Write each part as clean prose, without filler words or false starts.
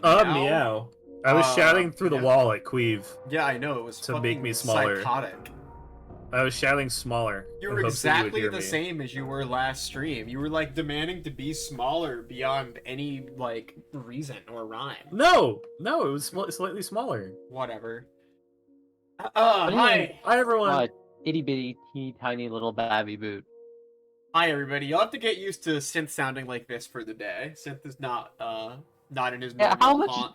Meow. I was shouting through the wall at Qweave. Yeah, I know, it was to make me smaller. psychotic. I was shouting smaller. You were exactly the same as you were last stream. You were like demanding to be smaller beyond any like reason or rhyme. No, it was slightly smaller. Whatever. Hi everyone. Itty bitty, teeny tiny little babby boot. Hi everybody. You'll have to get used to Synth sounding like this for the day. Synth is not in his normal font.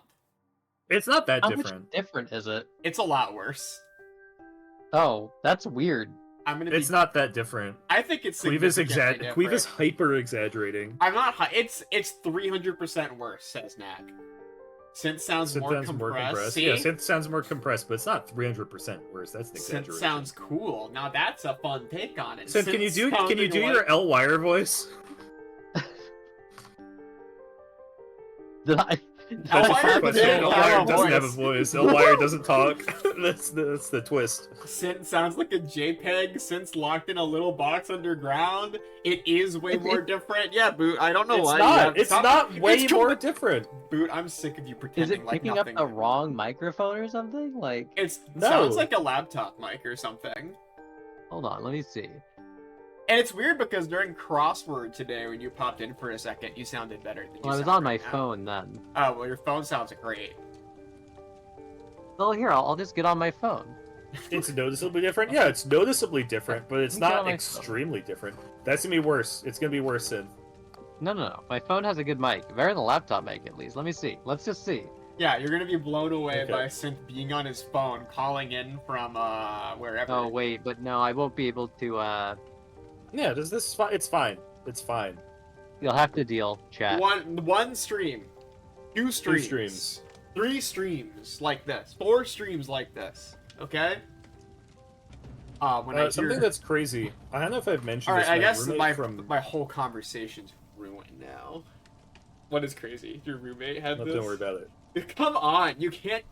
It's not that different. How much different is it? It's a lot worse. Oh, that's weird. It's not that different. I think it's Qweave is hyper exaggerating. I'm not. It's 300% worse, says Knack. Synth sounds more compressed. See? Yeah, synth sounds more compressed, but it's not 300% worse. That's an exaggeration. Synth sounds cool. Now that's a fun take on it. Synth, can you do your L Wire voice? L-Wire doesn't have a voice. L-Wire doesn't talk. That's the twist. Synth sounds like a JPEG. Synth's locked in a little box underground. It is way more different. Yeah, Boot. I don't know why. It's not way more different. Boot, I'm sick of you pretending like nothing. Is it picking up the wrong microphone or something? Like sounds like a laptop mic or something. Hold on, let me see. And it's weird because during crossword today, when you popped in for a second, you sounded better than you Well, I was on my phone then. Oh, well, your phone sounds great. Well, here, I'll just get on my phone. It's noticeably different? Yeah, it's noticeably different, but it's not extremely different. That's gonna be worse. It's gonna be worse, Sid. No. My phone has a good mic. Better than the laptop mic, at least. Let me see. Let's just see. Yeah, you're gonna be blown away by Synth being on his phone, calling in from, wherever. Oh, wait, but no, I won't be able to, Yeah, it's fine. It's fine. You'll have to deal, chat. One stream. Two streams. 3 streams like this. 4 streams like this. Okay? Something that's crazy. I don't know if I've mentioned this. Alright, I guess my whole conversation's ruined now. What is crazy? Your roommate had this? Don't worry about it. Come on, you can't.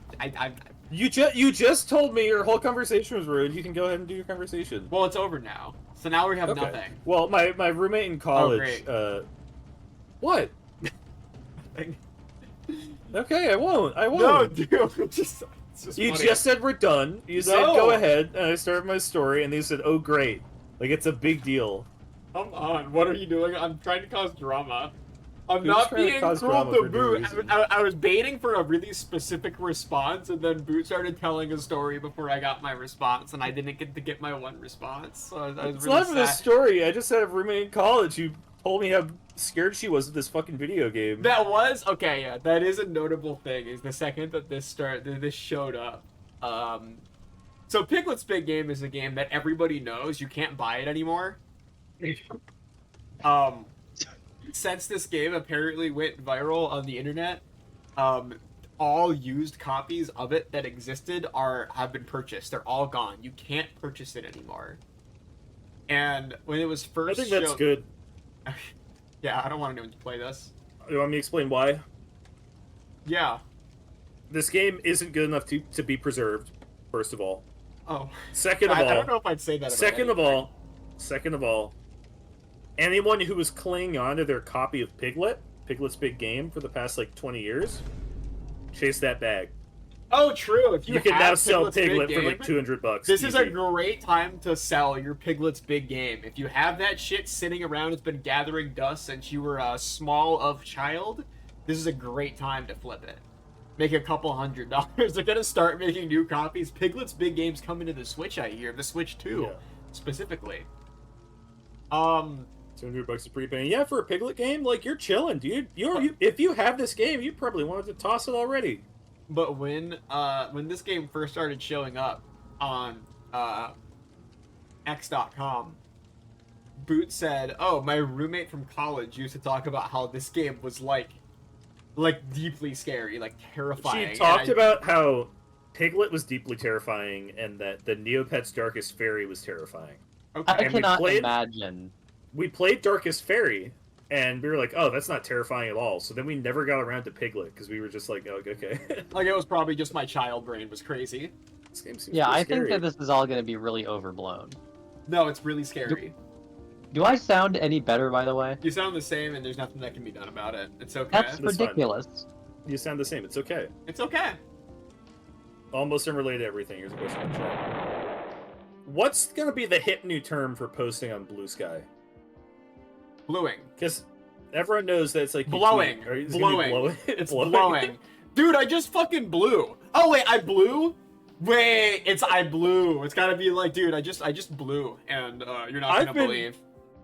You just told me your whole conversation was ruined. You can go ahead and do your conversation. Well, it's over now. So now we have nothing. Well, my roommate in college. What? Okay, I won't. No, dude. You just said we're done. You said go ahead, and I started my story, and they said, "Oh, great! Like it's a big deal." Come on, what are you doing? I'm trying to cause drama. I'm not being cruel to Boot. I was baiting for a really specific response, and then Boot started telling a story before I got my response, and I didn't get to get my one response. So I was it's really not even a story. I just had a roommate in college who told me how scared she was of this fucking video game. That was okay. Yeah, that is a notable thing. Is the second that this showed up. So Piglet's Big Game is a game that everybody knows. You can't buy it anymore. Since this game apparently went viral on the internet, all used copies of it that existed have been purchased. They're all gone. You can't purchase it anymore. And when it was first, I think that's good. Yeah, I don't want anyone to play this. You want me to explain why? Yeah. This game isn't good enough to be preserved. First of all. Oh. Second of all. I don't know if I'd say that. Second of all. Anyone who was clinging on to their copy of Piglet's Big Game for the past, 20 years, chase that bag. Oh, true. If you can now sell Piglet for, $200. This is a great time to sell your Piglet's Big Game. If you have that shit sitting around, it's been gathering dust since you were a small of child, this is a great time to flip it. Make a couple $100. They're gonna start making new copies. Piglet's Big Game's coming to the Switch, I hear. The Switch 2, specifically. $200 is pretty penny. Yeah, for a Piglet game, you're chilling, dude. If you have this game, you probably wanted to toss it already. But when this game first started showing up on X.com, Boot said, "Oh, my roommate from college used to talk about how this game was like deeply scary, terrifying." She talked about how Piglet was deeply terrifying, and that the Neopets' Darkest Fairy was terrifying. Okay. I cannot imagine. We played Darkest Fairy, and we were like, "Oh, that's not terrifying at all." So then we never got around to Piglet because we were just like, "Oh, okay." It was probably just my child brain was crazy. This game seems I scary. think that this is all going to be really overblown. No, it's really scary. Do I sound any better, by the way? You sound the same, and there's nothing that can be done about it. It's okay. That's ridiculous. You sound the same. It's okay. It's okay. Almost unrelated to everything. Here's a question in chat. What's gonna be the hip new term for posting on Blue Sky? Bluing. Because everyone knows that it's like Blowing. Blowing. It's blowing. Dude, I just fucking blew. Oh wait, I blew? Wait, it's I blew. It's gotta be like, dude, I just blew, and you're not gonna believe.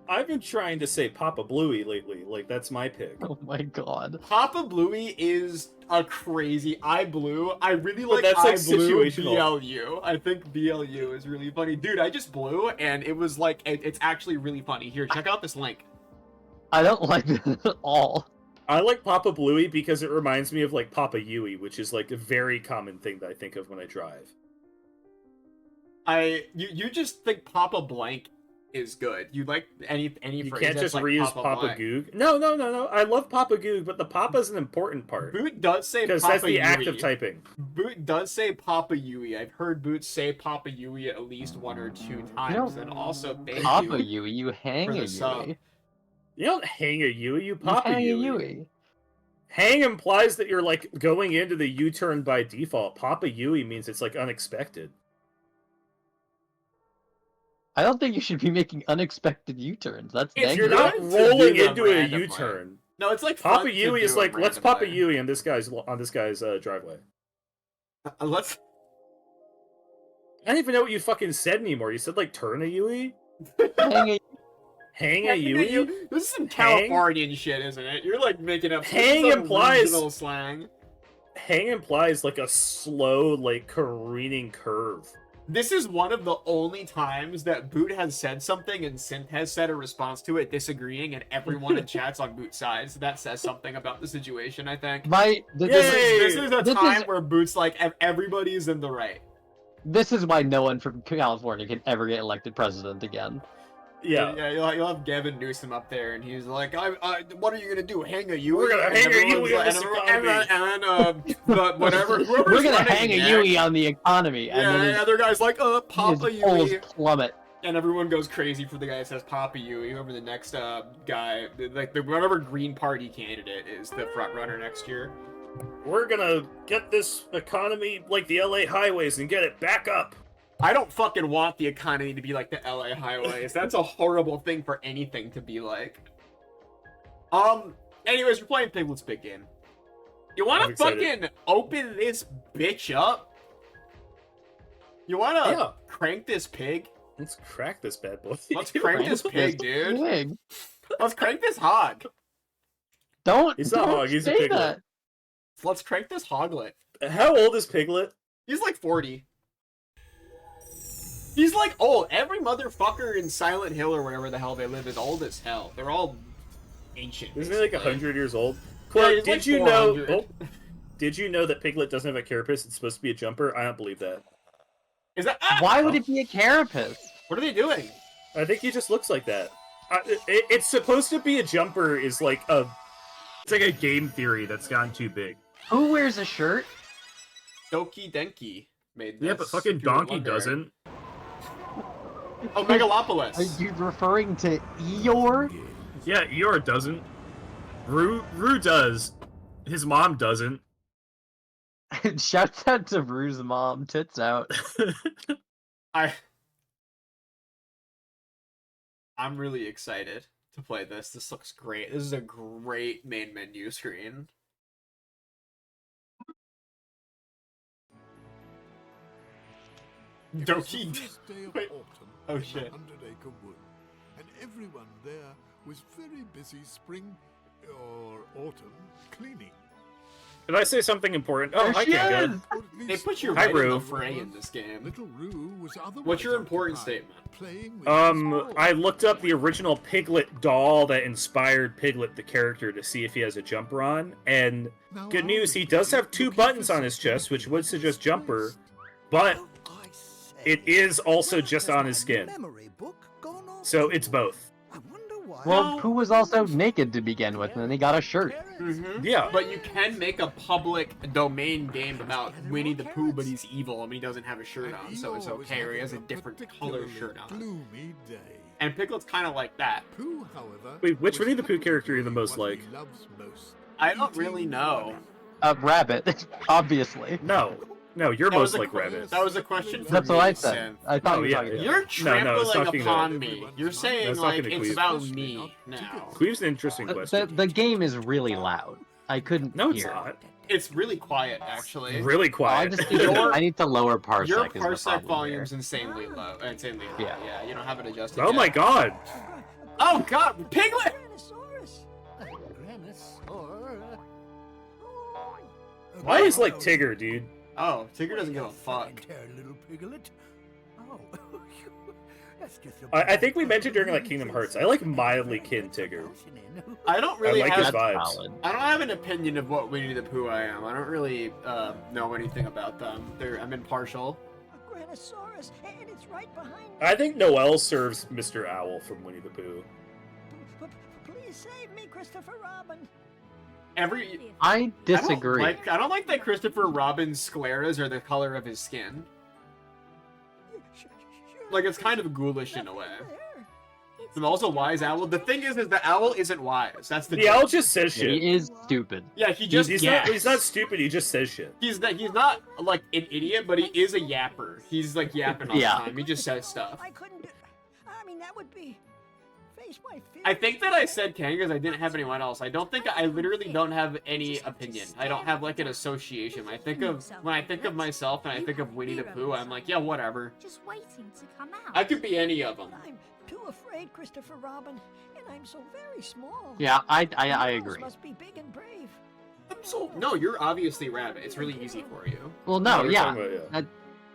I've been trying to say Papa Bluey lately. Like, that's my pick. Oh my god. Papa Bluey is a crazy I blew. I really like that's, I like, blew situational. BLU. I think BLU is really funny. Dude, I just blew, and it was like, it's actually really funny. Here, check out this link. I don't like it at all. I like Papa Bluey because it reminds me of, like, Papa Yui, which is, like, a very common thing that I think of when I drive. You just think Papa Blank is good. You like any You phrase can't that's just like reuse Papa Papa Blank. Goog. No. I love Papa Goog, but the Papa's an important part. Boot does say Because Papa that's the Yui. act of typing. Boot does say Papa Yui. I've heard Boot say Papa Yui at least 1 or 2 times, and also thank Papa you. Yui, you hang for a the sub. Yui. You don't hang a Yui, you You Papa hang a Yui. Yui. Hang implies that you're, like, going into the U-turn by default. Papa Yui means it's, like, unexpected. I don't think you should be making unexpected U-turns. That's If dangerous. you're not good to rolling do them into a randomly. U-turn, No, it's like fun Papa to Yui do is like, them let's Papa randomly. Yui on this guy's driveway. Let's. I don't even know what you fucking said anymore. You said, like, turn a Yui? Hang a Hang a Yui? This is some Hang? Californian shit, isn't it? You're like making up Hang some implies- regional slang. Hang implies, like, a slow, like, careening curve. This is one of the only times that Boot has said something and Synth has said a response to it disagreeing, and everyone in chat's on Boot's side. So that says something about the situation, I think. This is a time where Boot's like, everybody's in the right. This is why no one from California can ever get elected president again. Yeah. You'll have Gavin Newsom up there, and he's like, what are you gonna do? Hang a Yui? We're gonna And hang a everyone's Yui on like- this and economy. then, whatever, whoever's We're gonna running hang a next- Yui on the economy, and Yeah, then and the other guy's like, Papa his polls Yui. plummet. And everyone goes crazy for the guy that says Papa Yui. Whoever the next guy, like whatever Green Party candidate is the front runner next year. We're gonna get this economy like the LA highways and get it back up. I don't fucking want the economy to be like the LA highways. That's a horrible thing for anything to be like. Anyways, we're playing Piglet's big game. You I'm wanna excited. fucking open this bitch up? You wanna crank this pig? Let's crack this bad boy. Let's crank this pig, dude. Pig. Let's crank this hog. Don't. He's not a don't hog, he's a say piglet. that. Let's crank this hoglet. How old is Piglet? He's like 40. He's like old. Every motherfucker in Silent Hill or wherever the hell they live is old as hell. They're all ancient. Isn't he like basically. 100 years old? Yeah, Quote, he's did like you know? 400. Oh, did you know that Piglet doesn't have a carapace? It's supposed to be a jumper. I don't believe that. Is that? Why would it be a carapace? What are they doing? I think he just looks like that. It's supposed to be a jumper. Is like a. It's like a game theory that's gotten too big. Who wears a shirt? Doki Denki made this. Yeah, but fucking if you were Donkey wondering. doesn't. Oh, Megalopolis. Are you referring to Eeyore? Yeah, Eeyore doesn't. Rue does. His mom doesn't. Shouts out to Rue's mom. Tits out. I'm really excited to play this. This looks great. This is a great main menu screen. Doki. First day of Wait. autumn Oh, in shit. the 100-acre wood, and everyone there was very busy spring or autumn cleaning. Did I say something important? Oh, There hi, she Kanka. is! Or at They least put you Hi, right in Rue. the fray in this game. Little Rue was otherwise What's your important occupied statement? playing with his ball. I looked up the original Piglet doll that inspired Piglet the character to see if he has a jumper on, and Now, good I news, he was does have 2 looking buttons for on his something chest, which would to suggest use. jumper, but I say, it is also where just has on my his skin. memory book gone off So to? it's both. I wonder why. Well, who was also naked to begin with, and then he got a shirt. Mm-hmm. Yeah. But you can make a public domain game about Winnie the Pooh, but he's evil. I mean, he doesn't have a shirt on, so it's Eeyore was okay, or he has a having different color particularly shirt on. gloomy day. And Piglet's kind of like that. Pooh, however, Wait, which was Winnie the Pooh happy character are you the doing most what like? he loves most, I don't eating really know. honey. Rabbit, obviously. No, you're That was most a like que- Rabbit. That was a question for That's me, what I said. Synth. I thought No, you were yeah, talking yeah. You're No, it's trampling talking upon to- me. You're saying That's like talking to it's Qweave. about me now. Qweave's an interesting question. The game is really loud. I couldn't No, it's hear. not. It's really quiet, actually. Really I quiet. just need I need to lower parsec. Your is the parsec problem volume's here. insanely low. Insanely low. Yeah. Yeah, you don't have it adjusted Oh yet. my god! Oh god, Piglet! Tyrannosaurus. I always like Tigger, dude. Oh, Tigger doesn't give a fuck. Little piglet. Oh, that's just I think we mentioned during like Kingdom Hearts. I like mildly kin Tigger. I don't really I like have. his vibe. Valid. I don't have an opinion of what Winnie the Pooh I am. I don't really know anything about them. I'm impartial. A Granosaurus, and it's right behind me. I think Noel serves Mr. Owl from Winnie the Pooh. Please save me, Christopher Robin. I disagree. I don't like that Christopher Robin's scleras are the color of his skin. Like, it's kind of ghoulish in a way. I'm also wise owl. The thing is the owl isn't wise. That's the The owl just says shit. He is stupid. Yeah, he just He's yaps. not stupid, he just says shit. He's not like an idiot, but he is a yapper. He's like yapping all Yeah. the time. He just says stuff. I couldn't do. I mean, that would be face my fear. I think that I said Kang because I didn't have anyone else. I literally don't have any opinion. I don't have like an association. When I think of myself and I think of Winnie the Pooh, I'm like, yeah, whatever. Just waiting to come out. I could be any of them. I'm too afraid, Christopher Robin, and I'm so very small. Yeah, I Owls agree. Must be big and brave. No, you're obviously Rabbit. It's really easy for you. Well, no, We're yeah. talking about,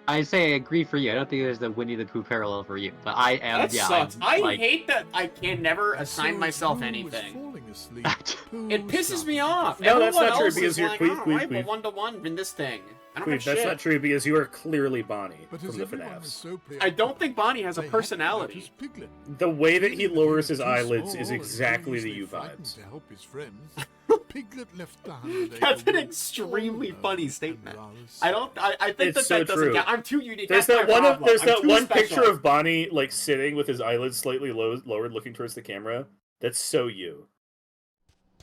I say I agree for you. I don't think there's the Winnie the Pooh parallel for you, but I am. That yeah, sucks. I'm, I like, hate that I can never assign So myself Pooh was anything. falling asleep, Pooh It pisses started me off. No, that's Everyone not true, else because is you're like, Qweave, oh, Qweave, right, Qweave. well, 1-to-1 in this thing. I don't Qweave, have that's shit. not true because you are clearly Bonnie But from as the everyone was FNAFs. so I don't think Bonnie has a they hadn't personality. noticed Piglet. The way that he lowers his Too eyelids small is and exactly the seriously U frightened vibes. to help his friends, Piglet left the 100-acre That's an wood extremely older funny and statement. rather I think It's that so doesn't true. count. I'm too unique. There's That's that my one. problem. There's I'm that too one special. picture of Bonnie like sitting with his eyelids slightly lowered, looking towards the camera. That's so you.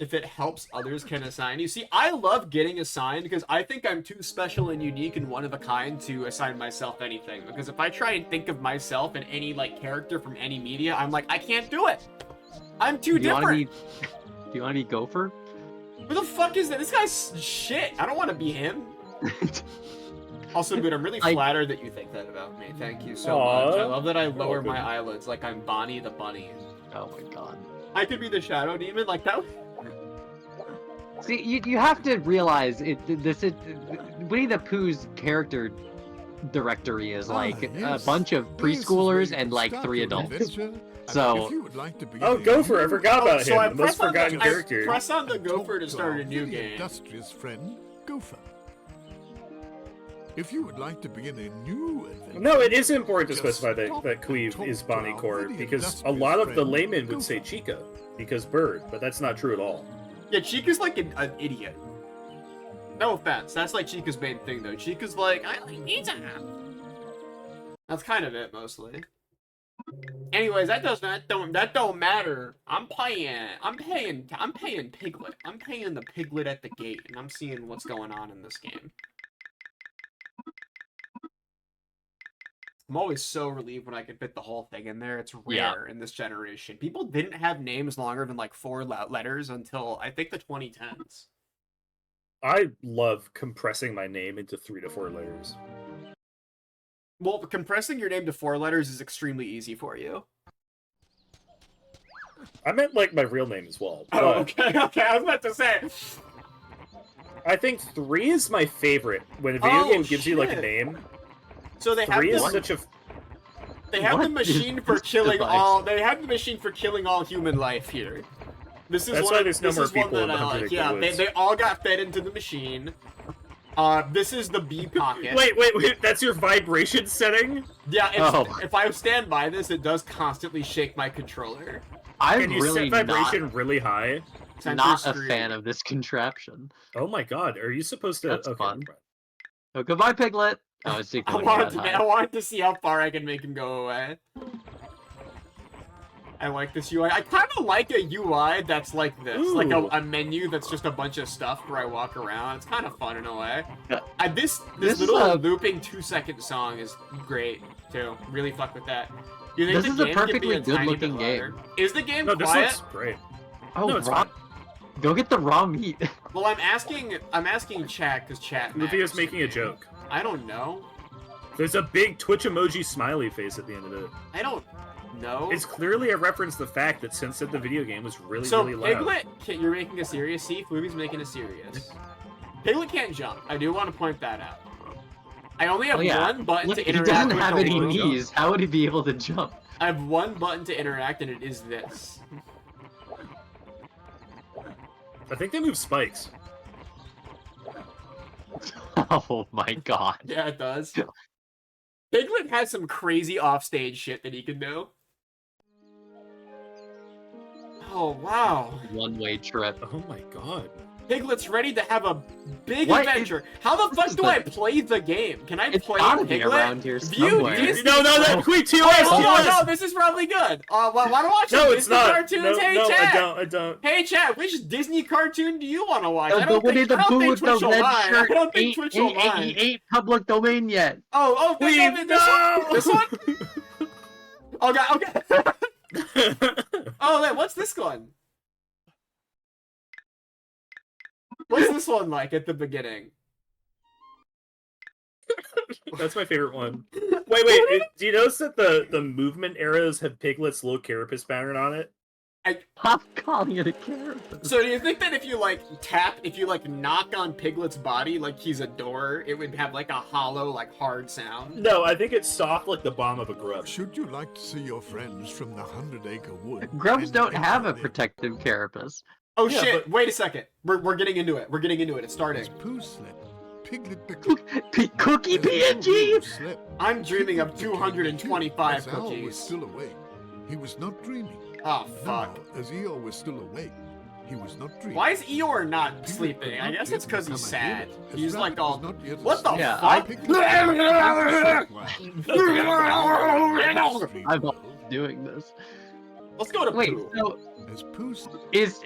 If it helps others can assign you. See, I love getting assigned because I think I'm too special and unique and one of a kind to assign myself anything. Because if I try and think of myself in any like character from any media, I'm like, I can't do it. I'm too do you want different. to be Gopher? Who the fuck is that? This guy's shit. I don't want to be him. Also, dude, I'm really flattered that you think that about me. Thank you so Aw. much. I love that I lower welcome. my eyelids like I'm Bonnie the Bunny. Oh my god. I could be the Shadow Demon like that. See, you have to realize Winnie the Pooh's character directory is like yes. a bunch of This is preschoolers where and you like start 3 your adults. adventure, and So- if you would like to begin Oh, a Gopher! I new forgot about So I him. The most press on forgotten the- character. Press on the and Gopher to talk start our a new very game. Industrious friend, Gopher. If you would like to begin a new adventure, No, it is important to just specify that, stop that and Qweave talk is to Bonnie our Core very because a industrious lot of the friend, laymen would say Gopher. Chica because bird, but that's not true at all. Yeah, Chica's like an idiot. No offense. That's like Chica's main thing though. Chica's like, I like pizza. That's kind of it mostly. Anyways, that don't matter. I'm paying Piglet. I'm paying the Piglet at the gate, and I'm seeing what's going on in this game. I'm always so relieved when I can fit the whole thing in there. It's rare in this generation. People didn't have names longer than like 4 letters until I think the 2010s. I love compressing my name into 3 to 4 layers. Well, compressing your name to 4 letters is extremely easy for you. I meant like my real name as well. Oh, but okay. I was about to say. I think 3 is my favorite. When a video Oh, game gives you like a shit. name, So they have 3 is this, such a. they have the What machine is for this killing device? all. They have the machine for killing all human life here. This is That's one why of- there's no this more is one people in that the I like. 100 Yeah, Woods. they all got fed into the machine. This is the bee pocket. Wait, that's your vibration setting? Yeah, Oh. if I stand by this, it does constantly shake my controller. I'm Can you really set vibration really high? not Sensor a screen. fan of this contraption. Oh my god, are you supposed to... That's okay. fun. Oh, goodbye, Piglet! Oh, it's I wanted to see how far I can make him go away. I like this UI. I kind of like a UI that's like this, like Ooh. a menu that's just a bunch of stuff where I walk around. It's kind of fun in a way. This This little looping 2-second song is great too. Really fuck with that. You think This the is a game could be perfectly a tiny good-looking bit louder? game. Is the game No, this quiet? looks great. Oh, No, it's raw. fine. Go get the raw meat. Well, I'm asking chat because chat. Luffy is matters making to a me. joke. I don't know. There's a big Twitch emoji smiley face at the end of it. I don't know. It's clearly a reference to the fact that Sunset the video game was really, So really loud. Piglet, you're making a serious. See, Fluvy's making a serious. Piglet can't jump. I do want to point that out. I only have Oh, yeah. one button Look, to he interact doesn't with have the any world. knees. How would he be able to jump? I have one button to interact, and it is this. I think they move spikes. Oh my god. Yeah, it does. Piglet has some crazy offstage shit that he can do. Oh, wow. One-way trip. Oh my god. Piglet's ready to have a big What adventure. How the fuck is do the- I play the game? Can I It's play gotta be Piglet? around here View somewhere. Disney- No, Queef, TOS, Wait, hold on, TOS! no, this is probably good. Want to watch No, some it's Disney not. cartoons? No, Hey, no, chat. I don't. Hey, chat, which Disney cartoon do you want to watch? The I don't Winnie think, the I don't Pooh think with Twitch the will red mind. shirt I don't think ain't, Twitch will ain't, ain't, mind. ain't public domain yet. Oh, this Queef, one? no! This one? Oh, God, okay. Oh, wait, what's this one? What's this one like at the beginning? That's my favorite one. Wait, do you notice that the movement arrows have Piglet's little carapace pattern on it? I'm calling it a carapace. So do you think that if you knock on Piglet's body like he's a door, it would have like a hollow, like hard sound? No, I think it's soft like the bomb of a grub. Should you like to see your friends from the 100-acre wood? Grubs and don't have a enter their- protective carapace. Oh Yeah, shit! but- Wait a second. We're getting into it. We're getting into it. It's starting. As Pooh slept, Piglet became... Cookie As Little PNG! Roo slept, I'm dreaming of Piglet became 225 As Al was cookies. still awake. He was not dreaming. Oh fuck. Now, as Eeyore was still awake, he was not dreaming. Why is Eeyore not Piglet sleeping? could I not guess yet it's because he's become a sad. hero, as He's Rabbit like all. was not yet What the asleep. Yeah, fuck? I'm doing this. Let's go to Wait, Pooh. so As Pooh slept, is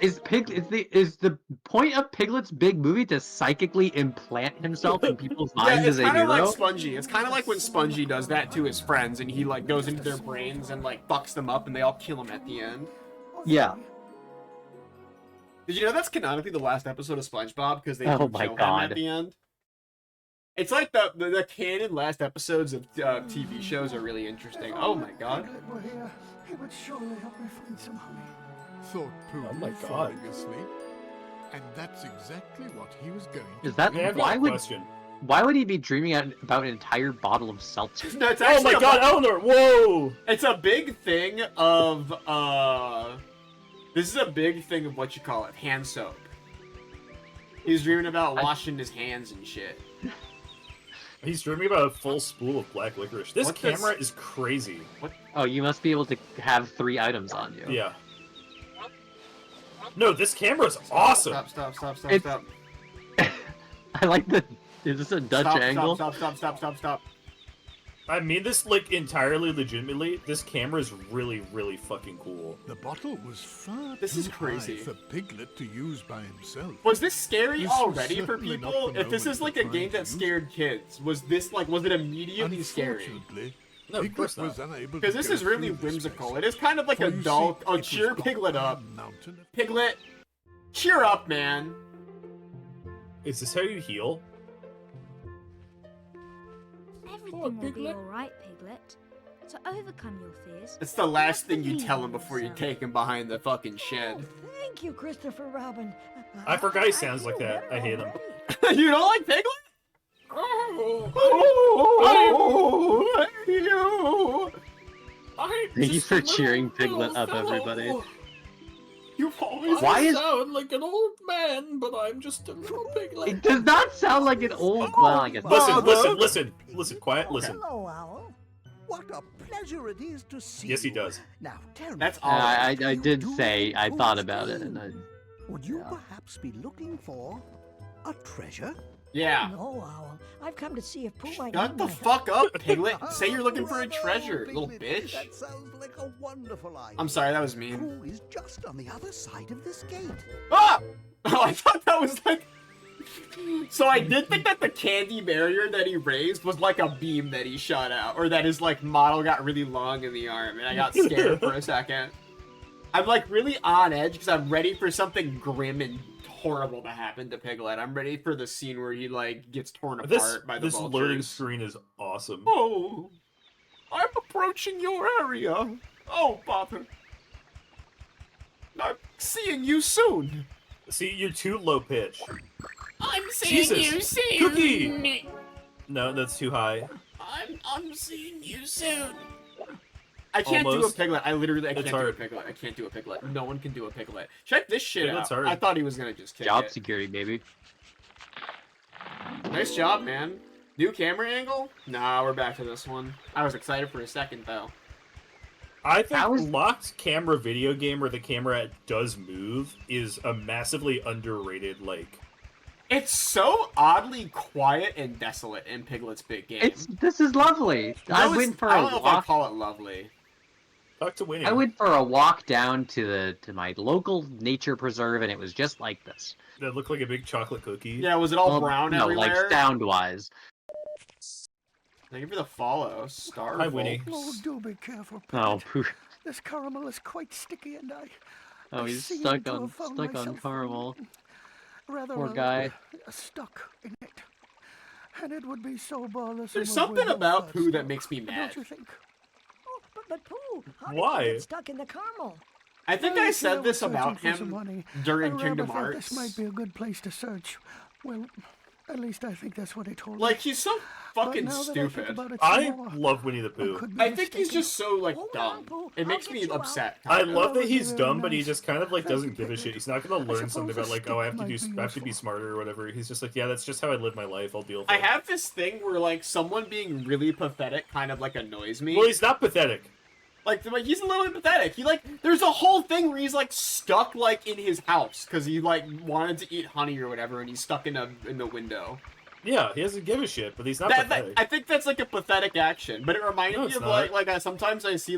the point of Piglet's big movie to psychically implant himself in people's Yeah, minds it's as a kind of hero? like Spongy. It's kind of like when Spongy does that to his friends, and he like goes into their brains and like fucks them up, and they all kill him at the end. Yeah. Did you know that's canonically the last episode of SpongeBob because they Oh do my kill him God. at the end? It's like the canon last episodes of TV shows are really interesting. Oh my god. Were here, he would surely help me find some honey. thought Pooh Oh my falling asleep. And that's exactly what he was going to Is that Man, I've got a question. why would he be dreaming about an entire bottle of seltzer? No, it's Oh actually my god, Eleanor! Whoa! It's a big thing of this is a big thing of what you call it, hand soap. He's dreaming about washing his hands and shit. He's dreaming about a full spool of black licorice. This What does- camera is crazy. Oh, you must be able to have 3 items on you. Yeah. No, this camera is awesome. Stop. It's- I like the. Is this a Dutch angle? Stop. I mean this like entirely legitimately. This camera is really, really fucking cool. The bottle was far This too is crazy. high for Piglet to use by himself. Was this scary This was already for certainly not people? the If this moment is like to a try game and that use scared kids, was it immediately scary? Unfortunately, No, of Piglet course not. was unable to Because this go is really through this whimsical. phase. It is kind of like For a you dull. see, Oh, it was cheer got Piglet on a up. mountain of- Piglet, cheer up, man. Is this how you heal? Everything will be alright, Piglet. To overcome your fears. It's the last thing you tell him before you take him behind the fucking shed. Thank you, Christopher Robin. I forgot he sounds like that. I hate him. You don't like Piglet? Thank you for cheering Piglet up, everybody. You've always Why is sound like an old man, but I'm just a little piglet. it does not sound like an old? Well, I guess. Listen, quiet, listen. Hello, Owl. What a pleasure it is to see Yes, he you. does. Now, tell me, That's all. I did say I thought about it, and I. would you yeah. perhaps be looking for a treasure? Yeah. No, Owl. I've come to see if Pooh might Shut need the my fuck up, Piglet. Say you're looking for a Bravo, treasure, little Piglet. bitch. That sounds like a wonderful idea. I'm sorry, that was mean. Pooh is just on the other side of this gate. Ah! Oh, I thought that was like... So I did think that the candy barrier that he raised was like a beam that he shot out, or that his like model got really long in the arm, and I got scared for a second. I'm like really on edge because I'm ready for something grim and horrible to happen to Piglet. I'm ready for the scene where he like gets torn apart by the This vultures. loading screen is awesome. Oh, I'm approaching your area. Oh, bother. I'm seeing you soon. See, you're too low pitch. I'm seeing Jesus. you soon. Cookie! No, that's too high. I'm seeing you soon. I can't Almost. do a Piglet. I literally It's can't do a hard. Piglet. I can't do a Piglet. No one can do a Piglet. Check this shit Piglet's out. hard. I thought he was gonna just kick Job it. security, baby. Nice job, man. New camera angle? Nah, we're back to this one. I was excited for a second though. I think That was- locked camera video game where the camera does move is a massively underrated, like... It's so oddly quiet and desolate in Piglet's Big Game. This is lovely. I went for I a don't know if I walk. call it lovely. Talk to Winnie. I went for a walk down to my local nature preserve, and it was just like this. That looked like a big chocolate cookie. Yeah, was it all Well, brown no, everywhere? like sound wise. Thank you for the follow. Star. Hi, Winnie. Oh, do be careful, Oh, Piglet. pooh. This caramel is quite sticky, and I Oh, he's seem stuck to on have found stuck on myself caramel. rather Poor guy. stuck in it. And it would be so bothersome. There's if something we about both Pooh got that stuck. makes me mad. Don't you think? Oh, but Pooh, how Why? did you get stuck in the caramel? I think Well, I you see, said was this searching about for some him money, during and Kingdom Rabbit thought Hearts. this might be a good place to search. Well, at least I think that's what he told Like, me. he's so But fucking now that I think stupid. about it I some more, love Winnie the Pooh. could be I think he's mistaken. just so, like, Hold dumb. on, Pooh. It I'll makes get me you out. upset. I kinda. love that would be he's very dumb, but he nice. just kind of like Thank doesn't you, give a shit. Piglet. He's not gonna learn suppose something a about like, stick oh, I have to might do, be I have to be useful. smarter or whatever. He's just like, yeah, that's just how I live my life. I'll deal with I it. have this thing where, like, someone being really pathetic kind of, like, annoys me. Well, he's not pathetic. Like, he's a little bit pathetic. He, like, there's a whole thing where he's, like, stuck, like, in his house because he, like, wanted to eat honey or whatever, and he's stuck in the window. Yeah, he doesn't give a shit, but he's not That, pathetic. I think that's, like, a pathetic action, but it reminded No, me it's of, not. like, sometimes I see,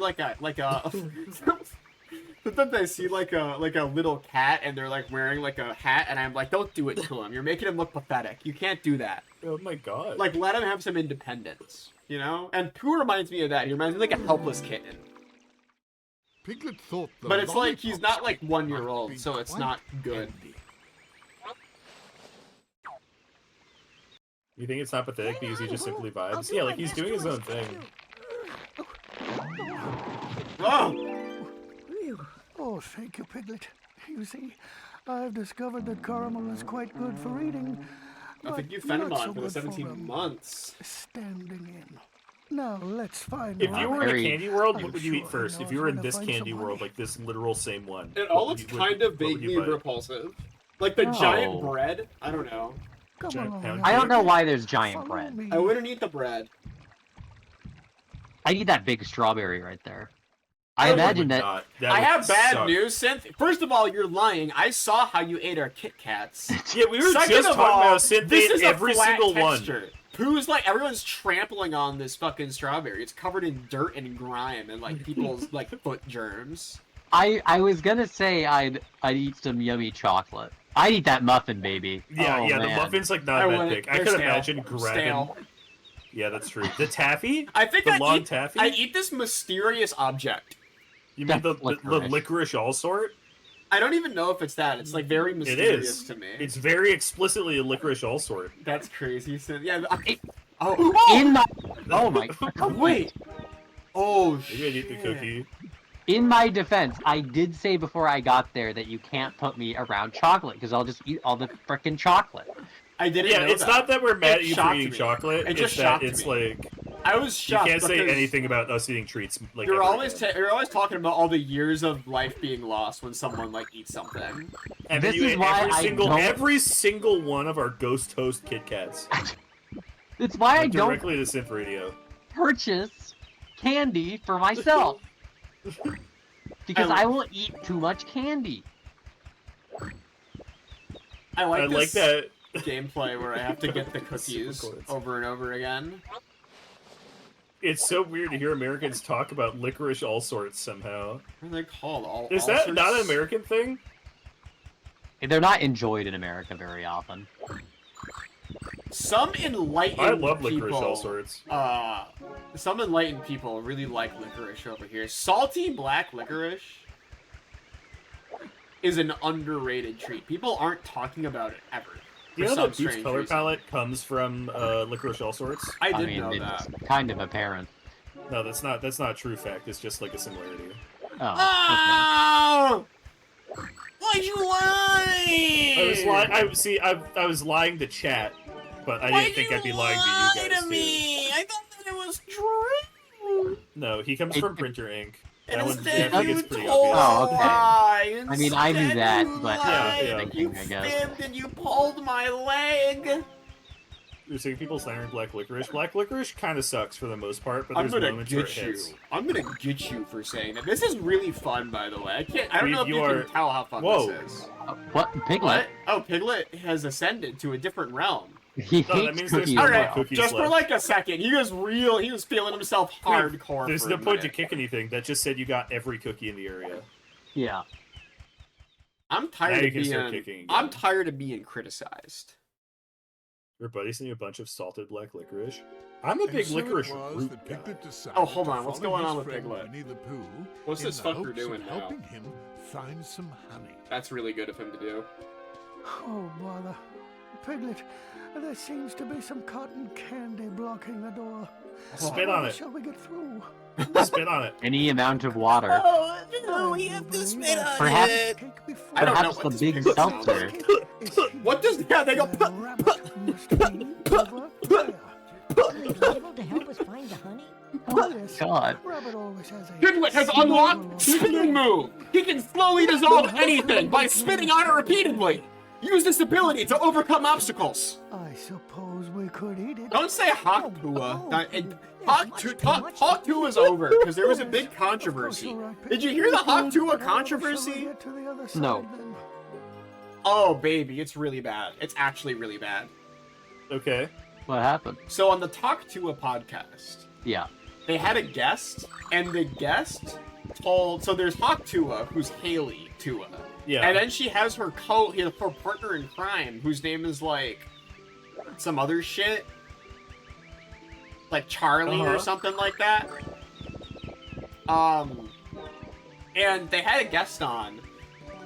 sometimes I see, like a little cat, and they're, like, wearing, like, a hat, and I'm like, don't do it to him. You're making him look pathetic. You can't do that. Oh my god. Like, let him have some independence, you know? And Pooh reminds me of that. He reminds me of, like, a helpless kitten. Piglet thought the But it's like, he's lollipops not, like, 1 year might old, be so it's quite not good. handy. You think it's not pathetic because he just simply vibes? Yeah, like he's doing his own thing. Oh! Oh, thank you, Piglet. You see, I've discovered that caramel is quite good for eating. I think but you fed him not on so for the good 17 months. Standing in. Now let's find If out. you were in a Very- candy world, what I'm would you eat sure he first? If knows you were where in to this find candy some world, honey. like this literal same one. It what all would looks you- kind of what would you vaguely buy? repulsive. Like the No. giant bread, I don't know. Come Giant along, pound now. I don't know why there's Follow giant bread. me. I wouldn't eat the bread. I need that big strawberry right there. I I would imagine would that. not. That I would have bad suck. news, Synth. First of all, you're lying. I saw how you ate our Kit Kats. Yeah, we were Second just of talking all, about Synth this ate is a every flat single texture. Pooh's like, everyone's trampling on this fucking strawberry. It's covered in dirt and grime and like people's like foot germs. I was gonna say I'd eat some yummy chocolate. I'd eat that muffin, baby. Yeah, Oh, yeah, the man. muffin's like not a bad pick. I they're could stale. imagine grabbing. Stale. Yeah, that's true. The taffy? I think The I long eat, taffy? I eat this mysterious object. You mean the That's licorice. licorice. All sort? I don't even know if it's that. It's like very It mysterious is. to me. It's very explicitly a licorice all sort. That's crazy. Yeah. In Oh, my oh my wait. Oh Maybe I'd eat the shit. cookie. In my defense, I did say before I got there that you can't put me around chocolate because I'll just eat all the frickin' chocolate. I didn't Yeah, know it's that. not that we're mad It at you for shocked eating me. chocolate. It just it's that shocked it's me. like I was you shocked. can't say because anything about us eating treats. Like You're ever always again. you're always talking about all the years of life being lost when someone like eats something. And This then you is ate why every I single don't- every single one of our ghost toast Kit Kats. It's why I don't Directly to Synth Radio. purchase candy for myself. Because I- I will eat too much candy. I like I this. like that. gameplay where I have to get the cookies over and over again. It's so weird to hear Americans talk about licorice all sorts somehow. What are they called? Is that not an American thing? They're not enjoyed in America very often. Some enlightened I love licorice people, all sorts. some enlightened people really like licorice over here. Salty black licorice is an underrated treat. People aren't talking about it ever. Do you know that Pete's color palette comes from licorice all sorts? I didn't mean, know it's that. kind of apparent. No, that's not a true fact. It's just like a similarity. Oh! Why'd you lie? I was lying to chat, but I didn't think I'd be lying to you guys me? I thought that it was true. No, he comes from printer ink. And That one, instead I think you it's pretty told obvious. Oh, okay. lie. I mean, I knew Instead that, you but lied. Yeah. You I guess. fibbed and you pulled my leg. You're saying people slandering black licorice. Black licorice kind of sucks for the most part, but I'm there's gonna moments where it get you. hits. I'm gonna get you for saying that. This is really fun, by the way. I don't know if you are- can tell how fun Whoa. this is. What? Piglet? What? Oh, Piglet has ascended to a different realm. He No, that hates means there's cookies. no All more right, cookies just for left. like a second, he was feeling himself hardcore. There's for no a point to minute. kick anything. That just said you got every cookie in the area. Yeah. I'm Now tired you of can start being. kicking again. I'm tired of being criticized. Your buddy sent you a bunch of salted black licorice. I'm a And big so licorice it was root that guy. Piglet decided Oh, hold to on, what's follow going his on with friend Piglet? Winnie the Pooh What's in this the fucker hopes doing of now? helping him find some honey. That's really good of him to do. Oh, bother. Piglet, there seems to be some cotton candy blocking the door. Spit on How it. shall we get through? Spit on it. Any amount of water. Oh no, we have to spit on Perhaps- it. Cake before I don't know Perhaps what the this big Piglet sounds seltzer. like. is here. What does? Yeah, they go. The rabbit must be over there. Will he be able to help us find the honey? Oh, yes. God. Rabbit always has a Piglet has unlocked spitting move. He can slowly dissolve anything by spitting on it repeatedly. Use this ability to overcome obstacles. I suppose we could eat it. Don't say Hawk-Tua. much Hawk-Tua is over because there was a big controversy. Did you hear the Hawk-Tua controversy? No. Oh, baby, it's really bad. It's actually really bad. Okay. What happened? So on the Talk Tua podcast, Yeah. they had a guest, and the guest told. So there's Hawk Tua, who's Haley Tua, Yeah. and then she has her her partner in crime, whose name is like some other shit, like Charlie or something like that. And they had a guest on.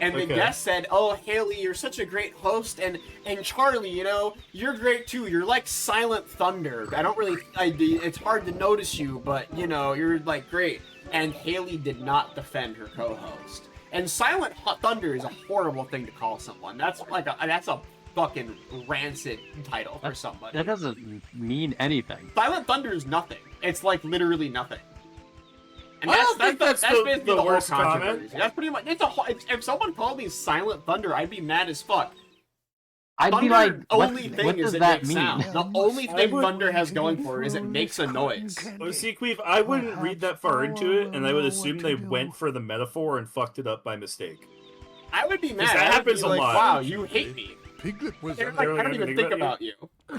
And the Okay. guest said, "Oh, Haley, you're such a great host, and Charlie, you know, you're great too. You're like Silent Thunder. It's hard to notice you, but you know, you're like great." And Haley did not defend her co-host. And Silent Thunder is a horrible thing to call someone. That's a fucking rancid title for somebody. That doesn't mean anything. Silent Thunder is nothing. It's like literally nothing. And I don't think that's the basically worst whole comment. controversy. That's pretty much. If someone called me Silent Thunder, I'd be mad as fuck. I'd Thunder be like, what, only thing what is does it that makes mean? sound. The only thing Thunder has going for it is it makes a noise. Oh, see, Qweave, I wouldn't read that far into it, and I would assume they went for the metaphor and fucked it up by mistake. I would be mad. that I would happens be a like, lot. wow, you hate me. Piglet was They're a like, really I don't gonna even think think about about you.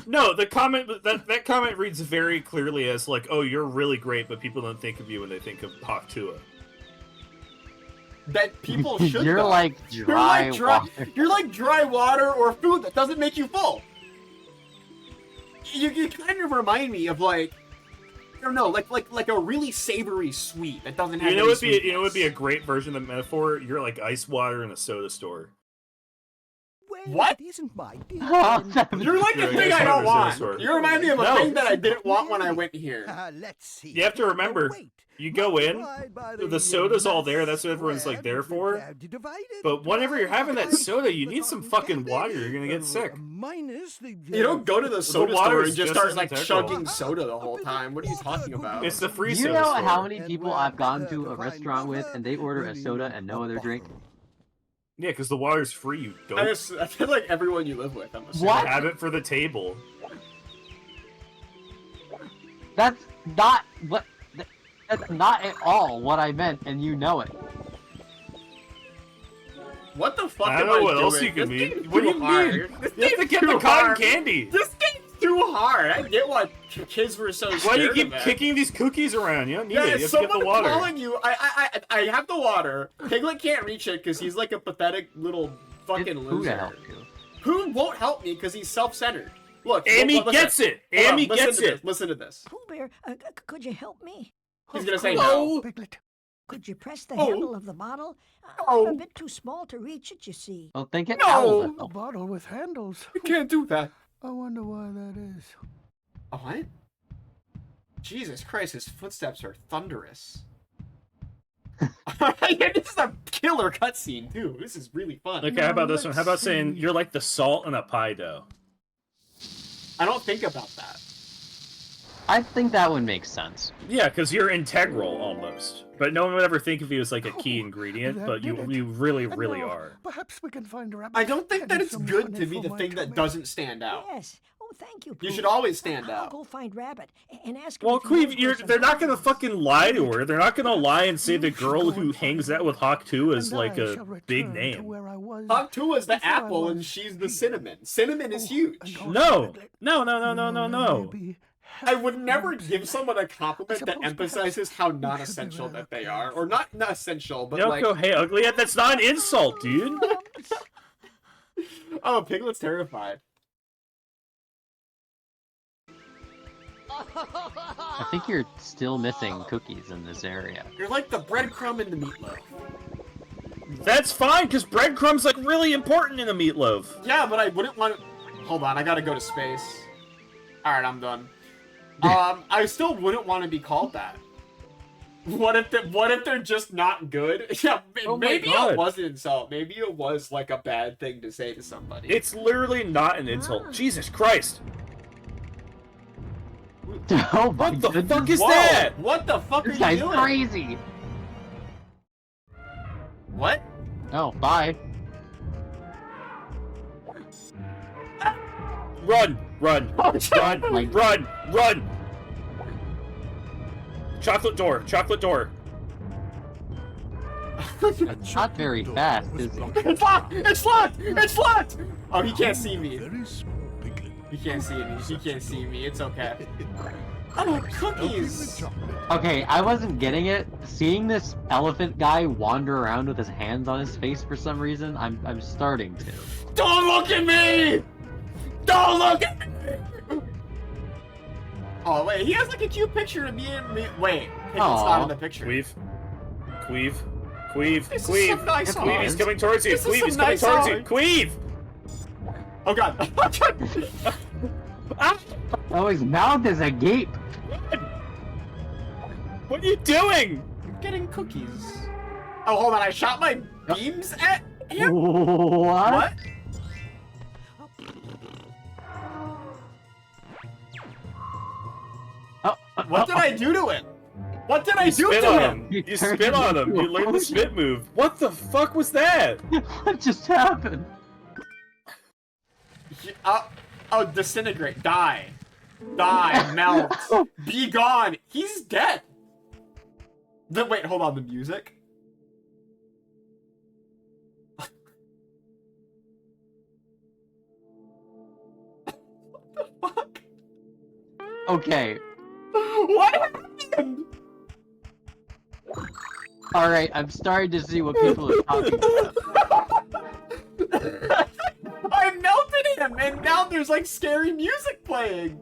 No, the comment that comment reads very clearly as like, "Oh, you're really great," but people don't think of you when they think of Hawk Tua. That people should. You're though. like dry water. You're like dry water or food that doesn't make you full. You kind of remind me of like, I don't know, like a really savory sweet that doesn't have. You know, any would be a sweetness. great version of the metaphor. You're like ice water in a soda store. Well, What? it isn't my You're like the Yeah, thing yeah, I don't soda want. store. You remind me of a No. thing that I didn't want when I went here. Let's see. You have to remember, Wait. you go in, Multiplied by the soda's all there, that's what everyone's, like, there for. But whenever you're having that soda, you need some fucking water. You're gonna get sick. Minus the. You don't go to the soda water store is and just just start as like integral. chugging soda the whole time. What are you talking about? It's the free Do you soda know store. how many people I've gone to a restaurant with and they order a soda and no other drink? Yeah, because the water's free, you dope. I feel like everyone you live with. I'm assuming. What? Have it for the table. That's not what. That's not at all what I meant, and you know it. What the fuck I am don't know I what doing? else you can This mean. game's What do too you hard. mean? This You have to game's get the too cotton hard. candy. This game's too hard. I get why kids were so scared Why do you keep of it. kicking these cookies around? You don't need Yeah, it. You have to someone get the water. calling you. I have the water. Piglet can't reach it because he's like a pathetic little fucking It's who to loser. help you. Who won't help me because he's self-centered? Look, Amy listen. gets it. Hold on, Amy listen gets to it. this, Listen to this. Pooh Bear, could you help me? He's gonna say Of course, no. Piglet. Could you press the Oh. handle of the bottle? Oh. I'm a bit too small to reach it, you see. Well, think it No! owl A whistle. bottle with handles. You can't do that. I wonder why that is. Oh, what? Jesus Christ, his footsteps are thunderous. Alright, this is a killer cutscene, too. This is really fun. Okay, how about this one? How about let's saying see. you're like the salt in a pie dough? I don't think about that. I think that one makes sense. Yeah, because you're integral almost. But no one would ever think of you as like a key ingredient, that but you did it. you really, And really now, are. Perhaps we can find a rabbit. I don't think that and it's some good honey to be for the my thing that tummy. doesn't stand out. Yes. Oh, thank you, You Pooh. should always stand I'll out. go find Rabbit and ask him Well, if he knows Qweave, where you're, some they're not gonna honey is. fucking lie to her. They're not gonna lie and say the girl who hangs out with Hawk 2 is And like I a shall big return to name. where I was Hawk 2 is the before I apple and was she's the here. cinnamon. Cinnamon is Oh, huge. and also, No, Piglet, no, no, no, no, no, no. maybe I would half never right. give someone a compliment that suppose emphasizes perhaps how we should be non-essential rather that they are. Or not essential, but Yoko, like... hey, ugly. That's not an insult, dude. Oh, Piglet's terrified. I think you're still missing cookies in this area. You're like the breadcrumb in the meatloaf. That's fine, because breadcrumb's like really important in a meatloaf. Yeah, but I wouldn't want to... Hold on, I gotta go to space. Alright, I'm done. I still wouldn't want to be called that. What if they're just not good? Yeah, Oh my maybe God. it was an insult. Maybe it was like a bad thing to say to somebody. It's literally not an insult. Jesus Christ. Oh my What the goodness. fuck is Whoa! that? What the fuck are This you guy's doing? crazy. What? Oh, bye. Run, run, run, Like- run, run. Chocolate door, chocolate door. It's not very fast, is it? It's locked! It's locked! It's locked! Oh, he can't see me. Very small piglet. He can't see me. He can't see me. It's okay. Oh, Melting the cookies! chocolate. Okay, I wasn't getting it. Seeing this elephant guy wander around with his hands on his face for some reason, I'm starting to. Don't look at me! Don't look at me! Oh, wait, he has like a cute picture of me and me. Wait, Piglet's not in the picture. Queeve. Queeve. Queeve. This is Queeve. some nice Queeve, Queeve, art. he's coming towards you. This is Queeve, some he's coming nice towards you. art. Queeve! Oh god. Oh god. Ah! Oh, his mouth is agape. What are you doing? I'm getting cookies. Oh, hold on. I shot my beams at him? What? What? What did I do to him? What did I do Spit to on him? him. You spit on him. You learned the spit move. What the fuck was that? What just happened? Oh, disintegrate. Die. Die. Melt. Be gone. He's dead. Wait, hold on. The music? What the fuck? Okay, What happened? alright, I'm starting to see what people are talking about. I melted him, and now there's like scary music playing.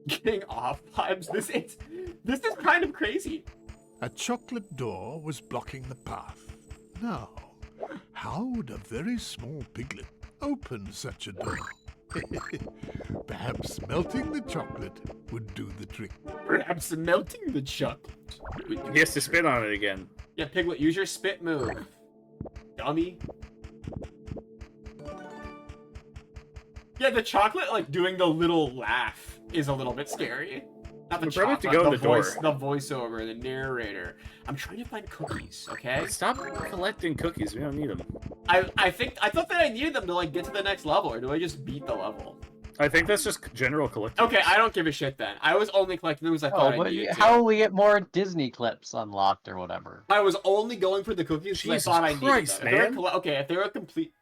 Getting off vibes. This is kind of crazy. A chocolate door was blocking the path. Now, how would a very small piglet open such a door? Perhaps melting the chocolate would do the trick. Perhaps melting the chocolate. He has to spit on it again. Yeah, Piglet, use your spit move. Dummy. Yeah, the chocolate, like, doing the little laugh is a little bit scary. Not the We probably have chocolate, to go in the the door. voice, the voiceover, the narrator. I'm trying to find cookies, okay? Stop collecting cookies. We don't need them. I thought that I needed them to, like, get to the next level, or do I just beat the level? I think that's just general collecting. Okay, I don't give a shit then. I was only collecting them because I Oh, thought I but needed to. how will we get more Disney clips unlocked or whatever? I was only going for the cookies because I Jesus thought I needed Christ, them. If they're man. okay, if they're a complete...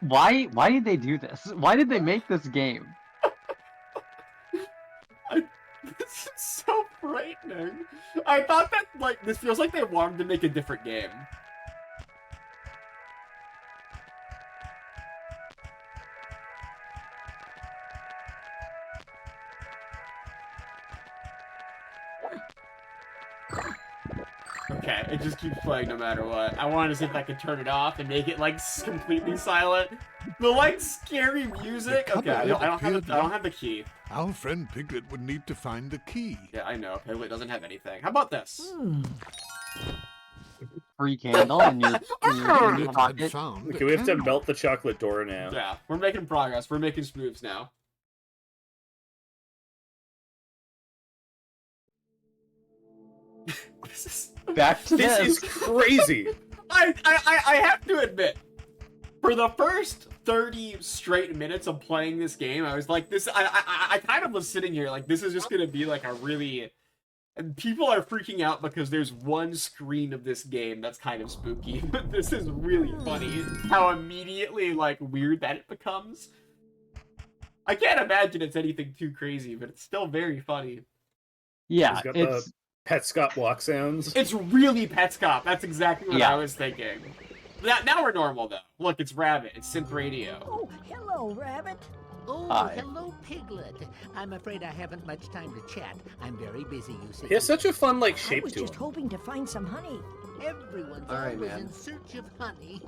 Why did they do this? Why did they make this game? This is so frightening. I thought that, like, this feels like they wanted to make a different game. Okay, it just keeps playing no matter what. I wanted to see if I could turn it off and make it, like, completely silent. The, like, scary music. The Okay, I don't have the key. Our friend Piglet would need to find the key. Yeah, I know. Piglet doesn't have anything. How about this? Free candle in your Piglet had pocket. found the Okay, we have to candle. melt the chocolate door now. Yeah, we're making progress. We're making moves now. This is... Back to This is crazy. I have to admit, for the first 30 straight minutes of playing this game, I was like, I kind of was sitting here like, this is just gonna be like a really... And people are freaking out because there's one screen of this game that's kind of spooky, but this is really funny how immediately, like, weird that it becomes. I can't imagine it's anything too crazy, but it's still very funny. Yeah, He's got it's the Petscop walk sounds. It's really Petscop. That's exactly what Yeah. I was thinking. Now we're normal, though. Look, it's Rabbit. It's Synth Radio. Oh, hello, Rabbit. Oh, Hi. hello, Piglet. I'm afraid I haven't much time to chat. I'm very busy, you see. He has such a fun, like, I shape was to just him. hoping to find some honey. Everyone's All right, always man. in search of honey.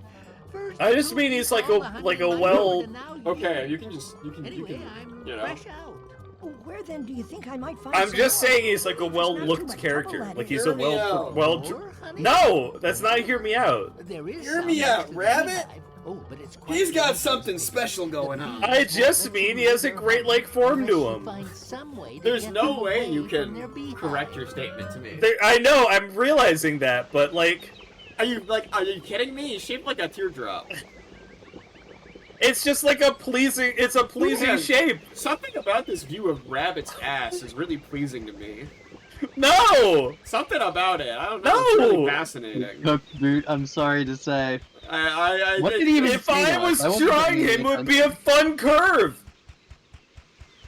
First, I just you mean eat he's like all a- the honey like a in my well- garden, and now Okay, you you can just Anyway, I'm you know. fresh out. Oh, where then do you think I might find I'm some just more? saying he's like a There's not too well-looked much character. trouble at Like it. he's Hear a me out. More honey? No, that's not hear me out. There is Hear some me next out, to the Rabbit. beehive. Oh, but it's quite He's got dangerous. something special going on. I just mean he has a great, like, form to him. Find some way to There's get no them way away you from their can beehive. correct your statement to me. I know, I'm realizing that, but like, Are you kidding me? He's shaped like a teardrop. it's just like a pleasing. It's a pleasing Yeah. shape. Something about this view of Rabbit's ass is really pleasing to me. No, Something about it. I don't know. It's really No! fascinating. Cook boot. I'm sorry to say. What did he even if say I to was us? I wasn't trying paying him, it would attention. be a fun curve.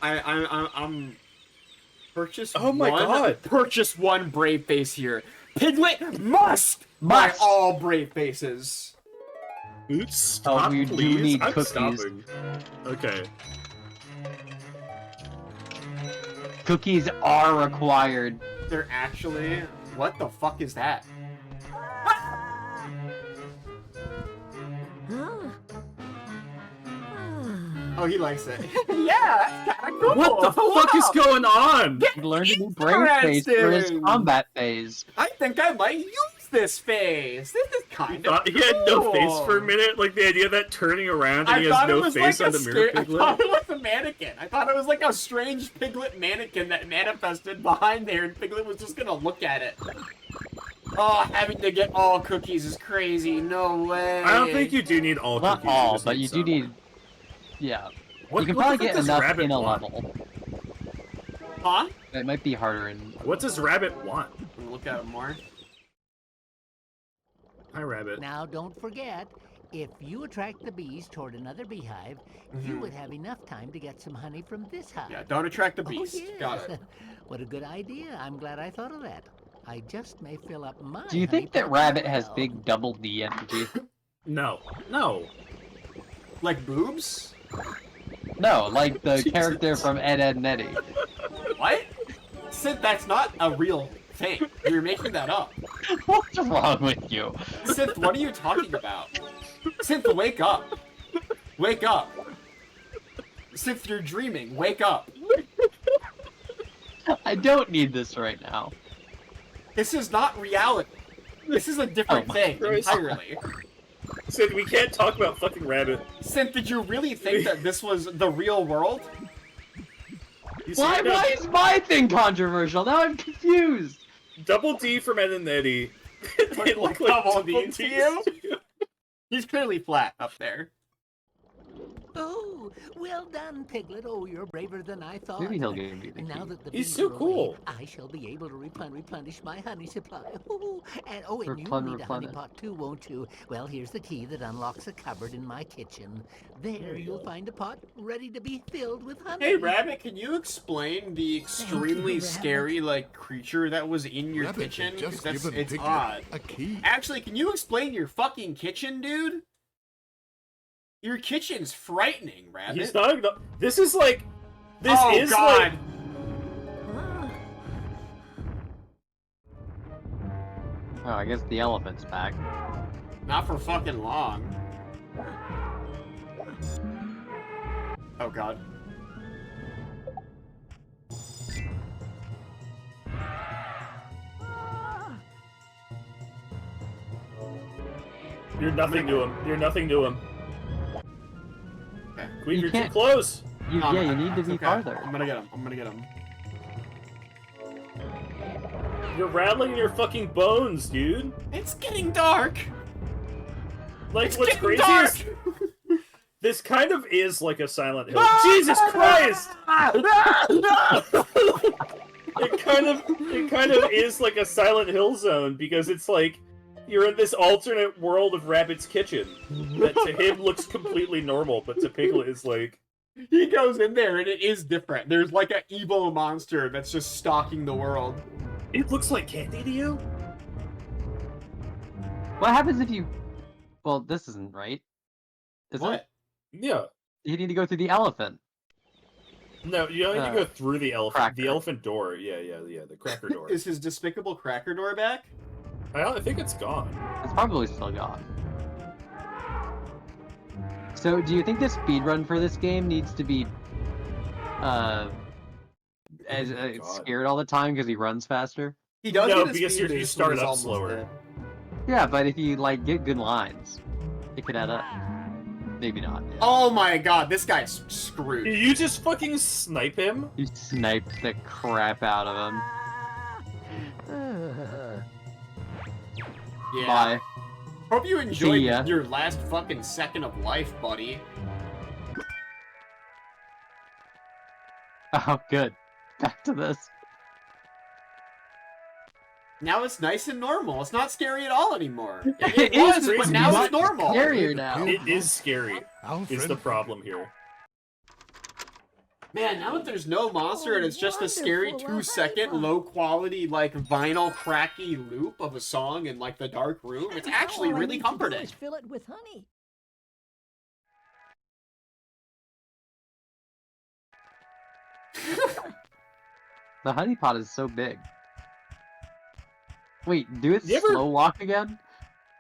I'm purchase. Oh my one, God. Purchase one brave face here. Piglet must buy Must. all brave faces. Oops, stop, we do please. need I'm cookies. stopping. Okay. Cookies are required. They're actually. What the fuck is that? Huh? Oh, he likes it. Yeah, that's kind of cool. What the fuck is Wow. going on? He learned a new brave face for his Interesting. combat phase. I think I might use this face. This is kind of Thought he had no face for a minute, like the idea of that turning around and I he has thought it no was face like on a the mirror I piglet. thought it was a mannequin. I thought it was like a strange Piglet mannequin that manifested behind there, and Piglet was just gonna look at it. Oh, having to get all cookies is crazy. No way. I don't think you do need all Not cookies. all, just but you do some. need. Yeah. What, You can what probably the fuck get does enough Rabbit in a want? level. Huh? It might be harder in. What does Rabbit want? Let me look at it more. Hi, Rabbit. Now, don't forget, if you attract the bees toward another beehive, you would have enough time to get some honey from this hive. Yeah, don't attract the Oh, beast. yes. Got it. What a good idea. I'm glad I thought of that. I just may fill up my Do you honey think that pot Rabbit as has well. big double D energy? No. No. Like boobs? No, like the Jesus. character from Ed, Ed, and Eddie. What? Sid, that's not a real thing. You're making that up. What's wrong with you? Synth, what are you talking about? Synth, wake up. Wake up. Synth, you're dreaming. Wake up. I don't need this right now. This is not reality. This is a different Oh my thing Christ. entirely. Sid, we can't talk about fucking Rabbit. Synth, did you really think that this was the real world? Why is my thing controversial? Now I'm confused. Double D from Ed and Eddie. They look like Double D's to you? too. He's clearly flat up there. Oh, well done, Piglet. Oh, you're braver than I thought. Maybe he'll give me the And now key. that the He's bees so are away, cool. I shall be able to replenish my honey supply. Ooh, and you need a honey Replenish. pot too, won't you? Well, here's the key that unlocks a cupboard in my kitchen. There you'll find a pot ready to be filled with honey. Hey, Rabbit, can you explain the extremely scary, like, creature that was in your Rabbit kitchen? had 'Cause just that's, given it's Piglet odd. a key. Actually, can you explain your fucking kitchen, dude? Your kitchen's frightening, Rabbit. He's not. This is like. This oh, is God. like. Oh, I guess the elephant's back. Not for fucking long. Oh, God. You're nothing to him. You're nothing to him. Okay. Qweave, you're too can't- close. You need to be Okay. farther. I'm gonna get him. I'm gonna get him. You're rattling your fucking bones, dude. It's getting dark. Like, It's what's getting crazy dark. is this kind of is like a Silent Hill. Jesus Christ! It kind of is like a Silent Hill zone because it's like you're in this alternate world of Rabbit's kitchen that to him looks completely normal, but to Piglet is like. He goes in there and it is different. There's like an evil monster that's just stalking the world. It looks like candy to you? What happens if you... Well, this isn't right. Is What? it? Yeah. You need to go through the elephant. No, you don't need to go through the elephant. Cracker. The elephant door. Yeah, the cracker door. Is his despicable cracker door back? I think it's gone. It's probably still gone. So, do you think the speedrun for this game needs to be scared all the time because he runs faster? He does No, get a because speed you boost start when he's up almost slower. dead. Yeah, but if you like get good lines, it could add up. Maybe not. Yeah. Oh my god, this guy's screwed. Did you just fucking snipe him? You sniped the crap out of him. Yeah. Bye. Hope you enjoyed See ya. your last fucking second of life, buddy. Oh, good. Back to this. Now it's nice and normal. It's not scary at all anymore. It It is was, but crazy. now Much it's normal. scarier now. It is scary. Our Is the friend problem here. Man, now that there's no monster and it's just a scary wonderful. 2-second, low-quality, like, vinyl cracky loop of a song in, like, the dark room, it's actually All I really need to do comforting. is fill it with honey. The honey pot is so big. Wait, do it You ever- slow walk again?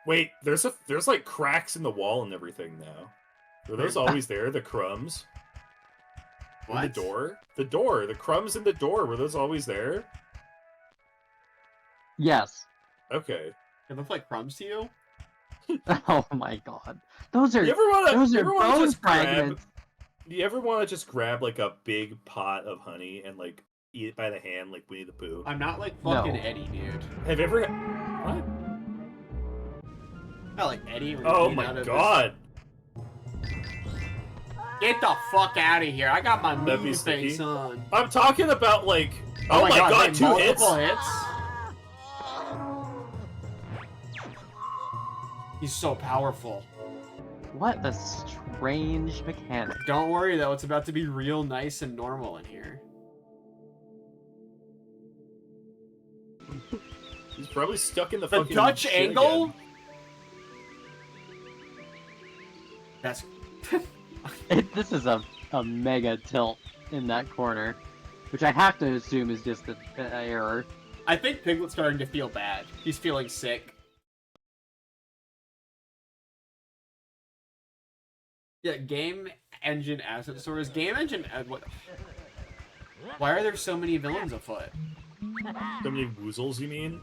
Wait, there's like cracks in the wall and everything now. Were those always there? The crumbs? In the What? door? The door. The crumbs in the door. Were those always there? Yes. Okay. It look like crumbs to you? Oh my god. Those are You ever wanna? those You are ever wanna bone just grab? fragments. Do you ever want to just grab like a big pot of honey and like eat it by the hand like Winnie the Pooh? I'm not like fucking No. Eddie, dude. Have you ever? What? Not like Eddie. when Oh you eat my out of god! this- Get the fuck out of here! I got my That'd be moon sticky. face on. I'm talking about like. Oh, my god! hey, 2 hits. multiple hits. He's so powerful. What a strange mechanic. Don't worry though, it's about to be real nice and normal in here. He's probably stuck in the The fucking Dutch shit angle? again. That's This is a mega tilt in that corner, which I have to assume is just an error. I think Piglet's starting to feel bad. He's feeling sick. Yeah, game engine asset stores. Game engine. What? Why are there so many villains afoot? So many woozles, you mean?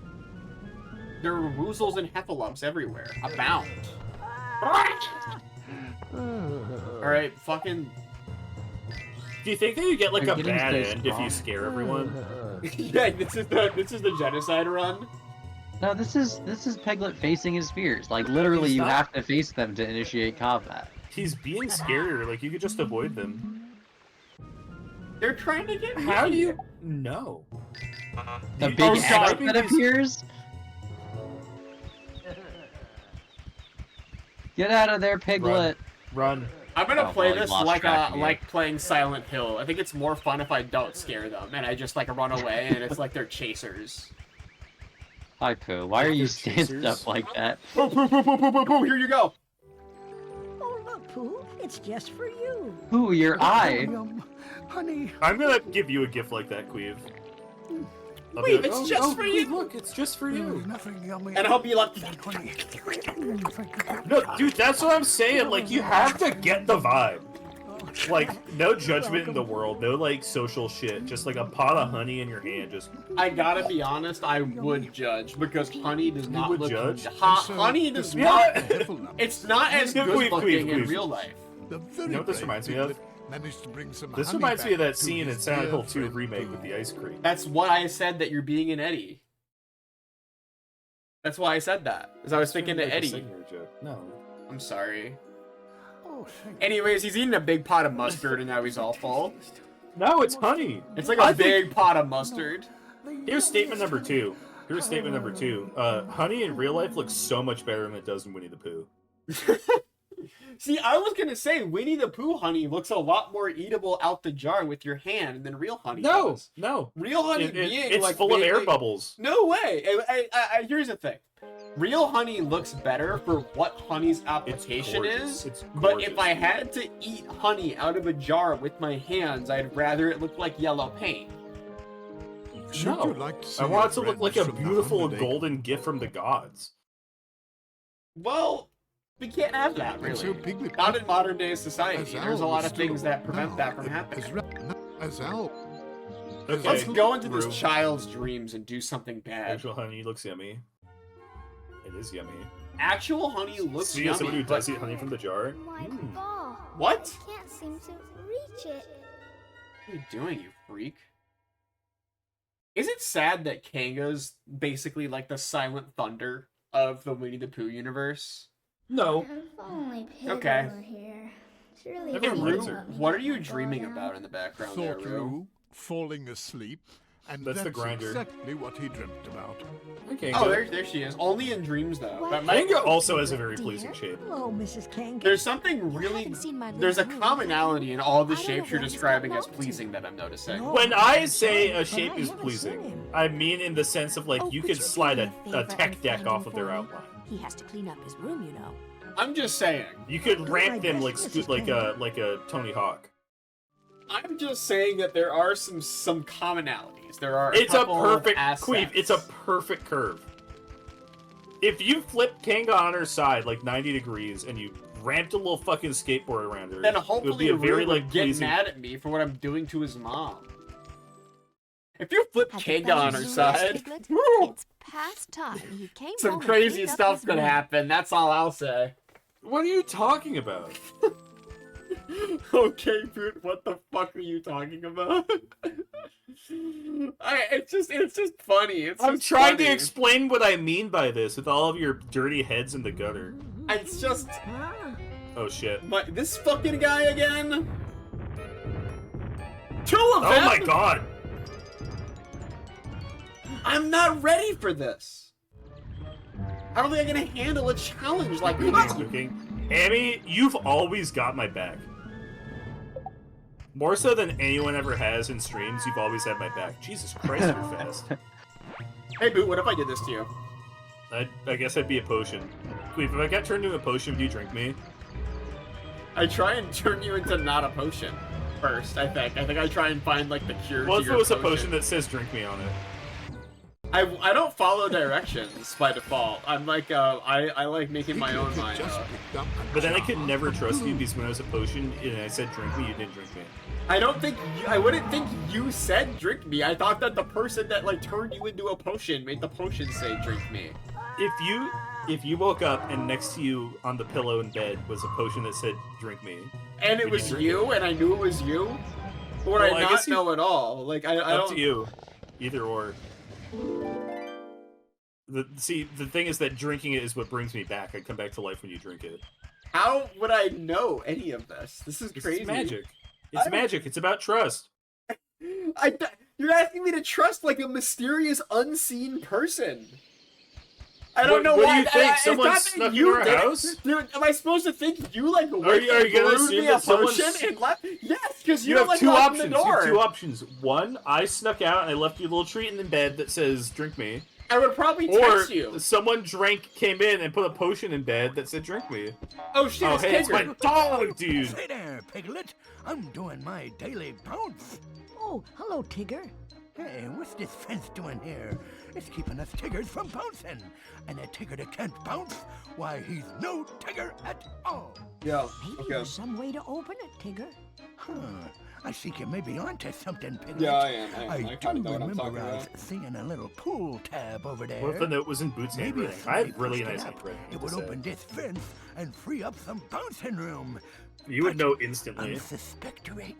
There are woozles and heffalumps everywhere. Abound. Alright, fucking. Do you think that you get like They're a getting bad so end if you strong. scare everyone? Yeah, this is the genocide run. No, this is Piglet facing his fears. Like literally, He's you not- have to face them to initiate combat. He's being scarier. Like you could just avoid them. They're trying to get me. How do you know? The You- big oh, X God. that appears. Get out of there, Piglet! Run. I'm gonna Oh, play well, he this lost like track again. like playing Silent Hill. I think it's more fun if I don't scare them and I just like run away and it's like they're chasers. Hi, Pooh. Why are you They're standing chasers. up like that? Pooh, pooh, pooh, pooh, pooh, pooh, pooh, here you go. Oh, look, Pooh, it's just for you. Pooh, your eye. Yum. Honey, I'm gonna give you a gift like that, Qweave. I'll be Wait, like, it's just for you. Look, it's just for there's you. nothing yummy. And I'll be like, honey. Thank you. No, dude, that's what I'm saying. Like, you have to get the vibe. Like, no judgment in the world, no like social shit. Just like a pot of honey in your hand. Just I gotta be honest, I would judge because honey does not would look. judge? Honey does Yeah. not. It's not as Yeah, good Qweave, looking in Qweave. real life. The very You know what this brave reminds me of? Piglet managed to bring some this honey reminds me of back that to scene in his Silent dear Hill 2 friend remake Pooh. with the ice cream. That's why I said that you're being an Eddie. That's why I said that, because I was thinking to Like a Eddie. singer joke. No. I'm sorry. Oh, thank you. Anyways, he's eating a big pot of mustard and now he's all full. No, it's honey. It's like a big pot of mustard. Here's statement number 2. Here's statement number 2. Honey in real life looks so much better than it does in Winnie the Pooh. See, I was gonna say Winnie the Pooh honey looks a lot more eatable out the jar with your hand than real honey No, does. no. Real honey being It's like full of air vaguely- bubbles. No way. Here's the thing. Real honey looks better for what honey's application gorgeous. is. It's But gorgeous. if I had to eat honey out of a jar with my hands, I'd rather it look like yellow paint. Should No. you like to see I want it your to look like a friends from the beautiful 100 acre? golden gift from the gods. Well, we can't have that, And really. so Piglet Not in modern day society. As There's a Al lot was of things still- that prevent now, that from happening. As Al. Okay. Let's go into this Rue. child's dreams and do something bad. Actual honey looks yummy. It is yummy. Actual honey looks See, as someone yummy, who does but eat honey from the jar. My Mm. ball. what? I can't seem to reach it. What are you doing, you freak? Is it sad that Kanga's basically like the silent thunder of the Winnie the Pooh universe? No. If only Piglet Okay. were here. She really Everyone didn't likes Rue, her. let me what are let you my ball dreaming down. about in the background there, Thought Rue? Rue falling asleep, and That's that's, the grinder. exactly what he dreamt about. Okay. Oh, there she is. Only in dreams, though. What? That might- Manga also has a very pleasing shape. Hello, Mrs. Kang. There's something really... haven't seen my There's a little commonality in all the I don't shapes know you're where he's describing gotten as off to. pleasing that I'm noticing. No. When I say a But shape I is haven't seen pleasing, him. I mean in the sense of like Oh, you could could you slide do a me a favor tech and deck find off him of their for me? outline. He has to clean up his room, you know. I'm just saying. You could ramp them like Mrs. like a Tony Hawk. I'm just saying that there are some commonalities. There are It's a couple perfect of Qweave. It's a aspects. perfect curve. If you flip Kanga on her side like 90 degrees and you ramped a little fucking skateboard around her, Then it would hopefully be a very Rue would like get pleasing. mad at me for what I'm doing to his mom. If you flip Have Kanga you on found her your side, Piglet? woo, It's past time. He came some home and crazy cleaned up stuff his could room. happen. That's all I'll say. What are you talking about? Okay, dude, what the fuck are you talking about? It's just funny. I'm just trying funny. to explain what I mean by this with all of your dirty heads in the gutter. It's just Ah, Oh shit. this fucking guy again. Two of Oh them. my god. I'm not ready for this. How are they gonna handle a challenge like this? Cooking. Amy, you've always got my back. More so than anyone ever has in streams, you've always had my back. Jesus Christ, you're fast. Hey, Boot, what if I did this to you? I guess I'd be a potion. Qweave, if I got turned into a potion, would you drink me? I try and turn you into not a potion first, I think. I think I try and find, like, the cure What to if your it was a potion that says drink me on it? I don't follow directions by default. I'm like, I like making my own Piglet mind had just up. picked up a But then I jar could never of trust you Pooh. because when I was a potion and I said drink me, you didn't drink me. I wouldn't think you said drink me. I thought that the person that, like, turned you into a potion made the potion say drink me. If you woke up and next to you on the pillow in bed was a potion that said drink me, And it Would you was drink you, and I knew it was you. Or Well, I I guess not know at all. Like I Up don't. to you. Either or. See, the thing is that drinking it is what brings me back. I come back to life when you drink it. How would I know any of this? This is crazy. It's magic. It's magic. It's about trust. You're asking me to trust like a mysterious, unseen person. I don't know what why. do you think? It's Someone not that snuck you into our did it. house? Dude, am I supposed to think you like Are you gonna assume me a that someone's- potion and left? Yes, because You don't have like two locking options. the You door. have two options. One, I snuck out and I left you a little treat in bed that says "drink me." I would probably Or text you. someone came in and put a potion in bed that said "drink me." Oh shit, Oh it's hey, it's my Tigger. dog, dude. Hey there, Piglet. I'm doing my daily bounce. Oh, hello, Tigger. Hey, what's this fence doing here? It's keeping us Tiggers from bouncing. And a Tigger that can't bounce, why, he's no Tigger at all. Yo, Maybe okay. there's some way to open it, Tigger. Huh. I think you may be onto something, Piglet. Yeah, I am. I do kinda know what I'm remember talking about. seeing a little pool tab over there. What if the note was in Boots' Maybe handwriting? if I have somebody really pushed nice it up, handwriting. it would open this fence and free up some bouncing room. You would But know instantly. I'm suspecting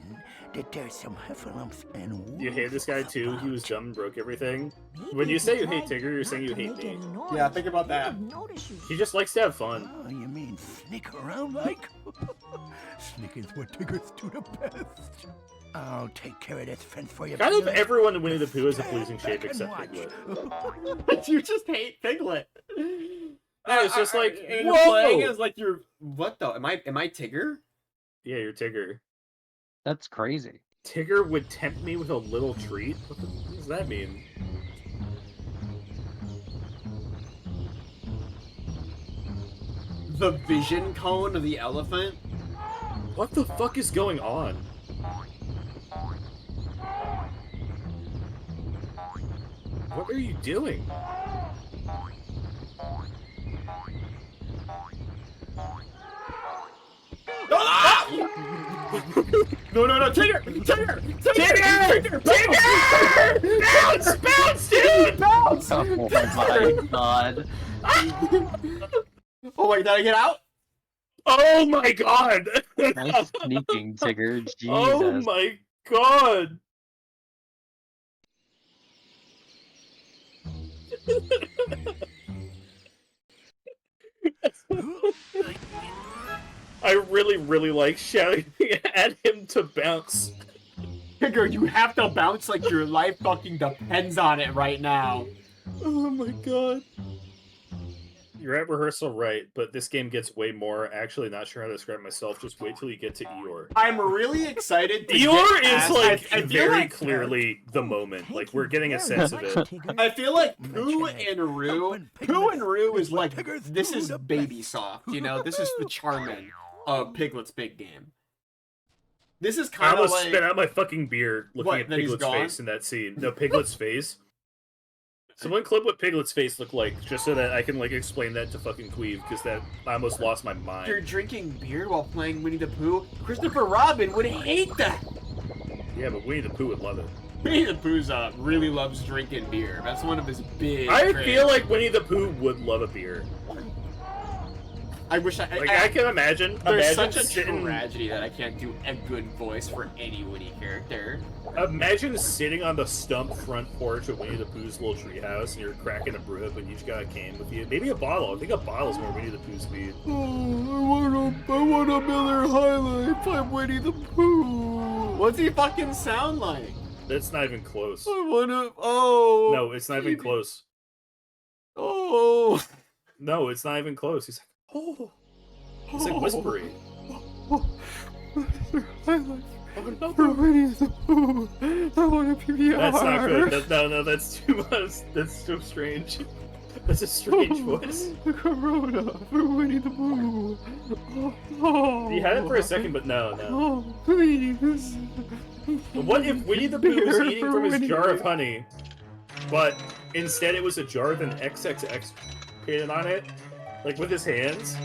that there's some heffalumps and You hate this guy too. He was dumb and broke everything. Maybe When you if say you hate tried Tigger, you're not saying you to hate make me. any noise, Yeah, think about he that. wouldn't notice you. He just likes to have fun. Oh, you mean sneak around like? Sneaking's what Tiggers do the best. I'll take care of this fence for you. Kind of Piglet. everyone in Winnie the Pooh has a Stand pleasing back shape and except watch. Piglet. You just hate Piglet. No, it's just like, and you're playing whoa! as like you're what though? Am I Tigger? Yeah, you're Tigger. That's crazy. Tigger would tempt me with a little treat? What does that mean? The vision cone of the elephant? What the fuck is going on? What are you doing? No, Tigger! Tigger! Tigger! Tigger! Bounce! Bounce, dude! Bounce! Oh my god. Oh my, did I get out? Oh my god! Nice sneaking, Tigger. Jesus. Oh my god! I really, really like shouting at him to bounce. Tigger, you have to bounce like your life fucking depends on it right now. Oh my god. You're at rehearsal right, but this game gets way more. Actually, not sure how to describe myself. Just wait till you get to Eeyore. I'm really excited to Eeyore get is past- like I feel very like clearly the moment. Like we're getting a sense of it. I feel like Pooh and Roo is like this is baby soft, you know. This is the Charmin of Piglet's big game. This is I kind of almost like spit out my fucking beer looking What, at that he's Piglet's gone? face in that scene. No, Piglet's face. Someone clip what Piglet's face looked like, just so that I can like explain that to fucking Qweave, because that I almost lost my mind. you're drinking beer while playing Winnie the Pooh. Christopher Robin would hate that. Yeah, but Winnie the Pooh would love it. Winnie the Pooh's really loves drinking beer. That's one of his big. I traits. feel like Winnie the Pooh would love a beer. I wish I can imagine. There's Imagine such a sitting. tragedy that I can't do a good voice for any Winnie character. Imagine sitting on the stump front porch of Winnie the Pooh's little treehouse, and you're cracking a brew, and you each got a can with you. Maybe a bottle. I think a bottle's more Winnie the Pooh speed. Oh, I want a Miller High Life. I'm Winnie the Pooh. What's he fucking sound like? That's not even close. I wanna. Oh. No, it's not even close. Oh. No, it's not even close. He's like, oh. It's like whispery. Winnie the Pooh. I want a PBR. That's not good. No, that's too much. That's so strange. That's a strange voice. Corona for Winnie the Pooh. You had it for a second, but no. Oh, please. What if Winnie the Pooh was Beer eating for from his Winnie. jar of honey, but instead it was a jar with an XXX painted on it, like with his hands?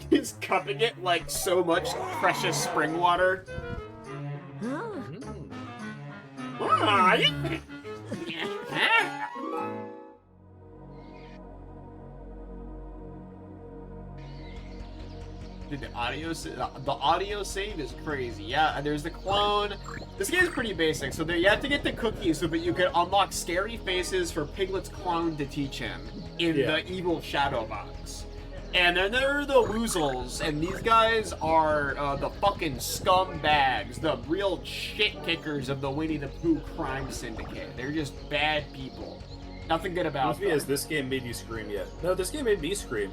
He's cupping it like so much precious spring water. Huh? Ah, Dude, the audio save is crazy. Yeah, and there's the clone. This game's pretty basic. So you have to get the cookies so that you can unlock scary faces for Piglet's clone to teach him in the evil shadow box. And then there are the Woozles, and these guys are the fucking scumbags, the real shit kickers of the Winnie the Pooh crime syndicate. They're just bad people. Nothing good about them. Has this game made you scream yet? No, this game made me scream.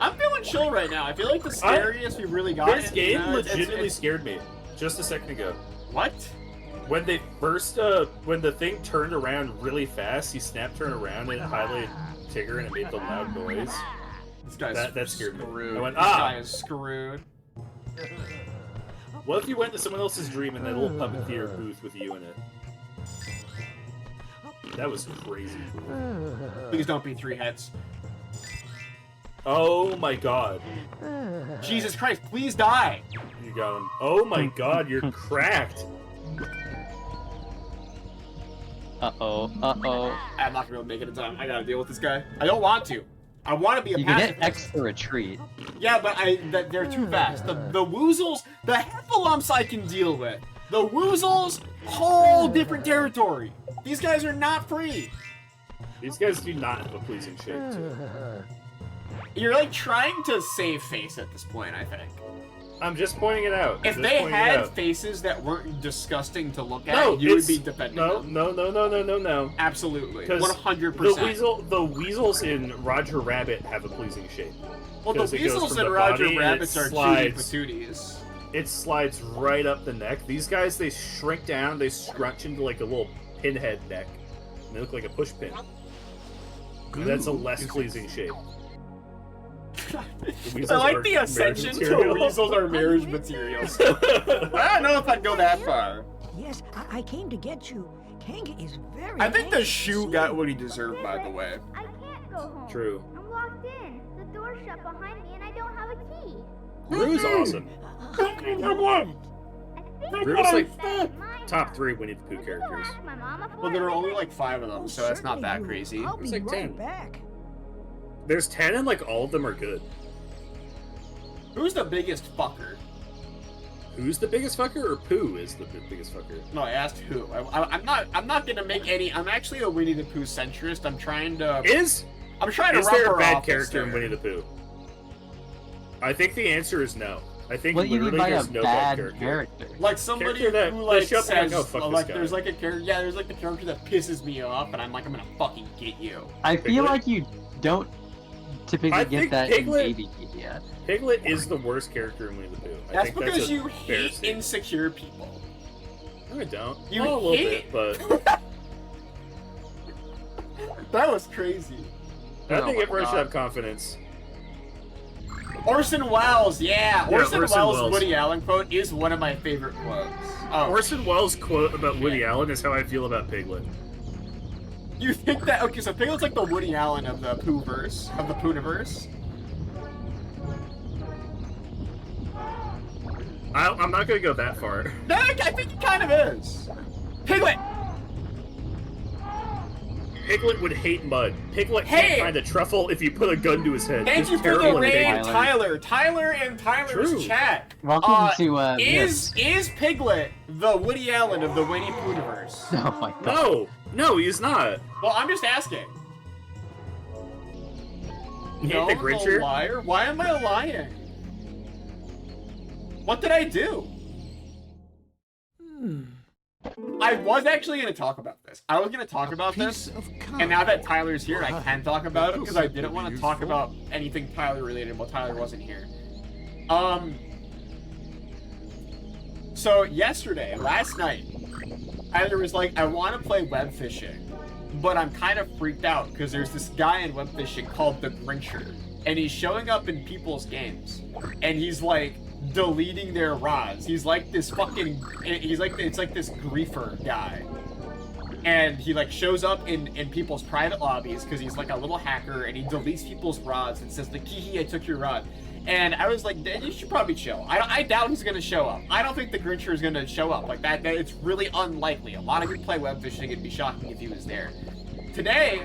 I'm feeling chill right now. I feel like the scariest we really got. This game legitimately scared me just a second ago. What? When they first, when the thing turned around really fast, he snapped turned around and it highlighted Tigger and it made the loud noise. This guy's that scared screwed. me. I went, This guy is screwed. What if you went to someone else's dream in that little puppet theater booth with you in it? That was crazy cool. Please don't be 3 heads. Oh my god. Jesus Christ, please die! You got him. Oh my god, you're cracked. Uh-oh, uh-oh. I'm not gonna be able to make it in time. I gotta deal with this guy. I don't want to. I want to be a You can pacifist. get X for a treat. Yeah, but they're too fast. The Woozles, the Heffalumps I can deal with. The Woozles, whole different territory. These guys are not free. These guys do not have a pleasing shape, too. You're like trying to save face at this point, I think. I'm just pointing it out. If they had faces that weren't disgusting to look at, you would be defending them. No. Absolutely. 'Cause 100%. The weasels in Roger Rabbit have a pleasing shape. Well, the 'Cause it goes weasels from in the Roger body and Rabbits it are slides- cutie patooties. It slides right up the neck. These guys, they shrink down, they scrunch into like a little pinhead neck. And they look like a push pin. And that's a less pleasing shape. I like the ascension to weasels are marriage materials. I don't know if I'd go that far. Yes, I came to get you. Kank is very I think the anxious shoe to got see what he deserved, by the way. I can't go home. True. I'm locked in. The door's shut behind me and I don't have a key. Rue's awesome. Rue's like top 3 Winnie the Pooh characters. Well, there are only like 5 of them, so that's not that crazy. I'll There's be like right 10. back. There's 10 and like all of them are good. Who's the biggest fucker? Who's the biggest fucker, or Pooh is the biggest fucker? No, I asked who. I'm not gonna make any. I'm actually a Winnie the Pooh centrist. I'm trying to Is rub there her a bad off character in there. Winnie the Pooh? I think the answer is no. I think What do you mean literally by a there's no bad bad character. character? Like somebody Character that who they like show up and says, like, oh, fuck this like guy. there's like a character. Yeah, there's like the character that pisses me off, and I'm like, I'm gonna fucking get you. I feel Piglet? like you don't typically I get think that Piglet- in Baby Media. Piglet is the worst character in Winnie the Pooh. I That's think because that's a you fair hate statement. insecure people. No, I don't. You Well, a little hate- bit, but That was crazy. I Oh think my everyone should God. have confidence. Orson Welles, yeah. Yeah, Orson Orson Welles' Welles. Woody Allen quote is one of my favorite quotes. Oh, Orson Welles' quote about Woody Allen is how I feel about Piglet. you think that? Okay, so Piglet's like the Woody Allen of the Pooh-verse, of the Pooh-niverse. I'm not gonna go that far. No, I think he kind of is. Piglet! Piglet would hate mud. Piglet Hey! can't find a truffle if you put a gun to his head. Thank He's you for the terrible at raid, digging. Tyler. Tyler and Tyler's True. chat. Welcome to Is Piglet the Woody Allen of the Winnie Pooh-niverse? Oh my god. No, he's not. Well, I'm just asking. You No, hate the I'm a Grincher? liar. Why am I lying? What did I do? I was actually going to talk about this. I was going to talk about this, and now that Tyler's here, I can talk about it because I didn't want to talk about anything Tyler related while Tyler wasn't here. So last night, Tyler was like, I want to play web fishing, but I'm kind of freaked out because there's this guy in web fishing called the Grincher, and he's showing up in people's games, and he's like deleting their rods. He's like this fucking, it's like this griefer guy. And he like shows up in people's private lobbies because he's like a little hacker, and he deletes people's rods and says, like, hee, I took your rod. And I was like, you should probably chill. I doubt he's gonna show up. I don't think the Grincher is gonna show up. Like that it's really unlikely. A lot of people play web fishing. It'd be shocking if he was there. Today,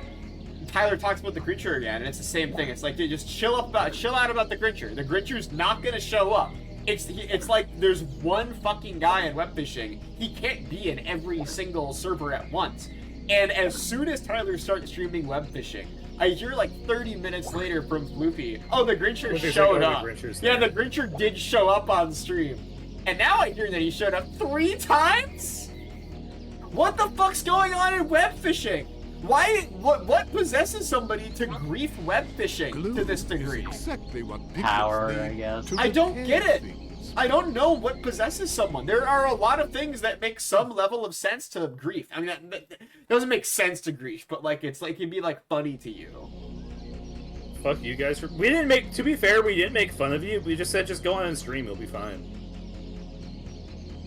Tyler talks about the Grincher again, and it's the same thing. It's like, dude, just chill out about the Grincher. The Grincher's not gonna show up. It's like there's one fucking guy in web fishing. He can't be in every single server at once. And as soon as Tyler starts streaming web fishing, I hear like 30 minutes later from Floofy, oh, the Grincher showed up. Yeah, the Grincher did show up on stream. And now I hear that he showed up 3 times? What the fuck's going on in web fishing? What possesses somebody to grief web fishing to this degree? Exactly what Power, I guess. to I don't get it. things. I don't know what possesses someone. There are a lot of things that make some level of sense to grief. I mean, that doesn't make sense to grief, but like it's like it'd be like funny to you. Fuck you guys. We didn't make. To be fair, we didn't make fun of you. We just said just go on and stream. You'll be fine.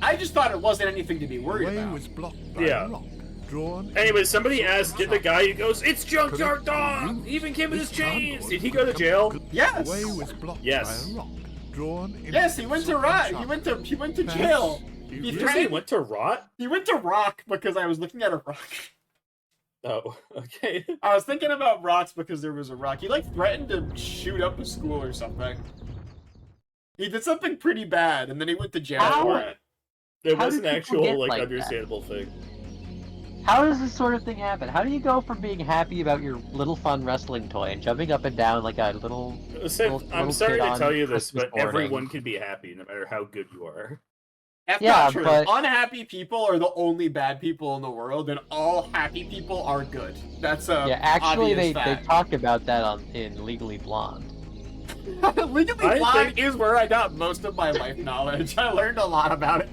I just thought it wasn't anything to be The worried way about. was blocked by Yeah. a rock. Drawn Anyway, somebody asked, did the guy who goes, it's Junkyard Dog! He even came with his chains! Did he go to jail? Yes. The way was blocked Yes. by a rock. Drawn in Yes, he went to rock. He went to jail. He Did you say threatened- went to rot? He went to rock because I was looking at a rock. Oh, okay. I was thinking about rocks because there was a rock. He like threatened to shoot up a school or something. He did something pretty bad, and then he went to jail How? for it. There How was do an people actual, get like, like that? understandable thing. How does this sort of thing happen? How do you go from being happy about your little fun wrestling toy and jumping up and down like a little... I'm sorry kid to on tell you this, Christmas but morning? everyone can be happy, no matter how good you are. That's Yeah, not true. but- Unhappy people are the only bad people in the world, and all happy people are good. That's a Yeah, actually, obvious they fact. talked about that in Legally Blonde. Legally I Blonde think- is where I got most of my life knowledge. I learned a lot about it,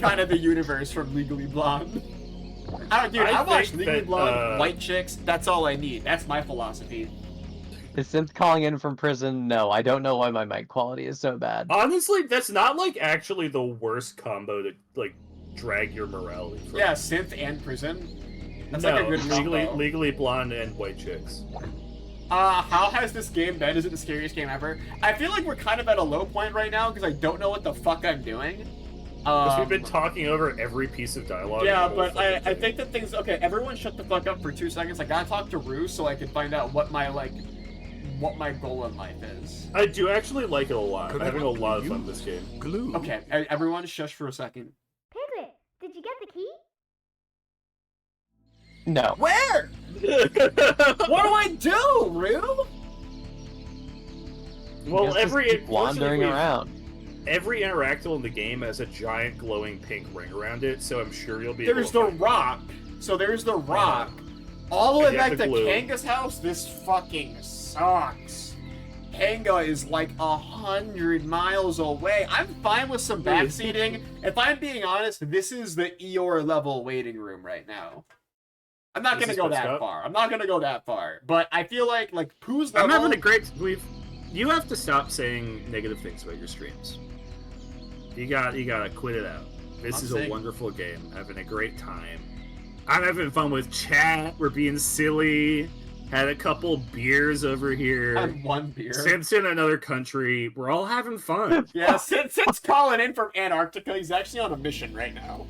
kind of the universe from Legally Blonde. Dude, I watched think Legally that, Blonde, white chicks. That's all I need. That's my philosophy. Is Synth calling in from prison? No, I don't know why my mic quality is so bad. Honestly, that's not, like, actually the worst combo to, like, drag your morale from. Yeah, synth and prison. That's no, like a good combo. legally blonde and white chicks. How has this game been? Is it the scariest game ever? I feel like we're kind of at a low point right now because I don't know what the fuck I'm doing. Because we've been talking over every piece of dialogue. Yeah, in the but whole I fucking think that things... Okay, everyone shut the fuck up for 2 seconds. I gotta talk to Rue so I can find out what my, like... what my goal in life is. I do actually like it a lot. I'm having a lot of fun with this game. Glue. Okay, everyone shush for a second. Piglet, did you get the key? No. Where? What do I do, Rue? Well, Just keep wandering fortunately, around. every interactable in the game has a giant glowing pink ring around it, so I'm sure you'll be There's the able to find rock. So there's the rock. All the way And you have back to the glue. Kanga's house, this fucking sucks. Kanga is like 100 miles away. I'm fine with some backseating. If I'm being honest, this is the Eeyore level waiting room right now. I'm not This gonna is go what's that up? far. I'm not gonna go that far. But I feel like Pooh's I'm level... having a great. You have to stop saying negative things about your streams. You gotta quit it out. This I'm is saying- a wonderful game. Having a great time. I'm having fun with chat. We're being silly. Had a couple beers over here. I'm one beer. Since in another country, we're all having fun. Yeah, since calling in from Antarctica, he's actually on a mission right now.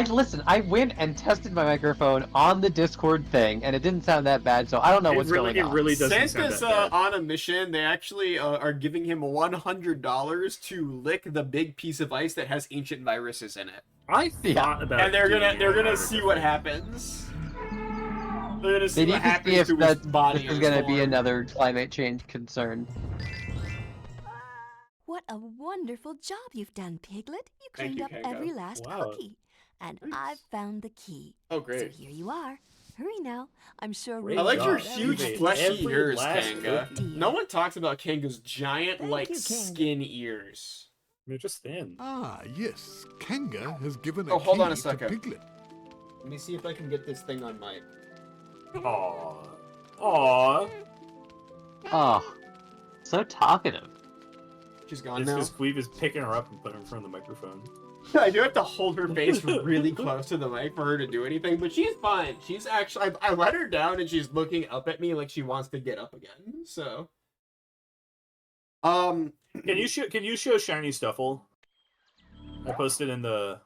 Listen, I went and tested my microphone on the Discord thing, and it didn't sound that bad, so I don't know what's going on. It really doesn't Synth sound is that bad. on a mission. They actually are giving him $100 to lick the big piece of ice that has ancient viruses in it, I thought about and they're doing gonna it. see what happens. They're gonna see They what need to see happens if to his that body. this is and going to his be form. another climate change concern. What a wonderful job you've done, Piglet. You Thank cleaned you, up Kango. every last Wow. cookie. And Thanks. I've found the key. Oh, So great! here you are. Hurry now. I'm sure Great I Rue like will your job. be huge very fleshy Every ears, last Kanga. cookie. No one talks about Kanga's giant, Thank like, you, Kanga. skin ears. They're just thin. Ah, yes. Kanga has given Oh, a hold key on a to second. Piglet. Let me see if I can get this thing on mic. Aww. Aww. Oh, so talkative. She's gone It's now. because Qweave is picking her up and putting her in front of the microphone. I do have to hold her face really close to the mic for her to do anything, but she's fine. She's actually, I let her down and she's looking up at me like she wants to get up again. So, Can you show Shiny Stuffle? I posted in the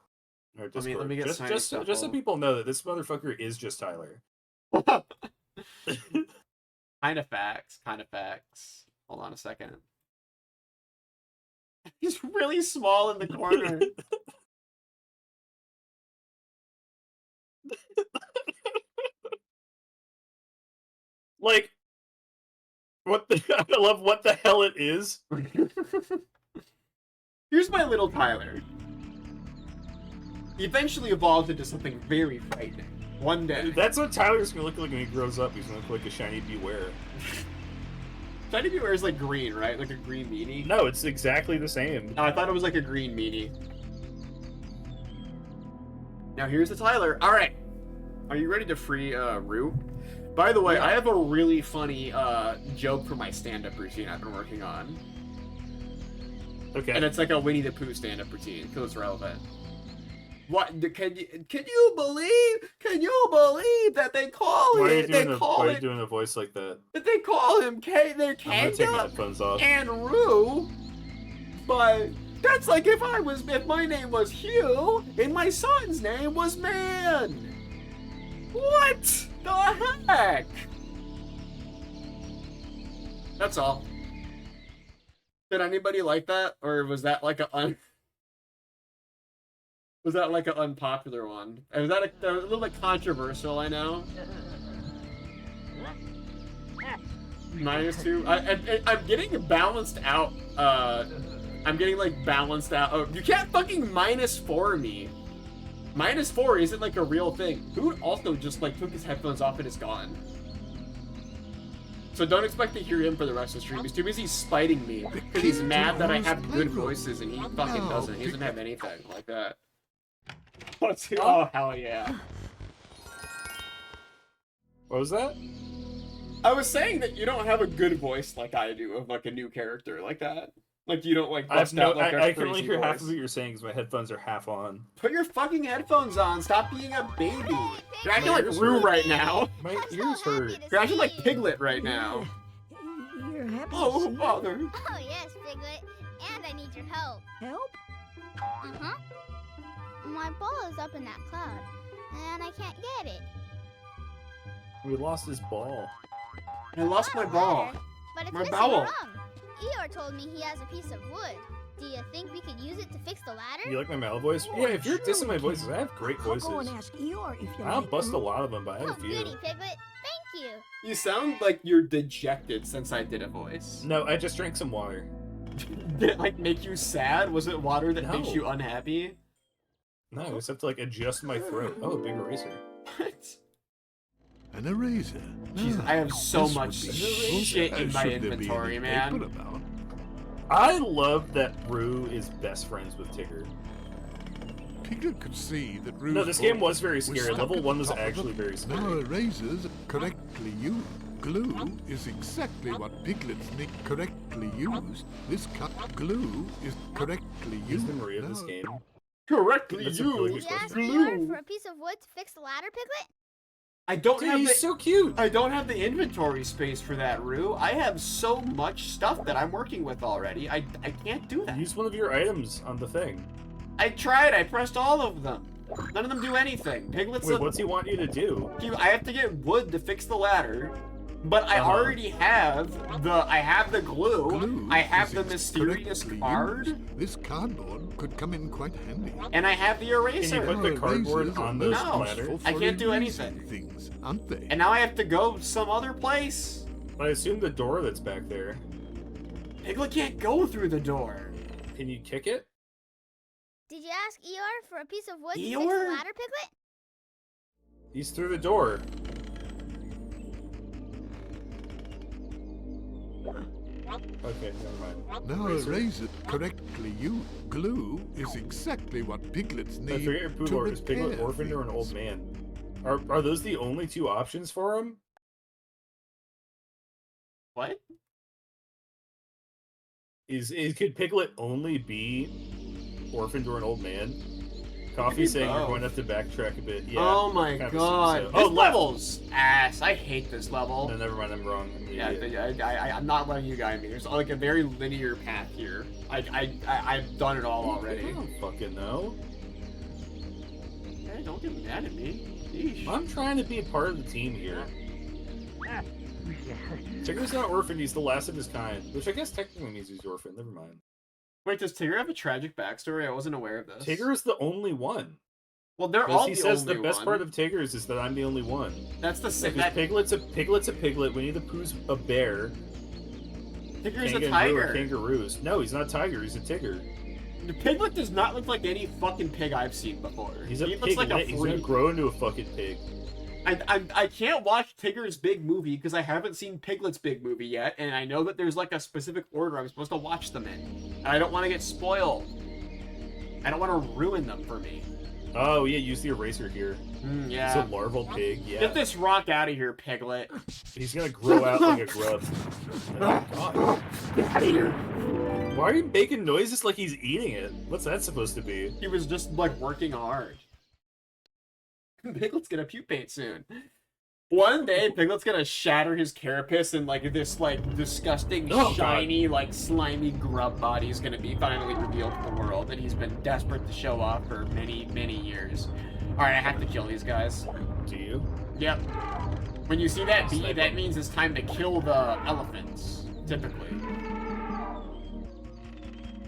our Discord. Let me get Shiny just so Stuffle. people know that this motherfucker is just Tyler. Kind of facts. Kind of facts. Hold on a second. He's really small in the corner. Like, what the? I love what the hell it is. Here's my little Tyler. He eventually evolved into something very frightening. One day. That's what Tyler's gonna look like when he grows up. He's gonna look like a shiny Beware. Shiny Beware is like green, right? Like a green meanie? No, it's exactly the same. Oh, I thought it was like a green meanie. Now here's the Tyler. Alright. Are you ready to free Rue? By the way, Yeah. I have a really funny joke for my stand-up routine I've been working on. Okay. And it's like a Winnie the Pooh stand-up routine, because it's relevant. What can you believe that they call Why are you it? doing They a, call why are it you doing a voice like that? that they call him their I'm gonna take my Kanga headphones off. and Rue, but that's like if my name was Hugh and my son's name was Man. What the heck? That's all. Did anybody like that, or was that like was that like an unpopular one? Was that a little bit controversial? I know. -2. I'm getting balanced out. I'm getting like balanced out. Oh, you can't fucking -4 me. -4 isn't like a real thing. Who also just like took his headphones off and is gone. So don't expect to hear him for the rest of the stream. He's too busy spiting me because he's mad that I have good voices and he fucking doesn't. He doesn't have anything like that. Oh hell yeah! What was that? I was saying that you don't have a good voice like I do of like a new character like that. Like you don't like bust out like a I can only crazy hear half voice. of what you're saying because my headphones are half on. Put your fucking headphones on. Stop being a baby. You're acting My like ears Rue hurt. right now. My ears hurt. You're acting like Piglet right now. You're happy to Oh, see me? father. Oh yes, Piglet. And I need your help. Help? Uh-huh. My ball is up in that cloud, and I can't get it. We lost his ball. I lost my Not a ball. ladder, but it's My missing bowel. a rung. Eeyore told me he has a piece of wood. Do you think we could use it to fix the ladder? You like my male voice? Yeah, if you're dissing my voices, I have great I'll go and voices. ask Eeyore if you I don't like bust a them. lot of them, but I have Oh, a few. goody, Piglet. Thank you. You sound like you're dejected since I did a voice. No, I just drank some water. Did it like make you sad? Was it water that makes No. you unhappy? No, I just have to like adjust my throat. Oh, a big eraser. What? An eraser. Jeez, Now, I have so this much would be useful. shit in my Should there be inventory, any man. paper about? I love that Rue is best friends with Tigger. Piglet could see that Rue's No, this game ball was very scary. stuck Level at 1 the was top of actually the- very scary. Now erasers correctly used. Glue is exactly what Piglet's nick correctly used. This cut glue is correctly He's used. the Maria of this Now, game. Correctly That's a really used. Did you ask Glue. Eeyore for a piece of wood to fix the ladder, Piglet? I don't Dude, have he's the so cute! I don't have the inventory space for that, Rue. I have so much stuff that I'm working with already. I can't do that. Use one of your items on the thing. I tried. I pressed all of them. None of them do anything. Piglet's Wait, a- what's he want you to do? I have to get wood to fix the ladder. But I Uh-huh. already have the glue. glue I have is the mysterious correctly card. used. This cardboard could come in quite handy. And I have the Can you eraser. put the cardboard Erasers on are this most ladder? useful I for can't do erasing anything. Things, aren't they? And now I have to go some other place. I assume the door that's back there. Piglet can't go through the door. Can you kick it? Did you ask Eeyore for a piece of wood to fix the Eeyore? ladder, Piglet? He's through the door. Okay, never mind. Now Eraser. eraser correctly used. Glue is exactly what Piglets I need forget your to Poodle. Is Piglet repair orphaned or an old things. man? Are those the only two options for him? What? Could Piglet only be orphaned or an old man? Coffee be saying you're both. going to have to backtrack a bit. Yeah. Oh my kinda god. assume so. This Oh, left. level's ass. I hate this level. No, never mind. I'm wrong. I'm an Yeah, idiot. I'm not letting you guide me. There's like a very linear path here. I've done it all I already. don't fucking know. Hey, don't get mad at me. Yeesh. I'm trying to be a part of the team here. Tigger's not orphaned, he's the last of his kind. Which I guess technically means he's orphaned, never mind. Wait, does Tigger have a tragic backstory? I wasn't aware of this. Tigger is the only one. Well, they're all he the says only the best one. part of Tigger's is that I'm the only one. That's the same. Because Piglet's a piglet, Winnie the Pooh's a bear. Tigger's a Kangaroo tiger. are kangaroos. No, he's not a tiger, he's a tigger. The Piglet does not look like any fucking pig I've seen before. He's a he piglet, looks like a he's gonna freak. grow into a fucking pig. I can't watch Tigger's big movie because I haven't seen Piglet's big movie yet, and I know that there's like a specific order I'm supposed to watch them in. And I don't want to get spoiled. I don't want to ruin them for me. Oh yeah, use the eraser here. Yeah. He's a larval pig, yeah. Get this rock out of here, Piglet. He's gonna grow out like a grub. Oh, God. Get out of here. Why are you making noises like he's eating it? What's that supposed to be? He was just like working hard. Piglet's gonna puke paint soon. One day, Piglet's gonna shatter his carapace and like this like disgusting, shiny, like slimy grub body is gonna be finally revealed to the world, and he's been desperate to show off for many, many years. All right, I have to kill these guys. Do you? Yep. When you see that bee, that means it's time to kill the elephants. Typically.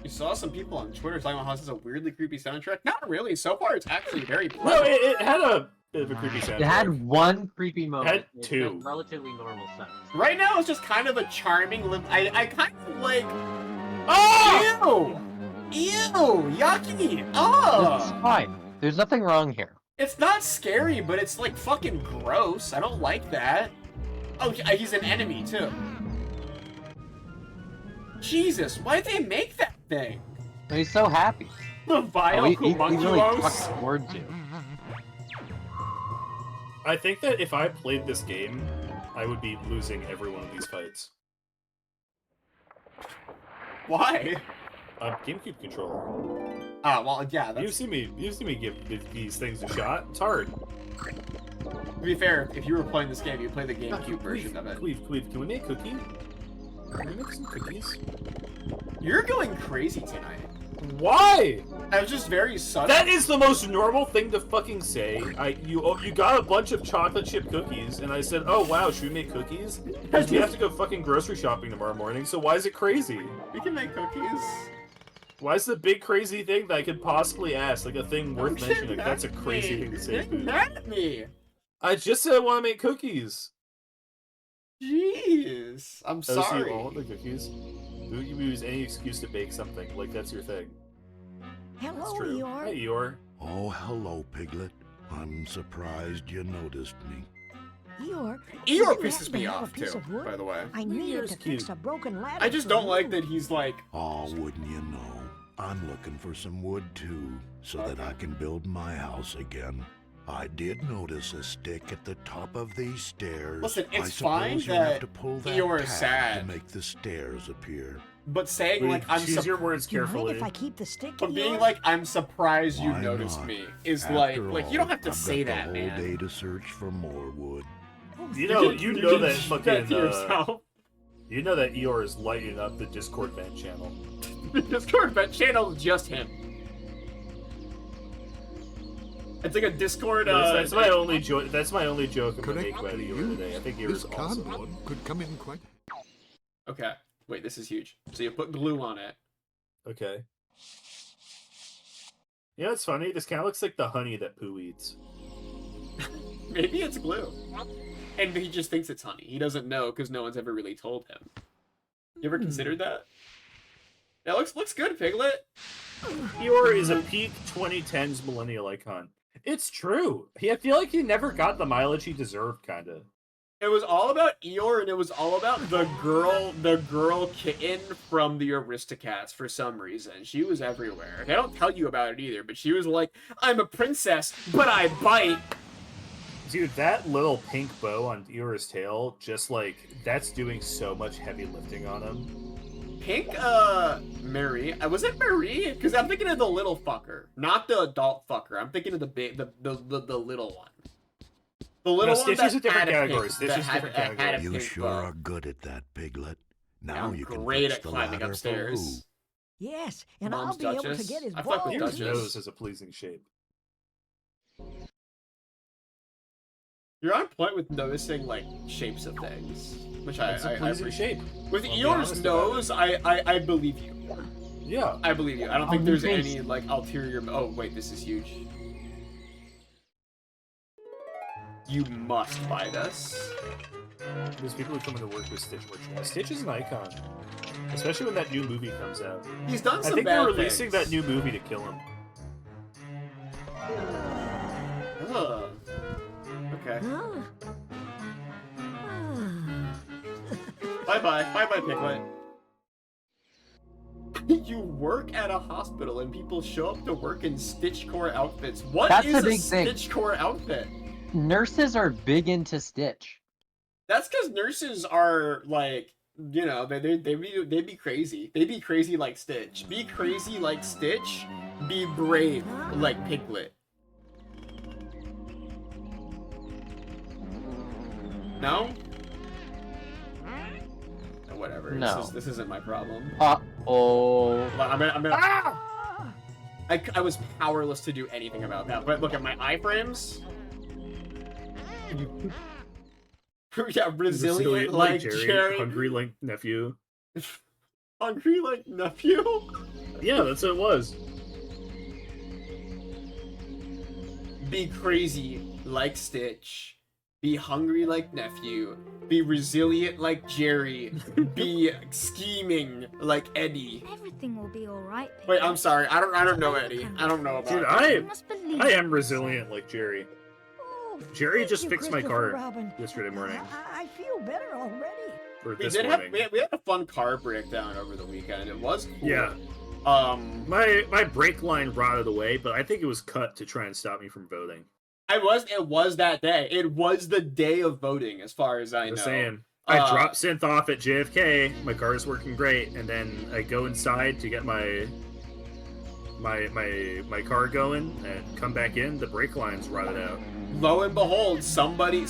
You saw some people on Twitter talking about how this is a weirdly creepy soundtrack. Not really. So far, it's actually very pleasant. No, it had a bit of a creepy soundtrack. It had one creepy moment. It had two. It's relatively normal sounds. Right now, it's just kind of a charming. I kind of like. Oh! Ew! Ew! Yucky! Oh! It's fine. There's nothing wrong here. It's not scary, but it's like fucking gross. I don't like that. Oh, he's an enemy too. Jesus, why'd they make that thing? He's so happy. The vile he really homunculus. talks towards you. I think that if I played this game, I would be losing every one of these fights. Why? GameCube controller. Ah, well, yeah. You've seen me give these things a shot. It's hard. To be fair, if you were playing this game, you'd play the GameCube version of it. Qweave, can we make cookie? Can we make some cookies? You're going crazy tonight. Why? I was just very sudden. That is the most normal thing to fucking say. You got a bunch of chocolate chip cookies, and I said, oh wow, should we make cookies? Because we have to go fucking grocery shopping tomorrow morning, so why is it crazy? We can make cookies. Why is the big crazy thing that I could possibly ask, like a thing worth mentioning? That's a crazy thing to say. Get mad at me. I just said I want to make cookies. Jeez. I'm So sorry. you all want the cookies? You use any excuse to bake something, like that's your thing. That's Hello, true. Eeyore. Hey, Eeyore. Oh, hello, Piglet. I'm surprised you noticed me. Eeyore. Eeyore would you pisses happen me to have a off piece too, of wood? by the way. I need it Eeyore's to cute. fix a broken ladder. I just for don't like you. that he's like, Oh, wouldn't you know? I'm looking for some wood too, so that I can build my house again. I did notice a stick at the top of these stairs. Listen, I it's fine suppose you'll have that to pull that Eeyore is tab sad. to make the stairs appear. but saying like I'm Choose your words Do you mind carefully. if I keep the stick, but being Eeyore? like I'm surprised you Why noticed not? me is After like all, you don't have to I've say got that, the whole man. day to search for more wood. You know that You fucking did that to yourself. you know that Eeyore is lighting up the Discord vent channel. Discord vent channel is just him. It's like a Discord. That's my only joke. That's my only joke I'm gonna make Correct about to Eeyore today. I think This Eeyore's awesome. cardboard could come in quite... Okay, wait, this is huge. So you put glue on it. Okay. You know, it's funny. This kind of looks like the honey that Pooh eats. Maybe it's glue, and he just thinks it's honey. He doesn't know because no one's ever really told him. You ever considered that? That looks good, Piglet. Eeyore is a peak 2010s millennial icon. It's true. I feel like he never got the mileage he deserved, kinda. It was all about Eeyore, and it was all about the girl kitten from the Aristocats for some reason. She was everywhere. They don't tell you about it either, but she was like, I'm a princess, but I bite. Dude, that little pink bow on Eeyore's tail, just like, that's doing so much heavy lifting on him. Pink, Marie. Was it Marie? Because I'm thinking of the little fucker, not the adult fucker. I'm thinking of the big, the little one. The little one Stitch that is a different had a category. pink- Stitch that is a had- different that had a category. You pink sure bow. are good at that, Piglet. Now I'm you can great fix at the climbing ladder upstairs. Yes, and Mom's I'll be able to Duchess. get his I fuck with balls. Eeyore's Duchess. nose has a pleasing shape. You're on point with noticing like shapes of things, which It's a I pleasing appreciate. shape. With I'll be Eeyore's honest about nose, I believe you. Yeah. I believe you. I don't think Oh, there's thanks. any like ulterior. Oh wait, this is huge. You must fight us. There's people who come into work with Stitch merchandise. Stitch is an icon, especially when that new movie comes out. He's done I some think bad they're releasing things. that new movie to kill him. Ugh. Okay. Bye bye. Bye bye, Piglet. You work at a hospital and people show up to work in Stitchcore outfits. What That's is the a big thing. Stitchcore outfit? Nurses are big into Stitch. That's because nurses are like, you know, they be crazy. They be crazy like Stitch. Be crazy like Stitch. Be brave like Piglet. No? Whatever. No. This isn't my problem. Uh-oh. I'm gonna. I was powerless to do anything about that. But look at my iframes. Yeah, resilient like Jerry. Hungry like nephew. Hungry like nephew? Yeah, that's what it was. Be crazy like Stitch. Be hungry like nephew. Be resilient like Jerry. Be scheming like Eddie. Everything will be all right, Piglet. Wait, I'm sorry. I don't know Eddie. I don't know about Dude, Eddie. You must believe I am resilient like Jerry. Oh, Jerry thank just you, fixed my Christopher car Robin. yesterday morning. I feel better already. Or We this did morning. we had a fun car breakdown over the weekend. It was cool. Yeah. My brake line rotted away, but I think it was cut to try and stop me from voting. It was that day. It was the day of voting, as far as I know. Just saying. I dropped synth off at JFK. My car is working great, and then I go inside to get my car going, and come back in. The brake line's rotted out. Lo and behold, somebody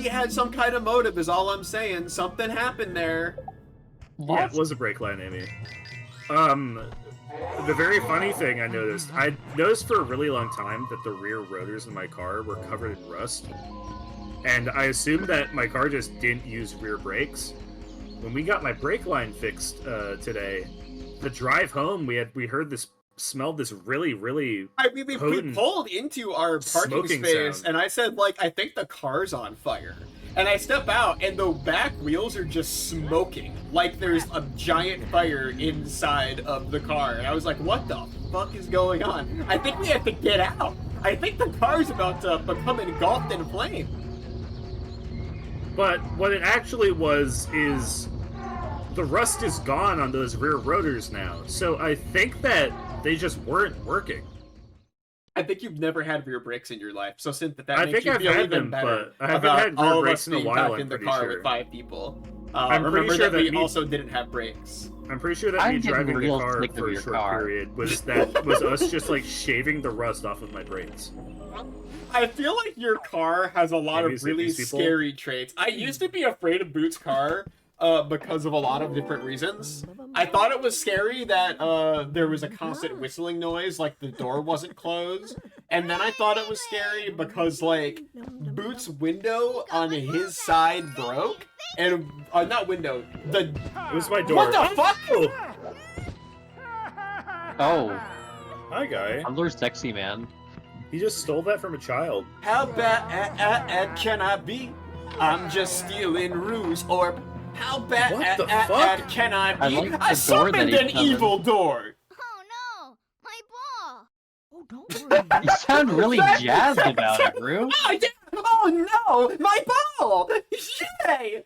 had some kind of motive. Is all I'm saying. Something happened there. What? Yeah, it was a brake line, Amy. The very funny thing I noticed for a really long time that the rear rotors in my car were covered in rust. And I assumed that my car just didn't use rear brakes. When we got my brake line fixed today, the drive home, we smelled this really we pulled into our parking smoking space, sound. and I said, like, I think the car's on fire. And I step out, and the back wheels are just smoking. Like there's a giant fire inside of the car. And I was like, what the fuck is going on? I think we have to get out. I think the car's about to become engulfed in flame. But what it actually was is the rust is gone on those rear rotors now. So I think that they just weren't working. I think you've never had rear brakes in your life, so since that I makes think you I've feel had even them, better but I haven't about had rear all of brakes us in a being while, back I'm in the pretty car sure. with 5 people. I'm pretty Remember sure that we that also didn't have brakes. I'm pretty sure that I'm me getting driving the real car sick of for a your short car. period was us just like shaving the rust off of my brakes. I feel like your car has a lot Maybe of really these people- scary traits. I used to be afraid of Boot's car because of a lot of different reasons. I thought it was scary that there was a constant whistling noise, like the door wasn't closed. And then I thought it was scary because, like, Boot's window on his side broke. And, not window, It was my door. What the fuck? Oh, Hi, guy. Tumblr's sexy, man. He just stole that from a child. How bad can I be? I'm just stealing Rue's orb. How bad What the fuck? can I I be? like the I door summoned that an he summoned. evil door. Oh no, my ball. Oh, don't worry. You sound really jazzed about it, Rue. Oh no, my ball! Yay!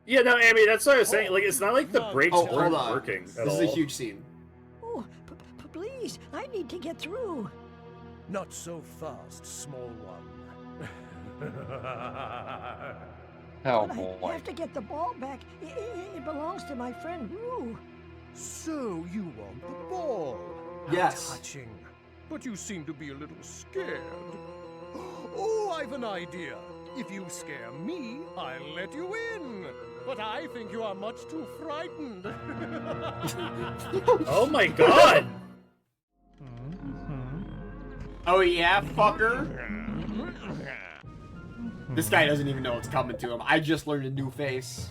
Yeah, no, Amy, that's what I was saying. Like, it's not like the brakes Oh, weren't hold on. working at This all. is a huge scene. Oh, please, I need to get through. Not so fast, small one. Oh But I boy. have to get the ball back. It belongs to my friend Rue. So you want the ball? Yes. Touching. But you seem to be a little scared. Oh, I've an idea. If you scare me, I'll let you in. But I think you are much too frightened. Oh my god! Oh yeah, fucker. This guy doesn't even know what's coming to him. I just learned a new face.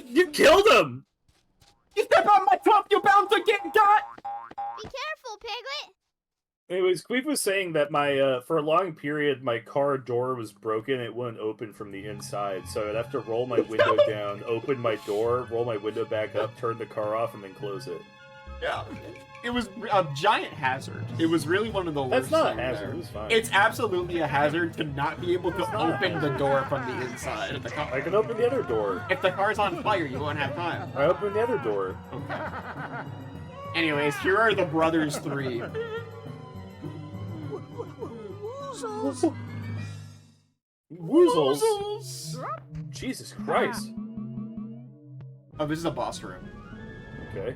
You killed him! You step on my top, you're bound to get got! Be careful, Piglet! Anyways, Qweave was saying that my, for a long period, my car door was broken. It wouldn't open from the inside, so I'd have to roll my window down, open my door, roll my window back up, turn the car off, and then close it. Yeah. It was a giant hazard. It was really one of the worst. That's not a things hazard, there. it was fine. It's absolutely a hazard to not be able to open the door from the inside of the car. I can open the other door. If the car's on fire, you won't have time. I opened the other door. Okay. Anyways, here are the brothers 3. Woozles. Woozles? Jesus Christ. Oh, this is a boss room. Okay.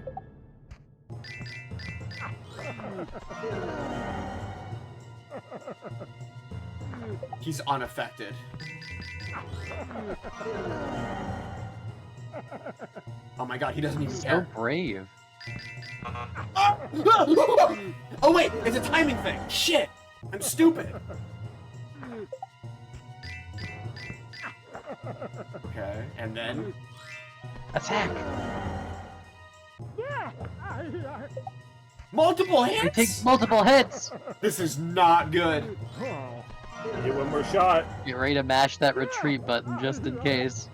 He's unaffected. Oh my god, he doesn't even So care. brave. Oh wait, it's a timing thing. Shit! I'm stupid. Okay, and then... Attack! Multiple It hits? takes multiple hits! This is not good. Get one more shot. Get ready to mash that retreat button just in case.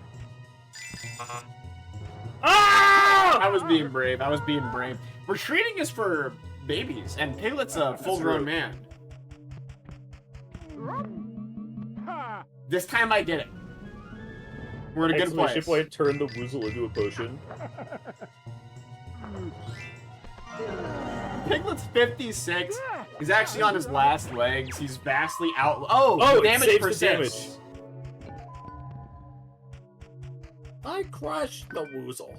Ah! I was being brave. I was being brave. Retreating is for babies, and Piglet's a full-grown man. This time I did it. We're in a good place. Exclamation point, turn the woozle into a potion. Piglet's 56. He's actually on his last legs. He's vastly out. Oh, Oh, damage it saves persists. the damage. I crushed the woozle.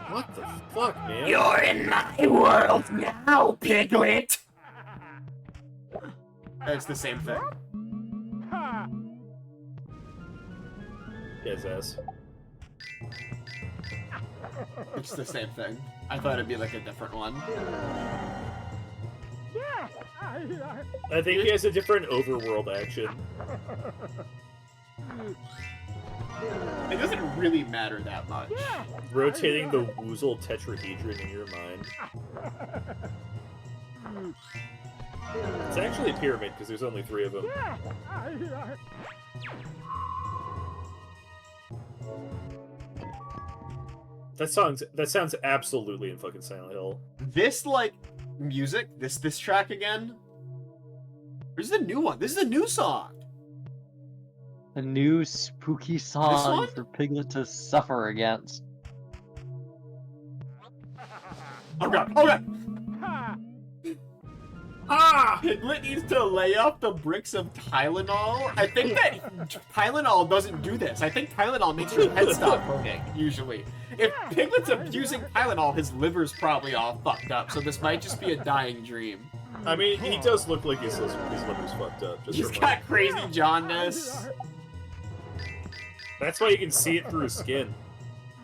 What the fuck, man? You're in my world now, Piglet. It's the same thing. Yes, ass. It's the same thing. I thought it'd be like a different one. I think he has a different overworld action. It doesn't really matter that much. Rotating the woozle tetrahedron in your mind. It's actually a pyramid because there's only 3 of them. That sounds absolutely in fucking Silent Hill. This like music, this track again. This is a new one. This is a new song. A new spooky song one? for Piglet to suffer against. Oh god! Oh god! Ah! Piglet needs to lay off the bricks of Tylenol. I think that Tylenol doesn't do this. I think Tylenol makes your head stop hurting, usually. If Piglet's abusing Tylenol, his liver's probably all fucked up, so this might just be a dying dream. I mean, he does look like his liver's fucked up. Just He's from, got crazy jaundice. That's why you can see it through his skin.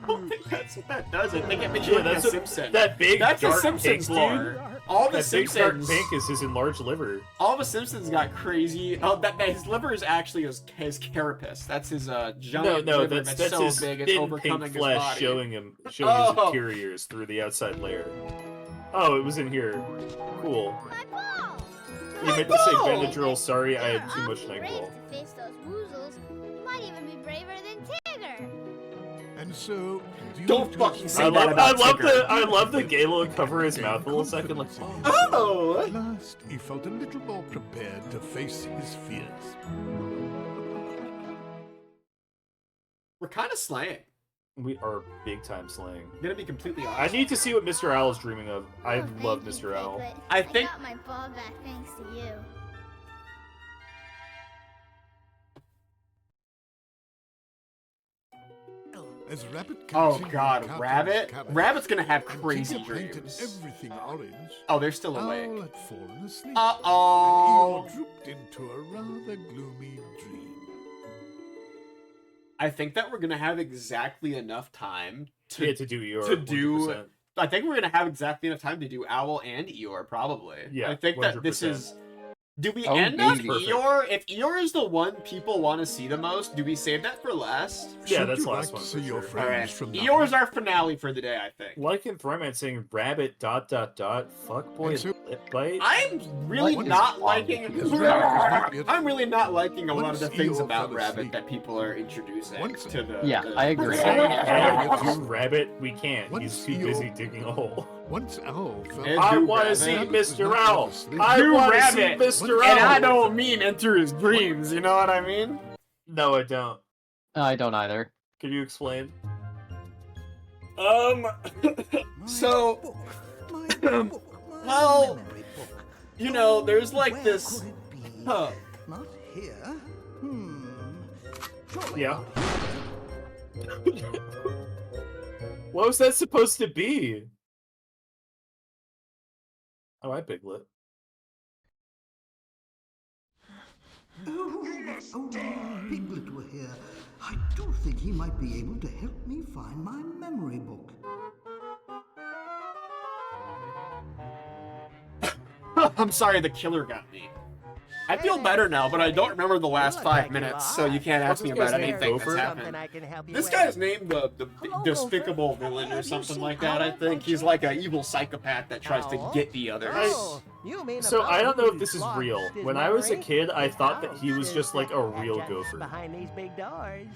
I don't think that's what that does. I think it makes you Yeah, look like a that's Simpson. that big That's a dark Simpsons pink lore. dude. All the That big dark Simpsons. pink is his enlarged liver. All the Simpsons got crazy. Oh, that his liver is actually his carapace. That's his giant No, liver that's so his big it's thin overcoming pink his flesh body. showing his Oh. interiors through the outside layer. Oh, it was in here. Cool. My ball! You meant to say ball! Benadryl. Sorry, I You're had too much brave NyQuil. to face those woozles. You might even be braver than Tigger. And so, Don't fucking say I that about Tigger. I love the Galo cover his mouth a little second. Like, Oh! At last, he felt a little more prepared to face his fears. We're kind of slaying. we are big time slaying. I'm gonna be completely I honest. need to see what Mr. Owl is dreaming of. I Oh, thank love you, Mr. Owl. Piglet. I think- got my ball back thanks to you. As Rabbit Oh continued god, counting Rabbit? his cabbages, Rabbit's gonna have and crazy Tinker painted dreams. everything orange. Oh, they're still awake. Owl had fallen asleep. Uh-oh. And Eeyore drooped into a rather gloomy dream. I think that we're gonna have exactly enough time to do Eeyore. to do. 100%. I think we're gonna have exactly enough time to do Owl and Eeyore, probably. Yeah, I think that this 100%. is. Do we Oh, end on baby. Eeyore? If Eeyore is the one people want to see the most, do we save that for last? Yeah, Should that's you the last like one to for see your sure. friends Alright, from now Eeyore's on? our finale for the day, I think. Like in Thryman saying rabbit ... fuckboy And so- lip bite. I'm really What is not wrong liking. with you? I'm really not liking a lot of Once the things Eeyore about fell Rabbit asleep. that people are introducing Once- to the. Yeah, the- I agree. Yeah, do rabbit, we can't. Once He's too Eeyore- busy digging a hole. Once Owl fell And I do want to rabbit. see Rabbit was Mr. not Owl. asleep. I Do want to see rabbit. Mr. Owl. And I don't mean enter his dreams, you know what I mean? No, I don't. I don't either. Can you explain? So, well, you know, there's like this. Huh. Not here. Yeah. What was that supposed to be? Oh, hi, Piglet. Oh, Piglet were here. I do think he might be able to help me find my memory book. I'm sorry, the killer got me. I feel better now, but I don't remember the last 5 minutes, so you can't ask me about anything that's happened. This guy's named the despicable villain or something like that, I think. He's like an evil psychopath that tries to get the others. So I don't know if this is real. When I was a kid, I thought that he was just like a real gopher. Behind these big doors.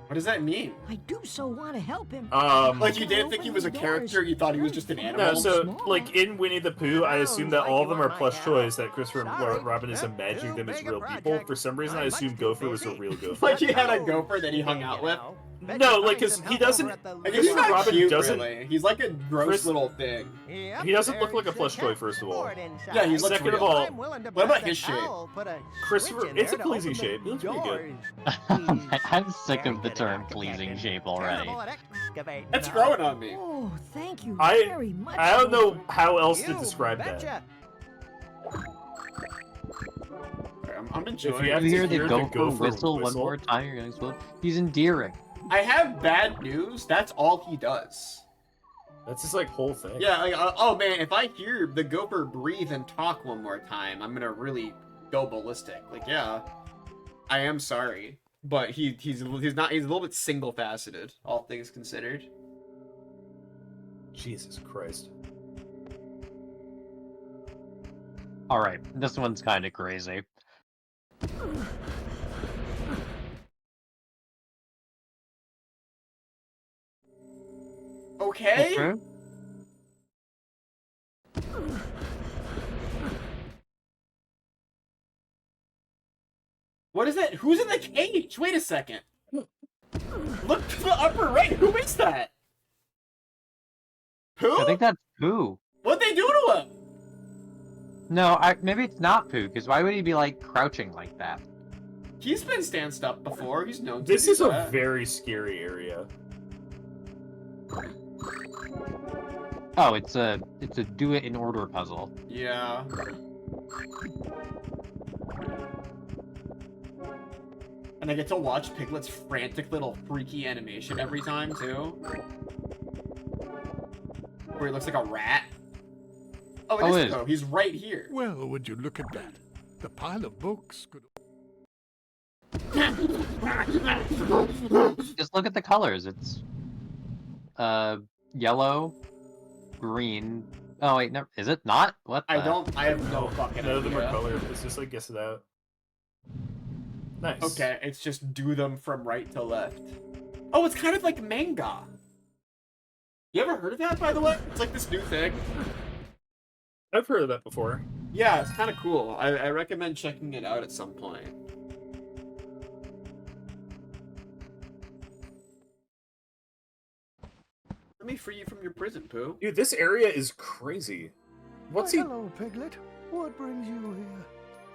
What does that mean? I do so want to help him. Like you didn't think he was a character, you thought he was just an animal? No, so like in Winnie the Pooh, I assume that all of them are plush toys. That Christopher Robin is imagining them as real people. For some reason, I assumed Gopher was a real gopher. Like he had a gopher that he hung out with? No, like because he doesn't. I guess he's Christopher not Robin cute, doesn't. really. He's like a gross little thing. He doesn't look like a plush toy. First of all. Yeah, he looks Second of real. all, What about his shape? Christopher, it's a pleasing shape. He looks pretty good. I'm sick of the term pleasing shape already. It's growing on me. Oh, thank you I very much. I don't know how else to describe that. I'm enjoying you have You to hear the hear the gopher gopher whistle one whistle. more time, you're gonna explode. He's endearing. I have bad news. That's all he does. That's his like whole thing. Yeah, like, oh man, if I hear the gopher breathe and talk one more time, I'm gonna really go ballistic. Like, yeah, I am sorry, but he's a little bit single faceted, all things considered. Jesus Christ. All right, this one's kind of crazy. Okay. What is that? Who's in the cage? Wait a second. Look to the upper right. Who is that? Who? I think that's Pooh. What'd they do to him? No, maybe it's not Pooh, because why would he be, like, crouching like that? He's been stanced up before. He's known to This do is a that. very scary area. Oh, it's a do-it-in-order puzzle. Yeah. And I get to watch Piglet's frantic little freaky animation every time, too. Where he looks like a rat. Oh, it is Poe. He's right here. Well, would you look at that? The pile of books could... Just look at the colors. It's yellow, green. Oh wait, never. Is it not? What? I have no fucking None of them are idea. colored. It's just like guess it out. Nice. Okay, it's just do them from right to left. Oh, it's kind of like manga. You ever heard of that, by the way? It's like this new thing. I've heard of that before. Yeah, it's kind of cool. I recommend checking it out at some point. Let me free you from your prison, Pooh. Dude, this area is crazy. What's he? Hello, Piglet. What brings you here?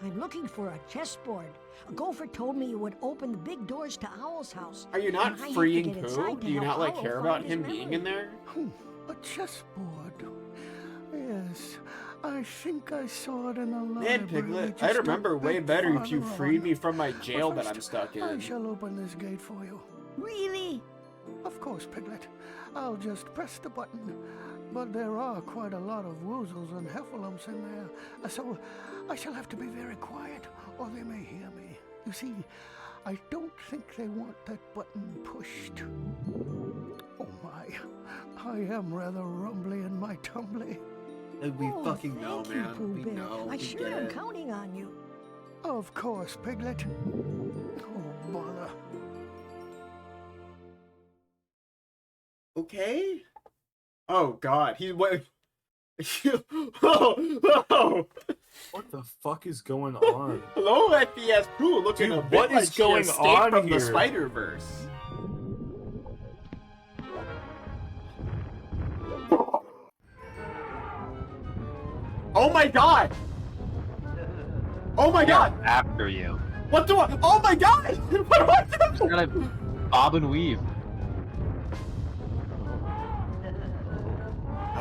I'm looking for a chessboard. A gopher told me you would open the big doors to Owl's house. Are you not and I have to freeing get Pooh? inside to Do you help not like Owl care find about his him being in memory. there? A chessboard. Yes, I think I saw it in a library. Man, Piglet, just I'd a remember way bit better if you farther freed on. me from my jail But that I'm first, stuck I in. shall open this gate for you. Really? Of course, Piglet. I'll just press the button. But there are quite a lot of woozles and heffalumps in there, so I shall have to be very quiet, or they may hear me. You see, I don't think they want that button pushed. Oh my, I am rather rumbly in my tumbly. We fucking know, thank you, man. Pooh We Bear. know. I We sure get am it. counting on you. Of course, Piglet. Oh, bother. Okay. Oh God, he went. oh. What the fuck is going on? Hello, FPS Pooh, looking Dude, a bit what like is going she escaped on from the here? Spider-Verse. Oh my God! Oh my God! After you. What do I? Oh my God! What do I do? You're gonna bob and weave.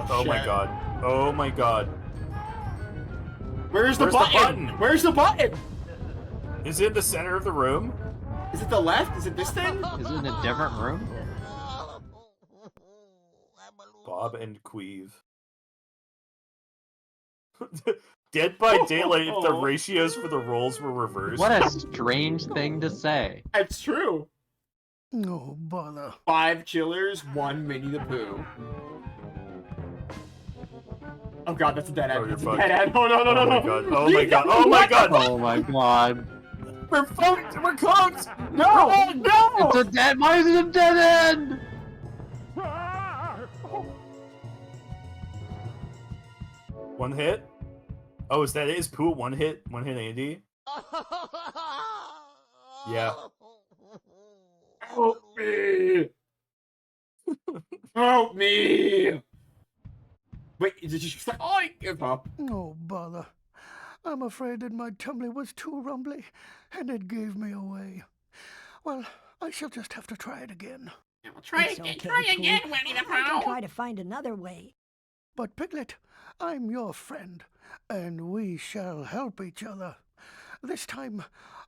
Oh my shit. god. Oh my god. Where's the Where's the button? button? Where's the button? Is it in the center of the room? Is it the left? Is it this thing? Is it in a different room? Bob and Qweave. Dead by Daylight if the ratios for the roles were reversed. What a strange thing to say. It's true. No bother. 5 killers, 1 Minnie the Pooh. Oh God, that's a dead end. Oh, you're That's a fucked. dead end. Oh no no no Oh my no! god. Oh my god. Oh my god. Oh my god. We're fucked. We're cooked. No! No! It's a dead. Why is it a dead end? One hit. Oh, is that it? Is Pooh one hit? One hit Andy? Yeah. Help me! Help me! Wait, did you just like, oh, I give up? No bother. I'm afraid that my tumbly was too rumbly, and it gave me away. Well, I shall just have to try it again. Yeah, well, try It's again, okay, try again, Pooh. Winnie the I can Pooh! try to find another way. But Piglet, I'm your friend, and we shall help each other. This time,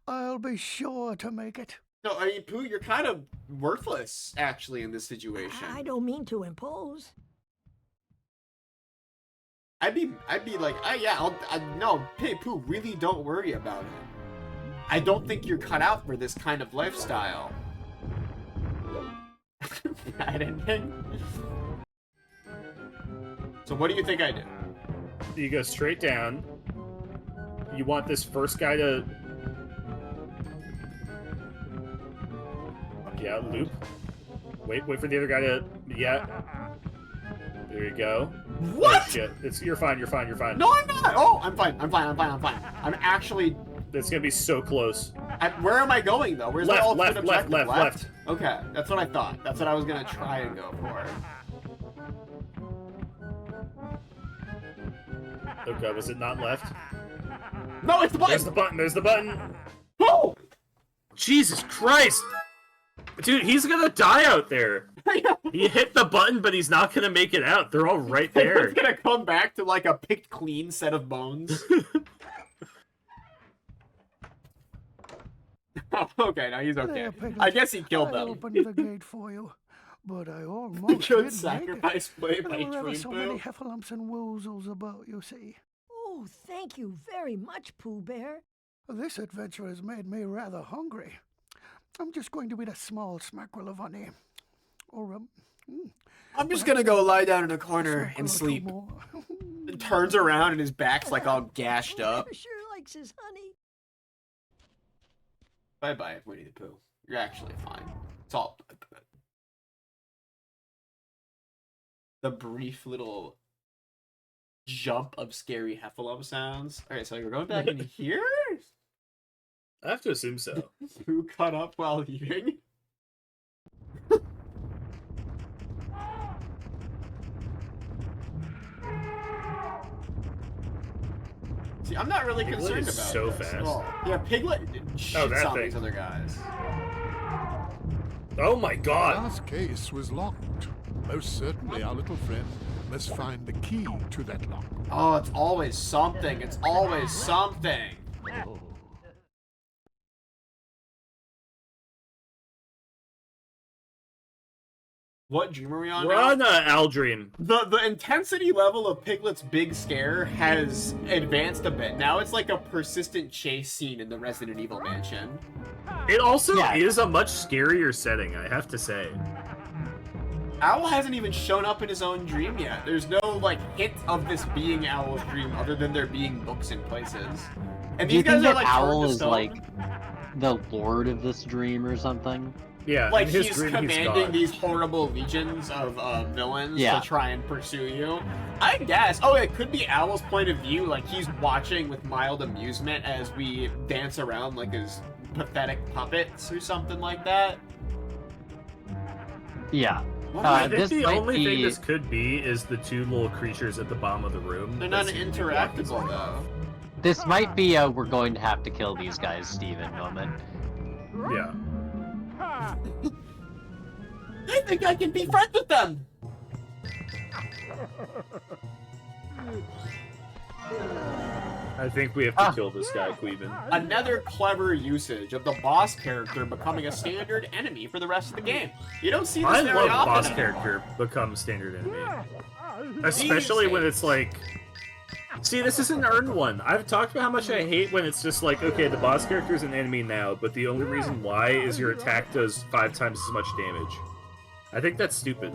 I'll be sure to make it. No, I mean, Pooh, you're kind of worthless, actually, in this situation. I don't mean to impose. I'd be like, oh yeah, no, hey, Pooh, really don't worry about it. I don't think you're cut out for this kind of lifestyle. That ending. So what do you think I do? You go straight down. You want this first guy to... Yeah, loop. Wait for the other guy to... Yeah. There you go. What? Oh, shit. You're fine. No, I'm not! Oh, I'm fine. I'm actually... It's gonna be so close. Where am I going, though? Where's my ultimate objective? Left. Okay, that's what I thought. That's what I was gonna try and go for. Oh god, was it not left? No, it's the button! There's the button! Oh! Jesus Christ! Dude, he's gonna die out there! He hit the button, but he's not gonna make it out. They're all right there. He's gonna come back to, like, a picked clean set of bones. Okay, now he's okay. There, Piglet. I guess he killed I them. opened the gate for you, but I almost Good did sacrifice play by make it. There were ever so many Dream heffalumps and woozles about, you see. Oh, thank you very much, Pooh Bear. This adventure has made me rather hungry. I'm just going to eat a small smackerel of honey. Or, I'm just gonna go lie down in a corner and smackerel or two sleep. more. Turns around and his back's like all gashed up. Bear sure likes his honey. Bye-bye, Winnie the Pooh. You're actually fine. It's all... The brief little jump of scary heffalump sounds. Alright, so you're going back in here? I have to assume so. Who cut up while eating? See, I'm not really Piglet concerned is about so this at fast. all. Yeah, Piglet shits that on thing. these other guys. Oh my god! Last case was locked. Most certainly our little friend must find the key to that lock. Oh, it's always something. It's always something. What dream are we on We're now? on Aldream. The intensity level of Piglet's big scare has advanced a bit. Now it's like a persistent chase scene in the Resident Evil mansion. It also is a much scarier setting, I have to say. Owl hasn't even shown up in his own dream yet. There's no, like, hint of this being Owl's dream other than there being books in places. And Do you these guys think are, that like, Owl turned to is stone. like the lord of this dream or something? Yeah, Like, in his he's dream, commanding God. these horrible legions of villains Yeah. to try and pursue you. I guess. Oh, it could be Owl's point of view. Like, he's watching with mild amusement as we dance around like his pathetic puppets or something like that. Yeah. I think this the might only be... thing this could be is the two little creatures at the bottom of the room. They're that not seem to be blocking interactable, something. though. This might be a we're going to have to kill these guys, Steven moment. Yeah. I think I can be friends with them! I think we have to kill this guy, Qweave. Another clever usage of the boss character becoming a standard enemy for the rest of the game. You don't see this I very love often. boss character become standard enemy. Especially when it's like... See, this is an earned one. I've talked about how much I hate when it's just like, okay, the boss character is an enemy now, but the only reason why is your attack does 5 times as much damage. I think that's stupid.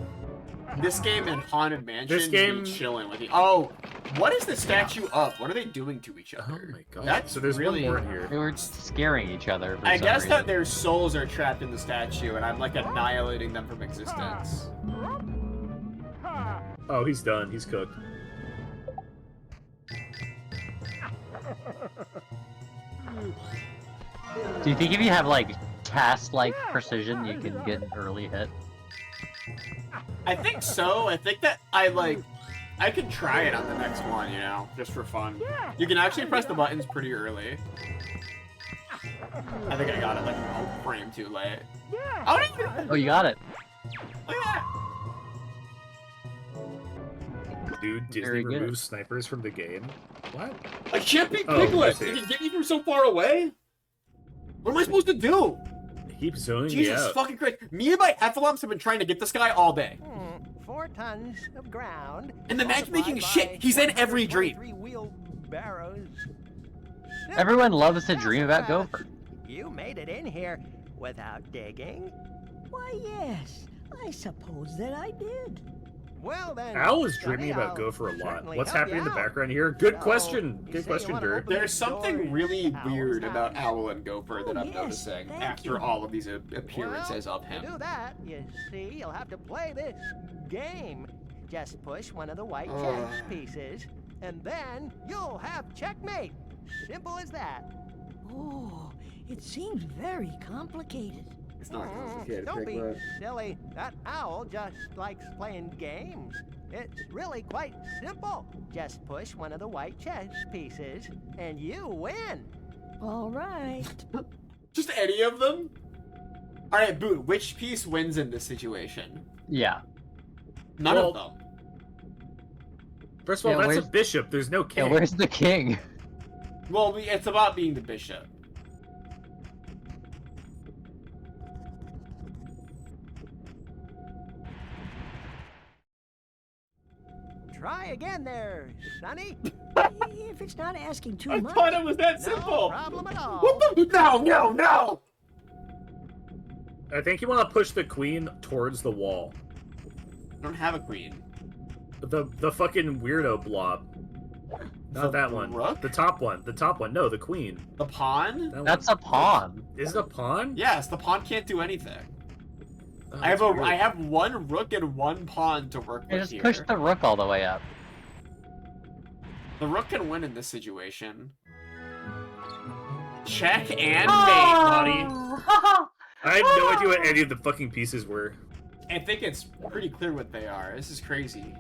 This game and Haunted Mansion This game- be chilling with you. Oh, what is the statue of? What are they doing to each other? Oh my god. That's so there's really... one more in here. They were scaring each other for I some guess reason. that their souls are trapped in the statue, and I'm like annihilating them from existence. Oh, he's done. He's cooked. Do you think if you have like task-like precision, you can get an early hit? I think so. I think that I could try it on the next one, you know, just for fun. You can actually press the buttons pretty early. I think I got it like a frame too late. Oh, you got it. Look at that. Dude, Disney Very good. removes snipers from the game? What? I can't beat Oh, I Piglet! see. You can get me from so far away? What am I supposed to do? Keep zoning me Jesus out. fucking Christ. Me and my heffalumps have been trying to get this guy all day. 4 tons of ground. And the matchmaking is shit. He's in every dream. Wheelbarrows. Everyone loves to dream about Gopher. You made it in here without digging. Why, yes. I suppose that I did. Well then. Owl is dreaming Sonny, about I'll Gopher a lot. certainly What's help happening in you the out. background here? Good So, question. you Good say question, you wanna Dirt. open There's something really Owl's weird house. about Owl and Gopher that Oh, I'm yes, noticing thank after you. all of these appearances Well, of him. To do that, you see, you'll have to play this game. Just push one of the white chess pieces, and then you'll have checkmate. Simple as that. Oh, it seems very complicated. It's not complicated, Don't be Piglet. silly. That owl just likes playing games. It's really quite simple. Just push one of the white chess pieces, and you win. All right. Just any of them? Alright, Boot, which piece wins in this situation? Yeah. None Well, of them. First of all, Yeah, that's a where's- bishop. There's no king. Yeah, where's the king? Well, it's about being the bishop. Try again there, Sonny. If it's not asking too I much. thought it was that No simple! problem at all. What the? No, no, no! I think you want to push the queen towards the wall. I don't have a queen. The fucking weirdo blob. Not that one. rook? The top one. The top one. No, the queen. The pawn? That That's one. a pawn. Is it a pawn? Yes, the pawn can't do anything. Oh, I have that's weird. I have one rook and one pawn to work Yeah, with just here. push the rook all the way up. The rook can win in this situation. Check and mate, buddy. I had no idea what any of the fucking pieces were. I think it's pretty clear what they are. This is crazy.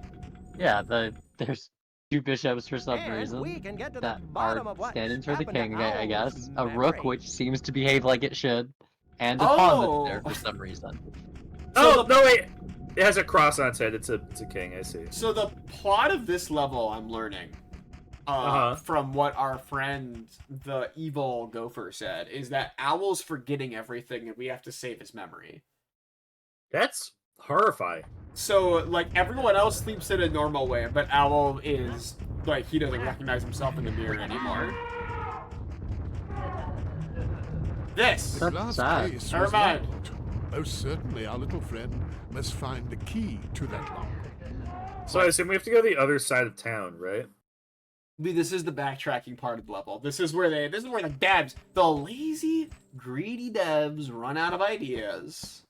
Yeah, there's 2 bishops for some And reason we can get to that the bottom are of what stand-ins for the happened to king, I guess. Owl's A rook, memory. which seems to behave like it should, and a pawn that's there for some reason. Oh, no, wait. It has a cross on its head. It's a king, I see. So the plot of this level, I'm learning, from what our friend, the evil gopher, said, is that Owl's forgetting everything and we have to save his memory. That's horrifying. So, like, everyone else sleeps in a normal way, but Owl is, like, he doesn't recognize himself in the mirror anymore. This! The glass sad. case Never was mind. locked. Most certainly our little friend must find the key to that lock. So I assume we have to go to the other side of town, right? This is the backtracking part of the level. This is where the devs, the lazy, greedy devs, run out of ideas.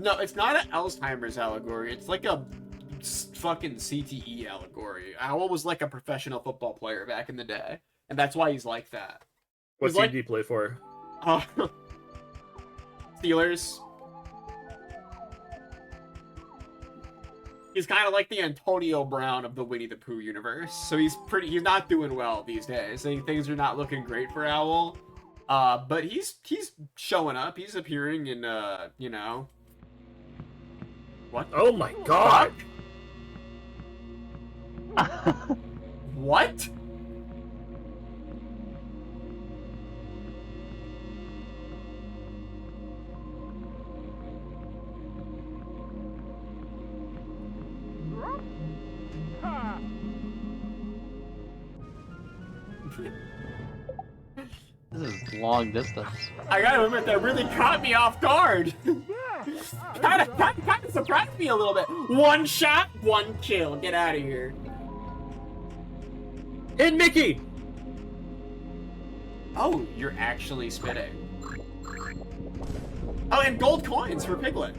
No, it's not an Alzheimer's allegory. It's like a fucking CTE allegory. Owl was like a professional football player back in the day, and that's why he's like that. What team do you play for? Steelers. He's kind of like the Antonio Brown of the Winnie the Pooh universe. So he's not doing well these days. I think things are not looking great for Owl. But he's showing up. He's appearing in, you know. What? Oh my god! What? This is long distance. I gotta admit, that really caught me off guard. kind of surprised me a little bit. One shot, one kill. Get out of here. Hit Mickey! Oh, you're actually spitting. Oh, and gold coins for Piglet.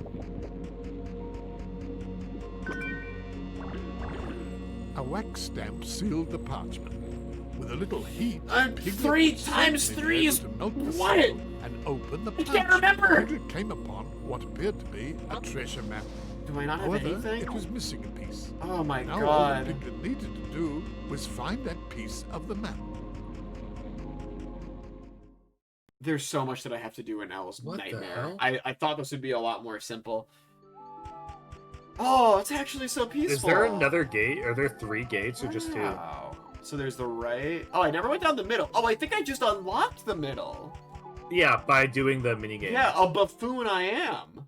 A wax stamp sealed the parchment. With a little heat, 3 times 3 is what? And open the I pouch. can't remember. Piglet came upon what appeared to be a treasure map. Do I not have However, anything? it was missing a piece. Oh my now god. all the Piglet needed to do was find that piece of the map. There's so much that I have to do in Owl's What the nightmare. hell? I thought this would be a lot more simple. Oh, it's actually so peaceful. Is there another gate? Are there 3 gates or just 2? Wow. So there's the right. Oh, I never went down the middle. Oh, I think I just unlocked the middle. Yeah, by doing the minigame. Yeah, a buffoon I am.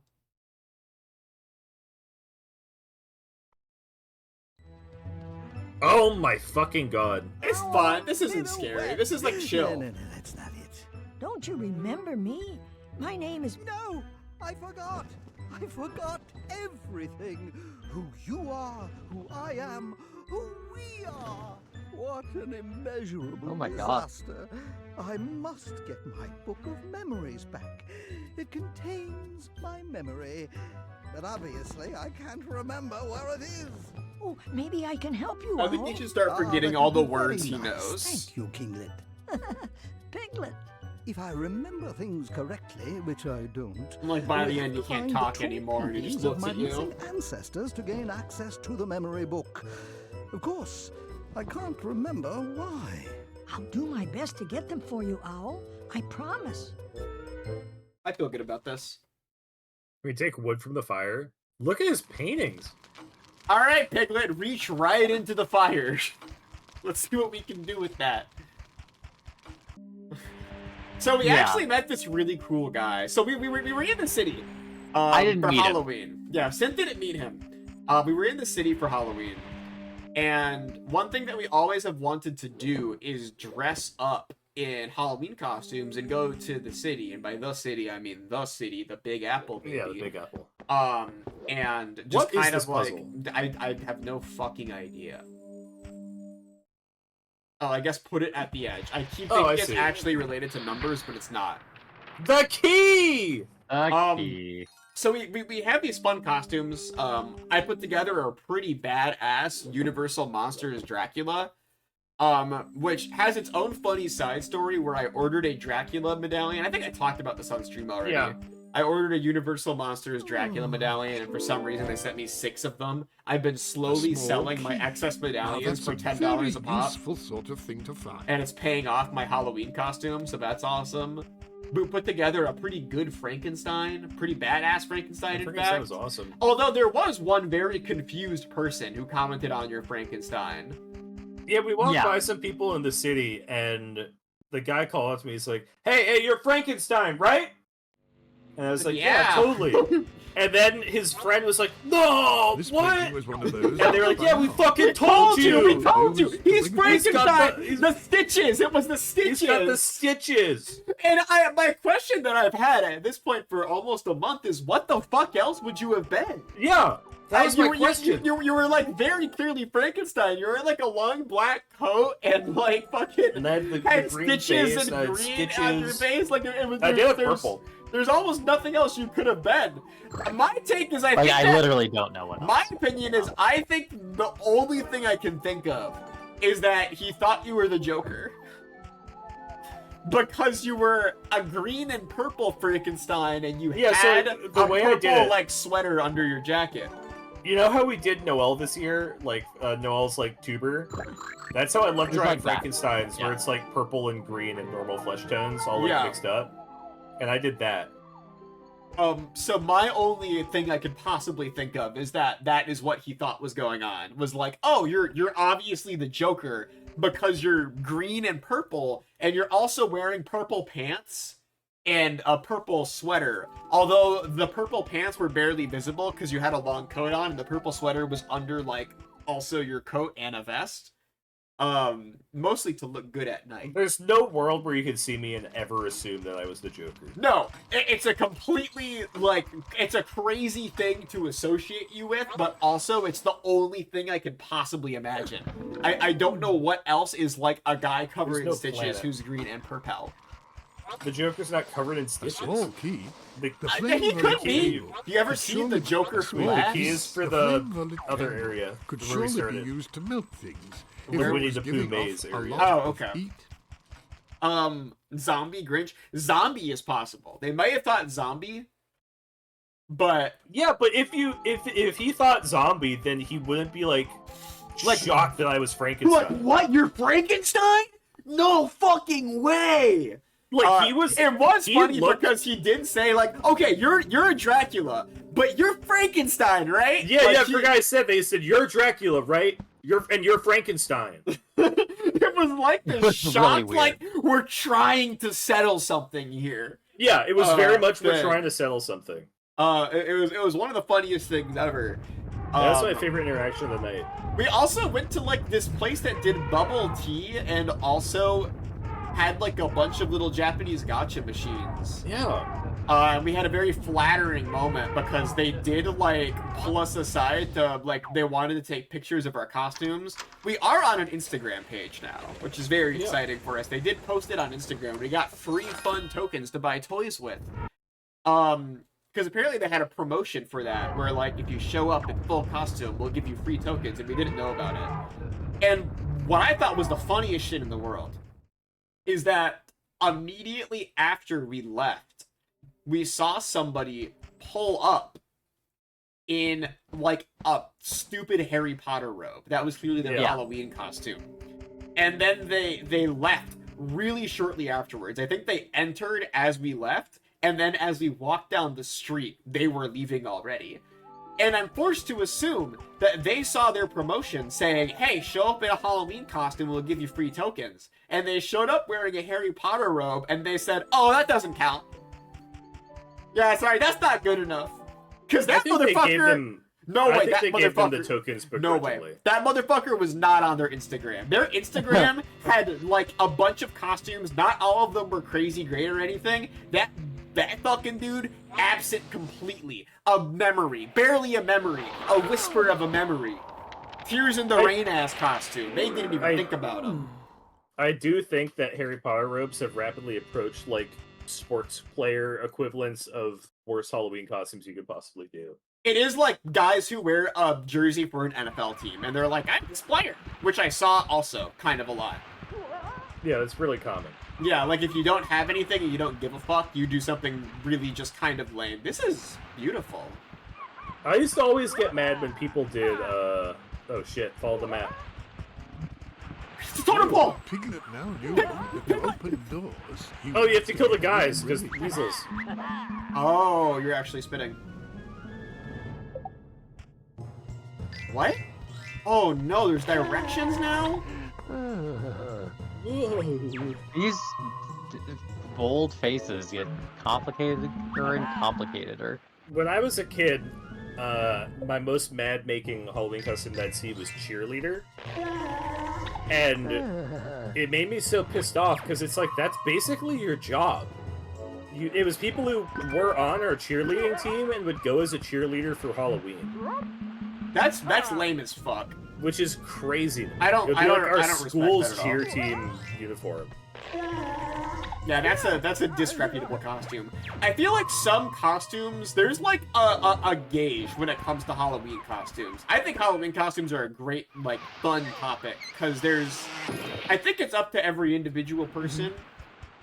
Oh my fucking god. It's fun. This isn't scary. This is like chill. No, that's not it. Don't you remember me? My name is... No, I forgot. I forgot everything. Who you are, who I am, who we are. What an immeasurable Oh my God. disaster. I must get my book of memories back. It contains my memory. But obviously, I can't remember where it is. Oh, maybe I can help you, I think Owl. you should start forgetting that all the would be very words he nice. knows. Thank you, Kinglet. Piglet. If I remember things correctly, which I don't, Like by the we end, have you to can't find the talk true anymore, and he just endings of looks my at you. missing ancestors to gain access to the memory book. Of course, I can't remember why. I'll do my best to get them for you, Owl. I promise. I feel good about this. We take wood from the fire. Look at his paintings. All right, Piglet, reach right into the fire. Let's see what we can do with that. So we actually met this really cool guy. So we were in the city I didn't for meet him. Halloween. Yeah, Synth didn't meet him. We were in the city for Halloween. And one thing that we always have wanted to do is dress up in Halloween costumes and go to the city. And by the city, I mean the city, the Big Apple, baby. Yeah, the Big Apple. And just What is kind this of like, puzzle? I have no fucking idea. Oh, I guess put it at the edge. I keep thinking I it's see. actually related to numbers, but it's not. The key! Okay. So we have these fun costumes. I put together a pretty badass Universal Monsters Dracula, which has its own funny side story where I ordered a Dracula medallion. I think I talked about this on stream already. Yeah. I ordered a Universal Monsters Dracula medallion, and for some reason they sent me 6 of them. I've been slowly selling my excess medallions for $10 a pop. Useful sort of thing to find. And it's paying off my Halloween costume, so that's awesome. We put together a pretty good Frankenstein, pretty badass Frankenstein, in fact. That was awesome. Although there was one very confused person who commented on your Frankenstein. Yeah, we walked by some people in the city, and the guy called out to me. He's like, "Hey, you're Frankenstein, right?" And I was like, "Yeah, totally." And then his friend was like, "No, This what?" painting was one of those. And they were like, "Yeah, we fucking told you. We told you. He's Frankenstein. He's the stitches. It was the stitches. He's got the stitches." And my question that I've had at this point for almost a month is, what the fuck else would you have been? Yeah. That was my question. You were like very clearly Frankenstein. You were in like a long black coat and like fucking and had stitches face, and green on your face. Like it was. I did have purple. There's almost nothing else you could have been. My take is I literally don't know what else. My opinion is I think the only thing I can think of is that he thought you were the Joker. Because you were a green and purple Frankenstein and you had the way I did it, like sweater under your jacket. You know how we did Noel this year? Like, Noel's, like, tuber? That's how I love drawing Frankensteins, where it's, like, purple and green and normal flesh tones all, like, mixed up. And I did that. So my only thing I could possibly think of is that is what he thought was going on. Was like, oh, you're obviously the Joker because you're green and purple, and you're also wearing purple pants and a purple sweater. Although the purple pants were barely visible because you had a long coat on, and the purple sweater was under, like, also your coat and a vest. Mostly to look good at night. There's no world where you could see me and ever assume that I was the Joker. No, it's a completely, like, it's a crazy thing to associate you with, but also it's the only thing I could possibly imagine. I don't know what else is like a guy covered in stitches who's green and purple. The Joker's not covered in stitches. The small key. He could be. You ever seen the Joker The key is for the other area. Could where we surely started. be used to melt things. Where Winnie the Pooh maze area. Oh, okay. Zombie Grinch. Zombie is possible. They might have thought zombie, but yeah, but if he thought zombie, then he wouldn't be like shocked that I was Frankenstein. Like, what? You're Frankenstein? No fucking way! Like he was. It was funny because he did say like, okay, you're a Dracula, but you're Frankenstein, right? Yeah, like, yeah. For guys they said you're Dracula, right? You're Frankenstein. It was like this shock, really like we're trying to settle something here. Yeah, it was very much we're trying to settle something. It was one of the funniest things ever. That's my favorite interaction of the night. We also went to like this place that did bubble tea and also had like a bunch of little Japanese gacha machines. Yeah. We had a very flattering moment because they did like pull us aside to like they wanted to take pictures of our costumes. We are on an Instagram page now, which is very exciting for us. They did post it on Instagram. We got free fun tokens to buy toys with. Because apparently they had a promotion for that where like if you show up in full costume, we'll give you free tokens, and we didn't know about it. And what I thought was the funniest shit in the world is that immediately after we left, we saw somebody pull up in like a stupid Harry Potter robe. That was clearly their Halloween costume. And then they left really shortly afterwards. I think they entered as we left, and then as we walked down the street, they were leaving already. And I'm forced to assume that they saw their promotion saying, hey, show up in a Halloween costume, we'll give you free tokens. And they showed up wearing a Harry Potter robe, and they said, oh, that doesn't count. Yeah, sorry, that's not good enough. Because that motherfucker... No way, that motherfucker... gave them the tokens no way. That motherfucker was not on their Instagram. Their Instagram had, like, a bunch of costumes. Not all of them were crazy great or anything. That fucking dude, absent completely. A memory. Barely a memory. A whisper of a memory. Tears in the Rain-ass costume. They didn't even think about him. I do think that Harry Potter robes have rapidly approached, like, sports player equivalents of worst Halloween costumes you could possibly do. It is like guys who wear a jersey for an NFL team, and they're like, I'm this player, which I saw also kind of a lot. Yeah, that's really common. Yeah, like if you don't have anything and you don't give a fuck, you do something really just kind of lame. This is beautiful. I used to always get mad when people did, oh shit, follow the map. It's a totem pole! Piglet now knew that the open doors... Oh, you have to kill the guys, because weasels. Oh, you're actually spinning. What? Oh no, there's directions now? These bold faces get complicated and complicated. When I was a kid, my most mad-making Halloween costume that I'd see was cheerleader. And it made me so pissed off, because it's like, that's basically your job. It was people who were on our cheerleading team and would go as a cheerleader for Halloween. That's lame as fuck. Which is crazy. I don't our respect school's that at all. cheer team uniform. Yeah, that's a disreputable costume. I feel like some costumes, there's like a gauge when it comes to Halloween costumes. I think Halloween costumes are a great, like, fun topic, because I think it's up to every individual person,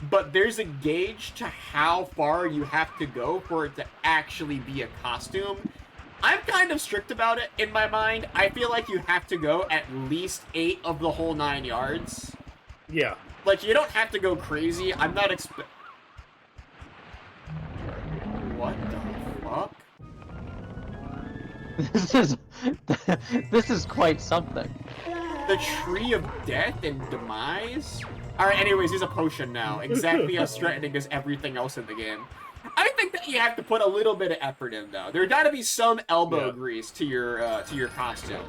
but there's a gauge to how far you have to go for it to actually be a costume. I'm kind of strict about it in my mind. I feel like you have to go at least 8 of the whole 9 yards. Yeah. Like, you don't have to go crazy. I'm not What the fuck? This is quite something. The Tree of Death and Demise? Alright, anyways, he's a potion now. Exactly as threatening as everything else in the game. I think that you have to put a little bit of effort in, though. There gotta be some elbow grease to your costume.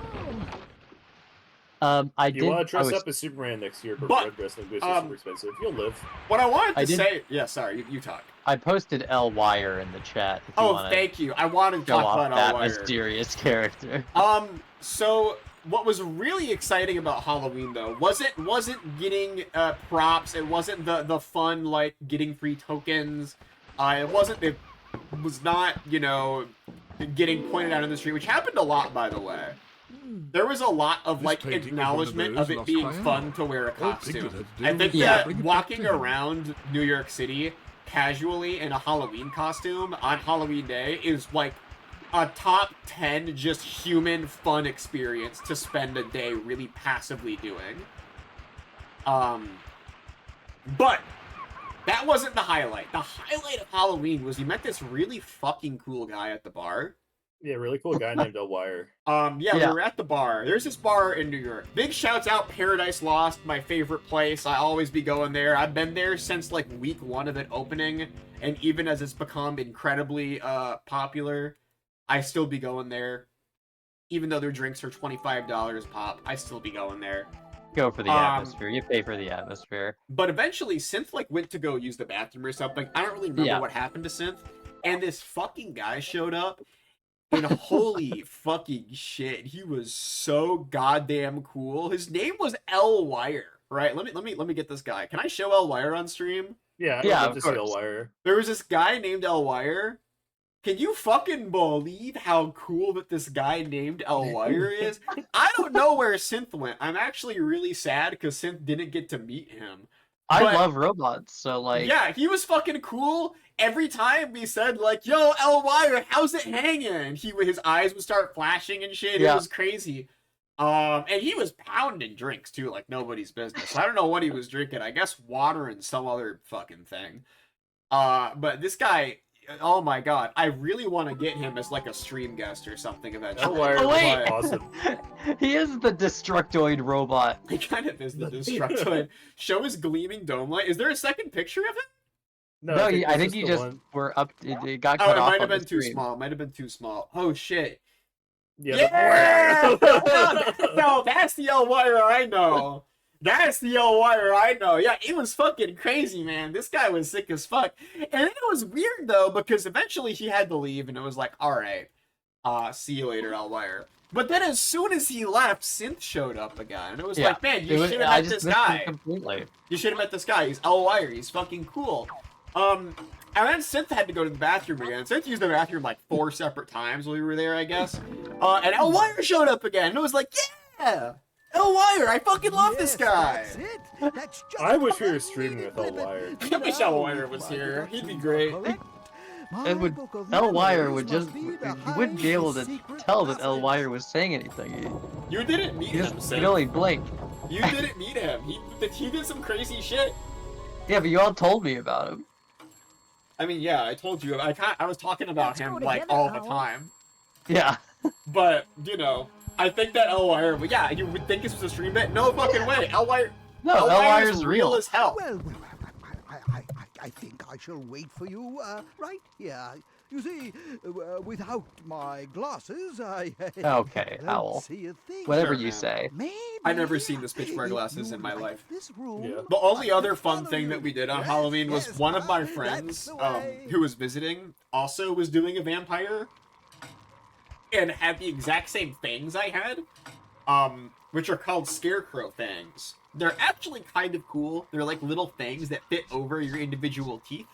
You want to dress up as Superman next year, but red wrestling boots are super expensive. You'll live. What I wanted to say... Yeah, sorry, you talk. I posted L Wire in the chat. If you thank you. I wanted to talk about that L Wire. Mysterious character. So what was really exciting about Halloween, though, wasn't getting props. It wasn't the fun, like, getting free tokens. It was not, you know, getting pointed out in the street, which happened a lot, by the way. There was a lot of, like, acknowledgement of it being fun to wear a costume. I think that walking around New York City casually in a Halloween costume on Halloween Day is, like, a top 10 just human fun experience to spend a day really passively doing. But that wasn't the highlight. The highlight of Halloween was you met this really fucking cool guy at the bar. Yeah, really cool guy named El Wire. Yeah, we were at the bar. There's this bar in New York. Big shouts out Paradise Lost, my favorite place. I always be going there. I've been there since like week 1 of it opening, and even as it's become incredibly popular, I still be going there. Even though their drinks are $25 pop, I still be going there. Go for the atmosphere. You pay for the atmosphere. But eventually, Synth like went to go use the bathroom or something. I don't really remember what happened to Synth. And this fucking guy showed up. And holy fucking shit, he was so goddamn cool. His name was El Wire, right? Let me get this guy. Can I show El Wire on stream? Yeah, I'd love to see El Wire. There was this guy named El Wire. Can you fucking believe how cool that this guy named El Wire is? I don't know where Synth went. I'm actually really sad because Synth didn't get to meet him. I love robots, so like... Yeah, he was fucking cool. Every time we said, like, yo, El Wire, how's it hanging? His eyes would start flashing and shit. Yeah. It was crazy. And he was pounding drinks, too, like nobody's business. I don't know what he was drinking. I guess water and some other fucking thing. But this guy... Oh my god, I really want to get him as like a stream guest or something eventually. Oh wait, awesome. He is the Destructoid robot. He kind of is the Destructoid. Show his gleaming dome light. Is there a second picture of him? No, I think you just were up. It got cut off. It might have been too small. It might have been too small. Oh shit. Yeah! No, that's the El Wire I know. That's the El Wire I know. Yeah, it was fucking crazy, man. This guy was sick as fuck. And it was weird, though, because eventually he had to leave, and it was like, alright, see you later, El Wire. But then as soon as he left, Synth showed up again. And it was like, man, you should have met this guy. Completely. You should have met this guy. He's El Wire. He's fucking cool. And then Synth had to go to the bathroom again. Synth used the bathroom like 4 separate times while we were there, I guess. And El Wire showed up again. And it was like, yeah! Elwire, I fucking love this guy. That's it. That's just I wish we were what streaming with Elwire. I wish Elwire was here. He'd be great. And would Elwire would just you wouldn't be able to tell that Elwire was saying anything. You didn't meet him, You Sid. could only blink. You didn't meet him. He did some crazy shit. Yeah, but you all told me about him. I mean, yeah, I told you. I was talking about Let's him go like together, all the Owl. time. Yeah. But you know, I think that Elwire. But yeah, you would think this was a stream bit. No fucking way. Elwire. No, Elwire's Elwire's real. as hell. Well, I think I shall wait for you right here. You see, without my glasses, I Okay, don't Owl. see a thing. Whatever Sure, you man. say. Maybe I've never seen this bitch wear if glasses you in my like life. This room, Yeah. The only I other can fun follow thing you. that we did on Yes, Halloween was yes, one of my that's friends the way. who was visiting also was doing a vampire and had the exact same fangs I had, which are called scarecrow fangs. They're actually kind of cool. They're like little fangs that fit over your individual teeth.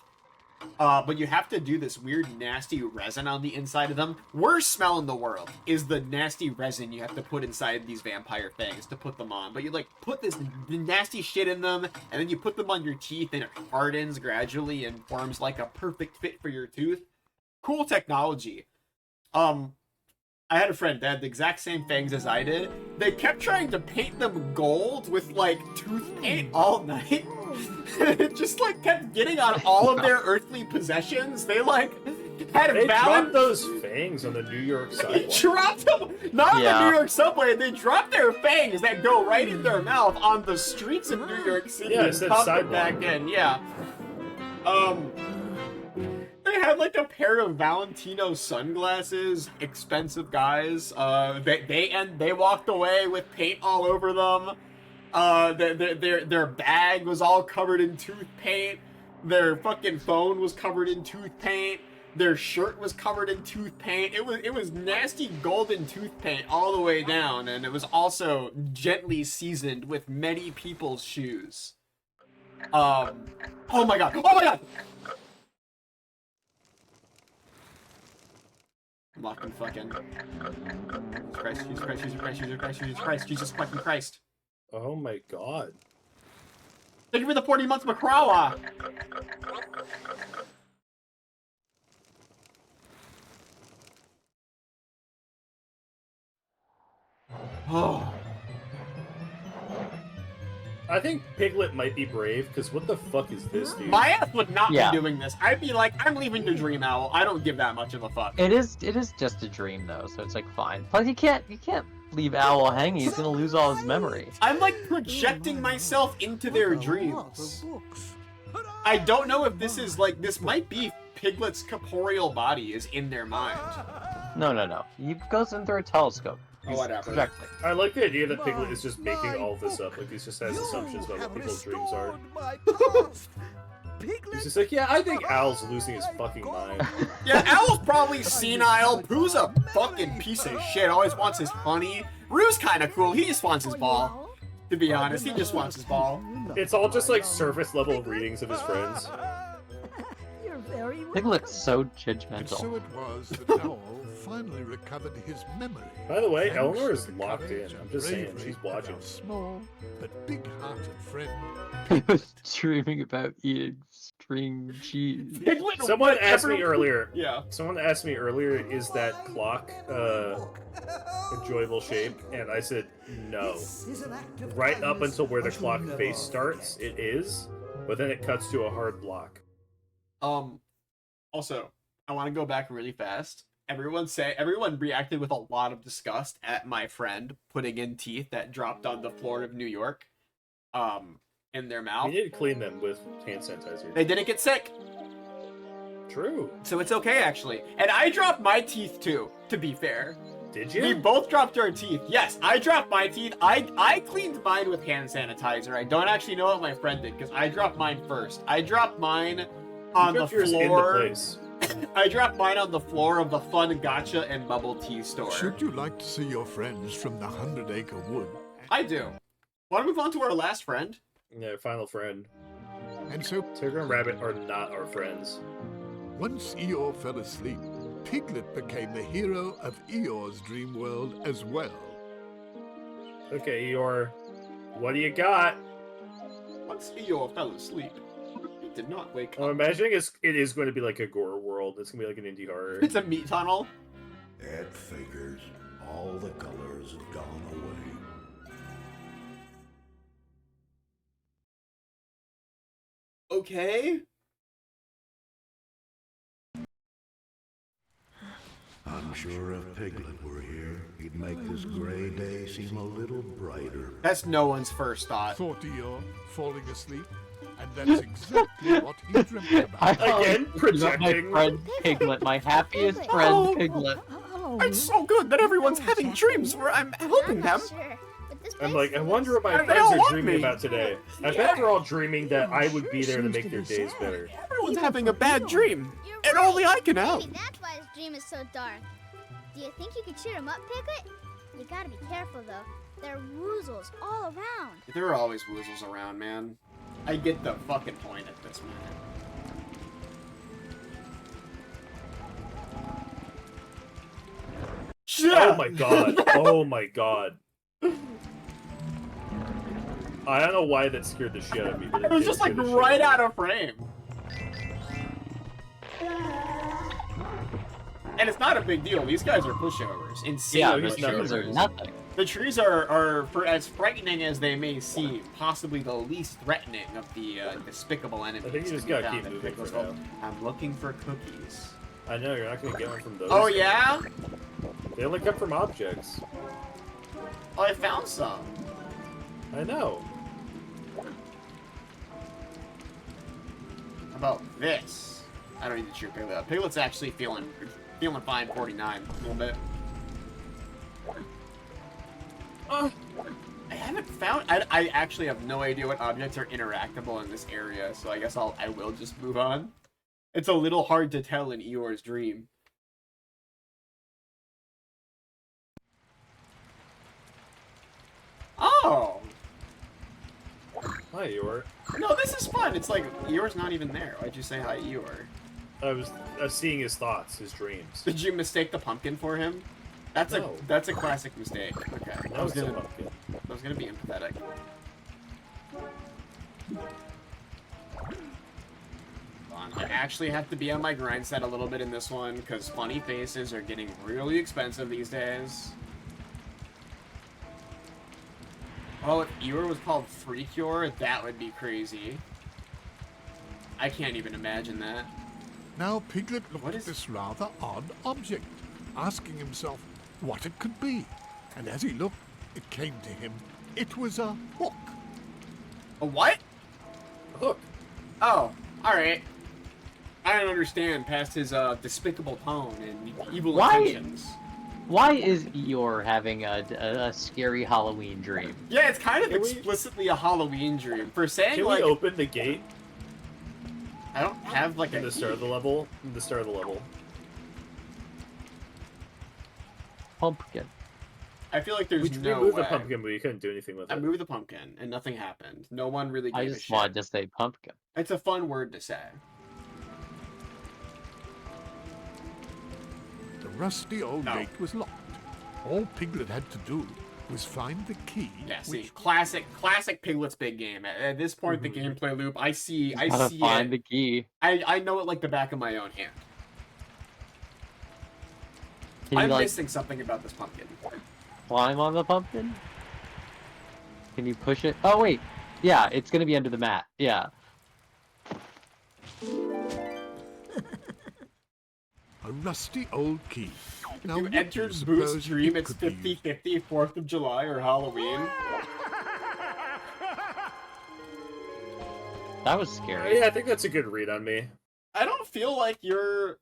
But you have to do this weird, nasty resin on the inside of them. Worst smell in the world is the nasty resin you have to put inside these vampire fangs to put them on. But you like put this nasty shit in them, and then you put them on your teeth, and it hardens gradually and forms like a perfect fit for your tooth. Cool technology. I had a friend that had the exact same fangs as I did. They kept trying to paint them gold with like tooth paint all night. It just like kept getting on all of their earthly possessions. They like had They valid. dropped those fangs on the New York They sidewalk. dropped them, not on the Yeah. New York subway. They dropped their fangs that go right in their mouth on the streets of New York City. Yeah, it and said popped them sidewalk. back in. Yeah. They had like a pair of Valentino sunglasses, expensive guys. They walked away with paint all over them. Their bag was all covered in tooth paint. Their fucking phone was covered in tooth paint. Their shirt was covered in tooth paint. It was nasty golden tooth paint all the way down, and it was also gently seasoned with many people's shoes. Oh my god! Oh my god! I'm fucking fucking. Jesus Christ, Jesus Christ, Jesus Christ, Jesus Christ, Jesus fucking Christ. Oh my god. Thank you for the 40 months, Macrawa! Oh. I think Piglet might be brave, because what the fuck is this, dude? My ass would not Yeah. be doing this. I'd be like, I'm leaving the Dream Owl. I don't give that much of a fuck. It is just a dream though, so it's like fine. Plus you can't leave Owl hanging, he's gonna lose all his memory. I'm like projecting myself into their dreams. I don't know if this is like, this might be Piglet's corporeal body is in their mind. No. He goes in through a telescope. Oh, whatever. Projecting. I like the idea that Piglet is just making all this up. Like, he just has assumptions about what people's dreams are. He's just like, yeah, I think Owl's losing his fucking mind. Yeah, Owl's probably senile. Pooh's a fucking piece of shit. Always wants his honey. Rue's kind of cool. He just wants his ball. To be honest, he just wants his ball. It's all just like surface level readings of his friends. You're very Piglet's so And judgmental. so it was that Owl finally recovered his memory. By the way, Thanks Eleanor is to the locked in. courage and I'm just saying, bravery she's of watching. our small but big-hearted friend. He was dreaming about eating string cheese. Piglet Someone would asked me ever- earlier. Yeah. Someone asked me earlier, is that clock enjoyable shape? And I said no. Right up until where the clock face starts, it is, but then it cuts to a hard block. Also, I want to go back really fast. Everyone reacted with a lot of disgust at my friend putting in teeth that dropped on the floor of New York, in their mouth. We did clean them with hand sanitizer. They didn't get sick, True. so it's okay actually. And I dropped my teeth too, to be fair. Did We you? both dropped our teeth. Yes, I dropped my teeth. I cleaned mine with hand sanitizer. I don't actually know what my friend did because I dropped mine first. I dropped mine on the Dropped yours in the floor. place. I dropped mine on the floor of the Fun Gotcha and Bubble Tea store. Should you like to see your friends from the 100-acre wood? I do. Want to move on to our last friend? Yeah, final friend. And so, Tigger and Rabbit are not our friends. once Eeyore fell asleep, Piglet became the hero of Eeyore's dream world as well. Okay, Eeyore, what do you got? Once Eeyore fell asleep, he did not wake I'm up. imagining it is going to be like a gore world. It's going to be like an indie horror. It's a meat tunnel. It figures. All the colors have gone away. Okay. I'm sure if Piglet were here, he'd make this gray day seem a little brighter. That's no one's first thought. Thought Eeyore falling asleep, and that's exactly what he dreamt about. Again, projecting. My friend Piglet, my happiest friend Piglet. It's so good that everyone's having dreams where I'm helping them. Sure, but this I'm place like, I wonder what my They friends all are want dreaming me. about today. I bet they're all dreaming that I would be there to make their days better. Everyone's having a bad dream, You're and right. only I can help. Maybe that's why his dream is so dark. Do you think you could cheer him up, Piglet? You gotta be careful, though. There are woozles all around. There are always woozles around, man. I get the fucking point at this minute. Oh my god. Oh my god. I don't know why that scared the shit out of me. But It was just like right out of frame. And it's not a big deal. These guys are pushovers. Insane Yeah, he's the not trees gonna are lose. nothing. The trees are for as frightening as they may seem, possibly the least threatening of the despicable enemies. I think you just that we gotta found keep in moving Piglet's for World. I'm looking for cookies. I know, you're not gonna get one from those. Oh yeah? They only come from objects. Oh, I found some. I know. How about this? I don't need to cheer Piglet up. Piglet's actually feeling fine, 49 a little bit. I haven't found. I actually have no idea what objects are interactable in this area, so I guess I will just move on. It's a little hard to tell in Eeyore's dream. Oh! Hi, Eeyore. No, this is fun. It's like Eeyore's not even there. Why'd you say hi, Eeyore? I was seeing his thoughts, his dreams. Did you mistake the pumpkin for him? That's No. a classic mistake. Okay, That was a pumpkin. I was gonna be empathetic. I actually have to be on my grind set a little bit in this one because funny faces are getting really expensive these days. Oh, if Eeyore was called Freakior, that would be crazy. I can't even imagine that. Now Piglet looked at this rather odd object, asking himself what it could be. And as he looked, it came to him. It was a hook. A what? A hook. Oh, alright. I don't understand past his despicable tone and evil intentions. Why is Eeyore having a scary Halloween dream? Yeah, it's kind of explicitly a Halloween dream. For saying, Can like... we open the gate? I don't have, like, In the start of the level? In the start of the level. Pumpkin. I feel like there's We no moved way. the pumpkin, but we couldn't do anything with it. I moved the pumpkin, and nothing happened. No one really gave I a just shit. wanted to say pumpkin. It's a fun word to say. The rusty old gate was locked. All Piglet had to do was find the key. Yeah, see, which... classic Piglet's big game. At this point, the gameplay loop, I see Gotta find it. the key. I know it like the back of my own hand. Can you, I'm like, missing something about this pumpkin. climb on the pumpkin? Can you push it? Oh, wait. Yeah, it's gonna be under the mat. Yeah. A rusty old key. Now, You what entered do you Boo's suppose dream, it it's could be? 50-50, 4th of July or Halloween. That was scary. Yeah, I think that's a good read on me. I don't feel like you're...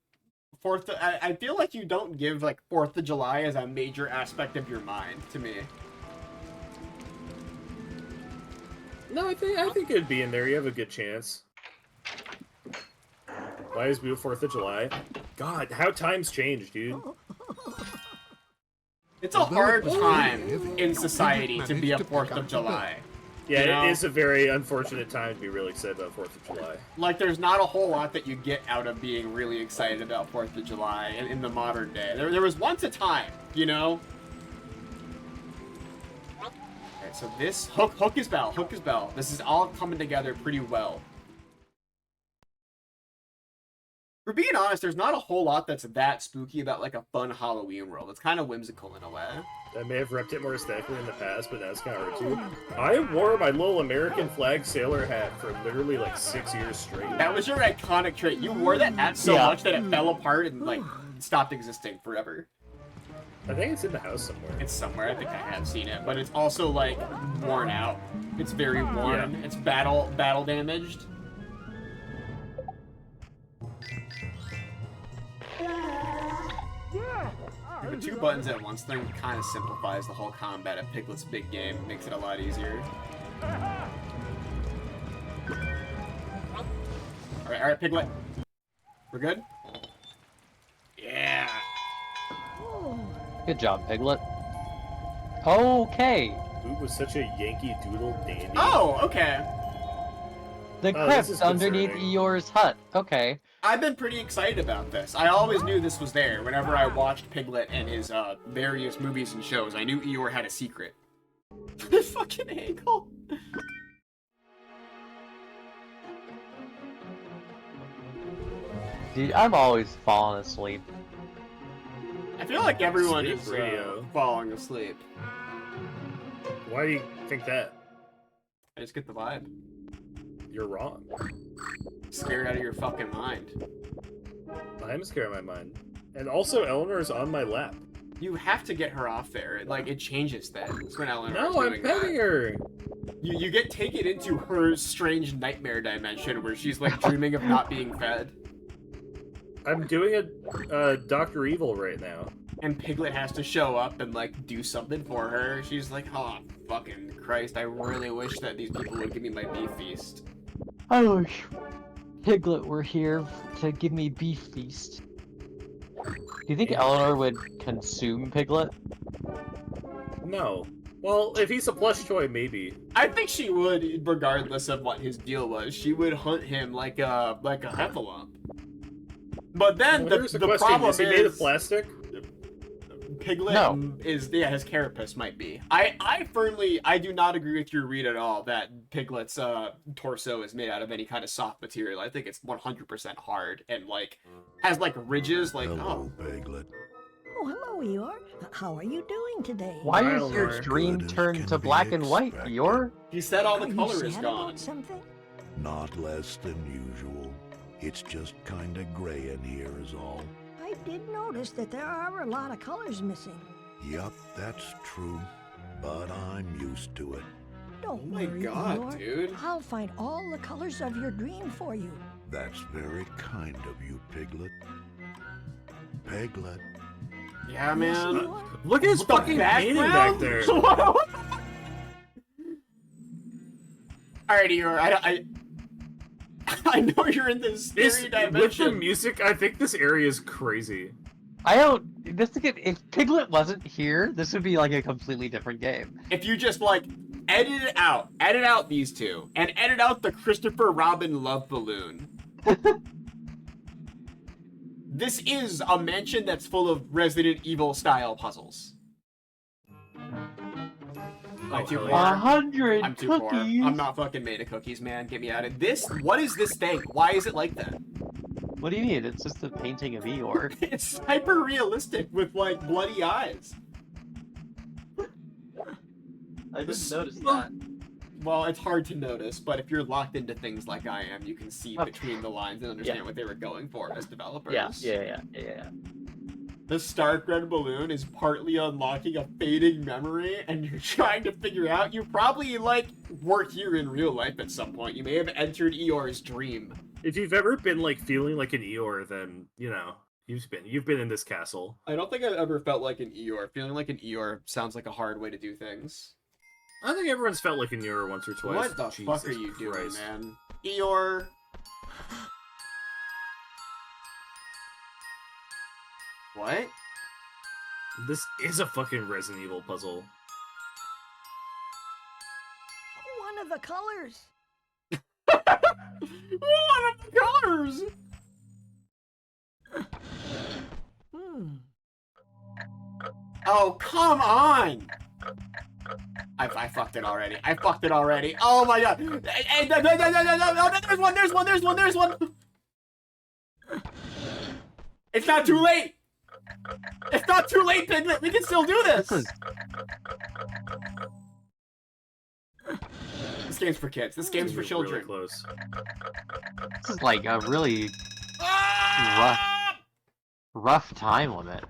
I feel like you don't give, like, 4th of July as a major aspect of your mind, to me. No, I think it'd be in there. You have a good chance. Why is Boo 4th of July? God, how times change, dude. It's a hard time in society to be a 4th of July. Yeah, You know? it is a very unfortunate time to be really excited about 4th of July. Like, there's not a whole lot that you get out of being really excited about 4th of July in the modern day. There was once a time, you know? Alright, so this... Hook is bell. Hook is bell. This is all coming together pretty well. For being honest, there's not a whole lot that's that spooky about, like, a fun Halloween world. It's kind of whimsical in a way. I may have repped it more aesthetically in the past, but now it's kind of hard too. I wore my little American flag sailor hat for literally, like, 6 years straight. That was your iconic trait. You wore that hat so much that it fell apart and, like, stopped existing forever. I think it's in the house somewhere. It's somewhere. I think I have seen it, but it's also, like, worn out. It's very worn. Yeah. It's battle damaged. The 2 buttons at once thing kind of simplifies the whole combat of Piglet's big game. Makes it a lot easier. Alright, Piglet. We're good? Yeah. Good job, Piglet. Okay. Boot was such a Yankee Doodle dandy. Oh, okay. The crypt underneath Eeyore's hut. Okay. I've been pretty excited about this. I always knew this was there. Whenever I watched Piglet and his various movies and shows, I knew Eeyore had a secret. Fucking ankle. Dude, I'm always falling asleep. I feel like everyone is falling asleep. Why do you think that? I just get the vibe. You're wrong. Scared out of your fucking mind. I'm scared of my mind. And also, Eleanor's on my lap. You have to get her off there. Like, it changes things when Eleanor's doing that. No, I'm petting her. You get taken into her strange nightmare dimension where she's, like, dreaming of not being fed. I'm doing a Dr. Evil right now. And Piglet has to show up and, like, do something for her. She's like, oh, fucking Christ, I really wish that these people would give me my beef feast. I wish Piglet were here to give me beef feast. Do you think Eleanor would consume Piglet? No. Well, if he's a plush toy, maybe. I think she would, regardless of what his deal was. She would hunt him like a heffalump. But then the problem is, he made of plastic? Piglet is, yeah, his carapace might be. I do not agree with your read at all that Piglet's torso is made out of any kind of soft material. I think it's 100% hard and, like, has, like, ridges, like, Hello, Piglet. Oh, hello, Eeyore. How are you doing today? Why is your dream turned to black and white, Eeyore? He said all the color you is sad gone. about something? Not less than usual. It's just kinda gray in here is all. I did notice that there are a lot of colors missing. Yup, that's true. But I'm used to it. Don't my worry, God, Eeyore. dude. I'll find all the colors of your dream for you. That's very kind of you, Piglet. Piglet. Yeah, man. Look at his fucking painting back there. Alright, Eeyore, I know you're in this scary dimension. With the music, I think this area is crazy. If Piglet wasn't here, this would be like a completely different game. If you just, like, edit out these two, and edit out the Christopher Robin love balloon. This is a mansion that's full of Resident Evil style puzzles. I'm too poor. 100 I'm too cookies. poor. I'm not fucking made of cookies, man. Get me out of this. What is this thing? Why is it like that? What do you mean? It's just a painting of Eeyore. It's hyper realistic with, like, bloody eyes. I didn't notice that. Well, it's hard to notice, but if you're locked into things like I am, you can see between the lines and understand what they were going for as developers. Yeah. The Stark Red Balloon is partly unlocking a fading memory, and you're trying to figure out. You probably, like, work here in real life at some point. You may have entered Eeyore's dream. If you've ever been, like, feeling like an Eeyore, then, you know, you've been in this castle. I don't think I've ever felt like an Eeyore. Feeling like an Eeyore sounds like a hard way to do things. I think everyone's felt like an Eeyore once or twice. What the fuck are you doing, man? Eeyore. What? This is a fucking Resident Evil puzzle. One of the colors. One of the colors! Oh, come on! I fucked it already. I fucked it already. Oh my god. Hey, no, there's one. It's not too late. It's not too late, Piglet. We can still do this. This game's for kids. This game's for children. Really close. This is like a really rough time limit.